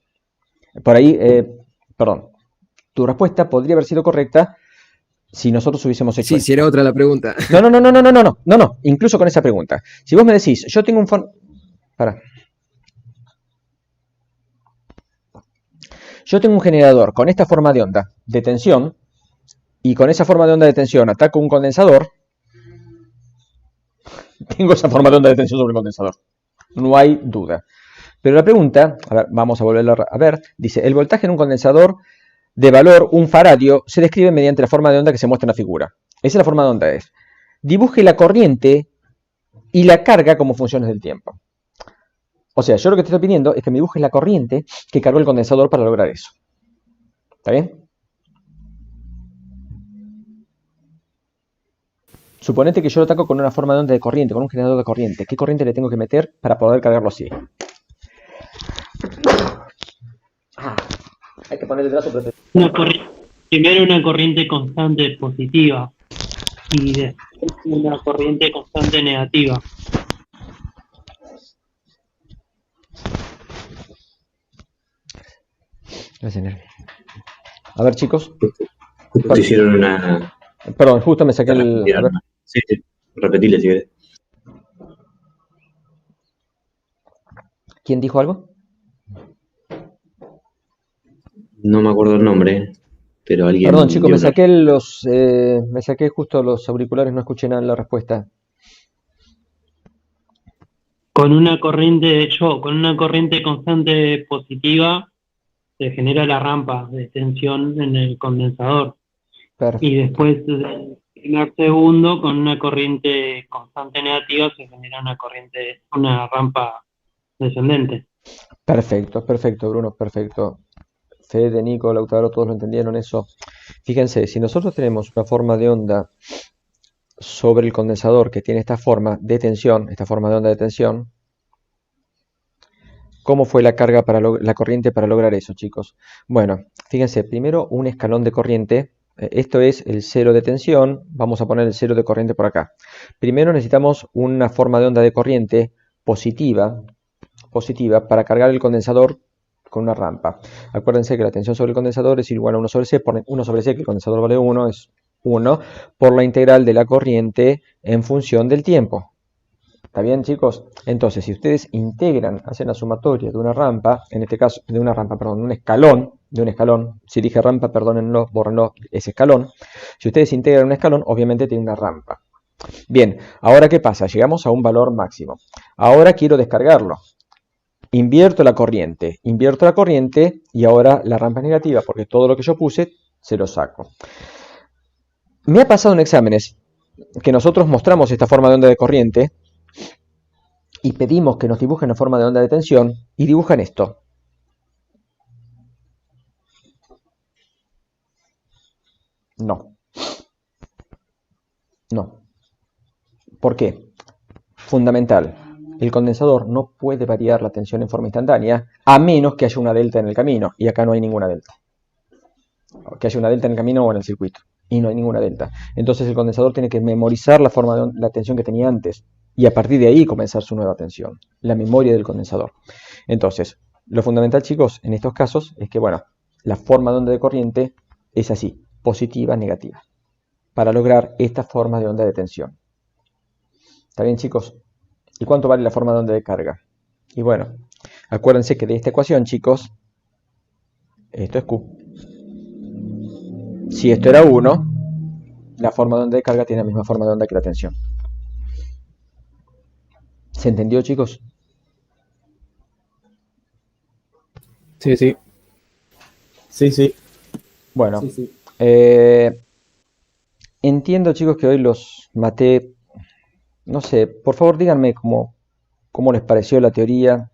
Speaker 1: Por ahí, perdón, tu respuesta podría haber sido correcta si nosotros hubiésemos hecho
Speaker 6: Sí,
Speaker 1: esto.
Speaker 6: si era otra la pregunta.
Speaker 1: No, incluso con esa pregunta. Si vos me decís, yo tengo un Yo tengo un generador con esta forma de onda de tensión y con esa forma de onda de tensión ataco un condensador, tengo esa forma de onda de tensión sobre el condensador. No hay duda. Pero la pregunta, a ver, vamos a volverla a ver, dice, el voltaje en un condensador de valor 1 faradio se describe mediante la forma de onda que se muestra en la figura. Esa es la forma de onda. Dibuje la corriente y la carga como funciones del tiempo. O sea, yo lo que te estoy pidiendo es que me dibujes la corriente que cargó el condensador para lograr eso. ¿Está bien? Suponete que yo lo ataco con una forma de onda de corriente, con un generador de corriente. ¿Qué corriente le tengo que meter para poder cargarlo así? Hay que poner el brazo
Speaker 7: Primero una corriente constante positiva y después una corriente constante negativa.
Speaker 1: A ver, chicos.
Speaker 3: Justo hicieron una...
Speaker 1: Perdón, justo me saqué el... A ver.
Speaker 3: Sí, repetile si querés.
Speaker 1: ¿Quién dijo algo?
Speaker 3: No me acuerdo el nombre, pero alguien...
Speaker 1: Perdón, chicos, me saqué justo los auriculares, no escuché nada en la respuesta.
Speaker 7: Con una corriente constante positiva se genera la rampa de tensión en el condensador.
Speaker 1: Perfecto.
Speaker 7: Y después del primer segundo, con una corriente constante negativa se genera una rampa descendente.
Speaker 1: Perfecto, Bruno, perfecto. Fede, Nico, Lautaro, todos lo entendieron eso. Fíjense, si nosotros tenemos una forma de onda sobre el condensador que tiene esta forma de tensión, esta forma de onda de tensión, ¿cómo fue la carga la corriente para lograr eso, chicos? Bueno, fíjense, primero un escalón de corriente, esto es el cero de tensión, vamos a poner el cero de corriente por acá. Primero necesitamos una forma de onda de corriente positiva para cargar el condensador con una rampa. Acuérdense que la tensión sobre el condensador es igual a 1 sobre C, por 1 sobre C, que el condensador vale 1, es 1, por la integral de la corriente en función del tiempo. ¿Está bien, chicos? Entonces, si ustedes integran, hacen la sumatoria de una rampa, en este caso, de un escalón, si dije rampa, perdónenlo, bórrenlo, es escalón. Si ustedes integran un escalón, obviamente tiene una rampa. Bien, ahora ¿qué pasa? Llegamos a un valor máximo. Ahora quiero descargarlo. Invierto la corriente y ahora la rampa es negativa porque todo lo que yo puse se lo saco. Me ha pasado en exámenes que nosotros mostramos esta forma de onda de corriente y pedimos que nos dibujen la forma de onda de tensión y dibujan esto. No. ¿Por qué? Fundamental. El condensador no puede variar la tensión en forma instantánea a menos que haya una delta en el camino. Y acá no hay ninguna delta. Que haya una delta en el camino o en el circuito. Y no hay ninguna delta. Entonces el condensador tiene que memorizar la forma de la tensión que tenía antes. Y a partir de ahí comenzar su nueva tensión. La memoria del condensador. Entonces, lo fundamental, chicos, en estos casos es que, bueno, la forma de onda de corriente es así. Positiva, negativa. Para lograr esta forma de onda de tensión. ¿Está bien, chicos? ¿Y cuánto vale la forma de onda de carga? Y bueno, acuérdense que de esta ecuación, chicos, esto es Q. Si esto era 1, la forma de onda de carga tiene la misma forma de onda que la tensión. ¿Se entendió, chicos?
Speaker 4: Sí, sí. Sí, sí.
Speaker 1: Bueno,
Speaker 5: Sí, sí.
Speaker 1: entiendo, chicos, que hoy los maté. No sé, por favor díganme cómo les pareció la teoría.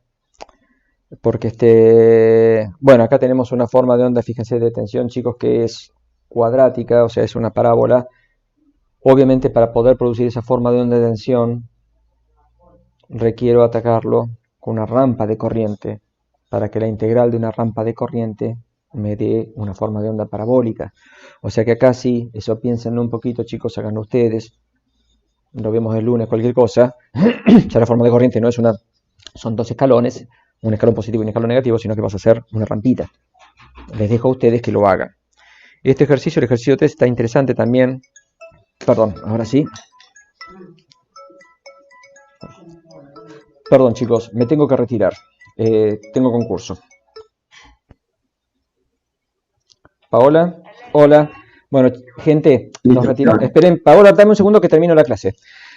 Speaker 1: Porque bueno, acá tenemos una forma de onda, fíjense, de tensión, chicos, que es cuadrática, o sea, es una parábola. Obviamente, para poder producir esa forma de onda de tensión, requiero atacarlo con una rampa de corriente, para que la integral de una rampa de corriente me dé una forma de onda parabólica. O sea que acá sí, eso piénsenlo un poquito, chicos, háganlo ustedes. Lo vemos el lunes, cualquier cosa. Ya la forma de corriente no es son 2 escalones, un escalón positivo y un escalón negativo, sino que vas a hacer una rampita. Les dejo a ustedes que lo hagan. Este ejercicio, el ejercicio 3, está interesante también. Perdón, ahora sí. Perdón, chicos, me tengo que retirar. Tengo concurso. Paola, hola. Bueno, gente, nos retiramos. Esperen, Paola, dame un segundo que termino la clase.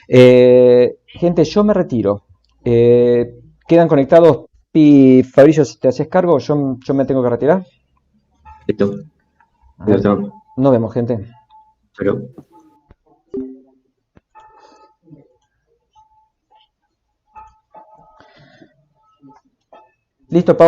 Speaker 1: Gente, yo me retiro. ¿Quedan conectados? Y Fabricio, ¿te haces cargo? Yo me tengo que retirar.
Speaker 3: Listo.
Speaker 1: A ver,
Speaker 3: Listo.
Speaker 1: nos vemos, gente.
Speaker 3: Pero...
Speaker 1: Listo, Paola.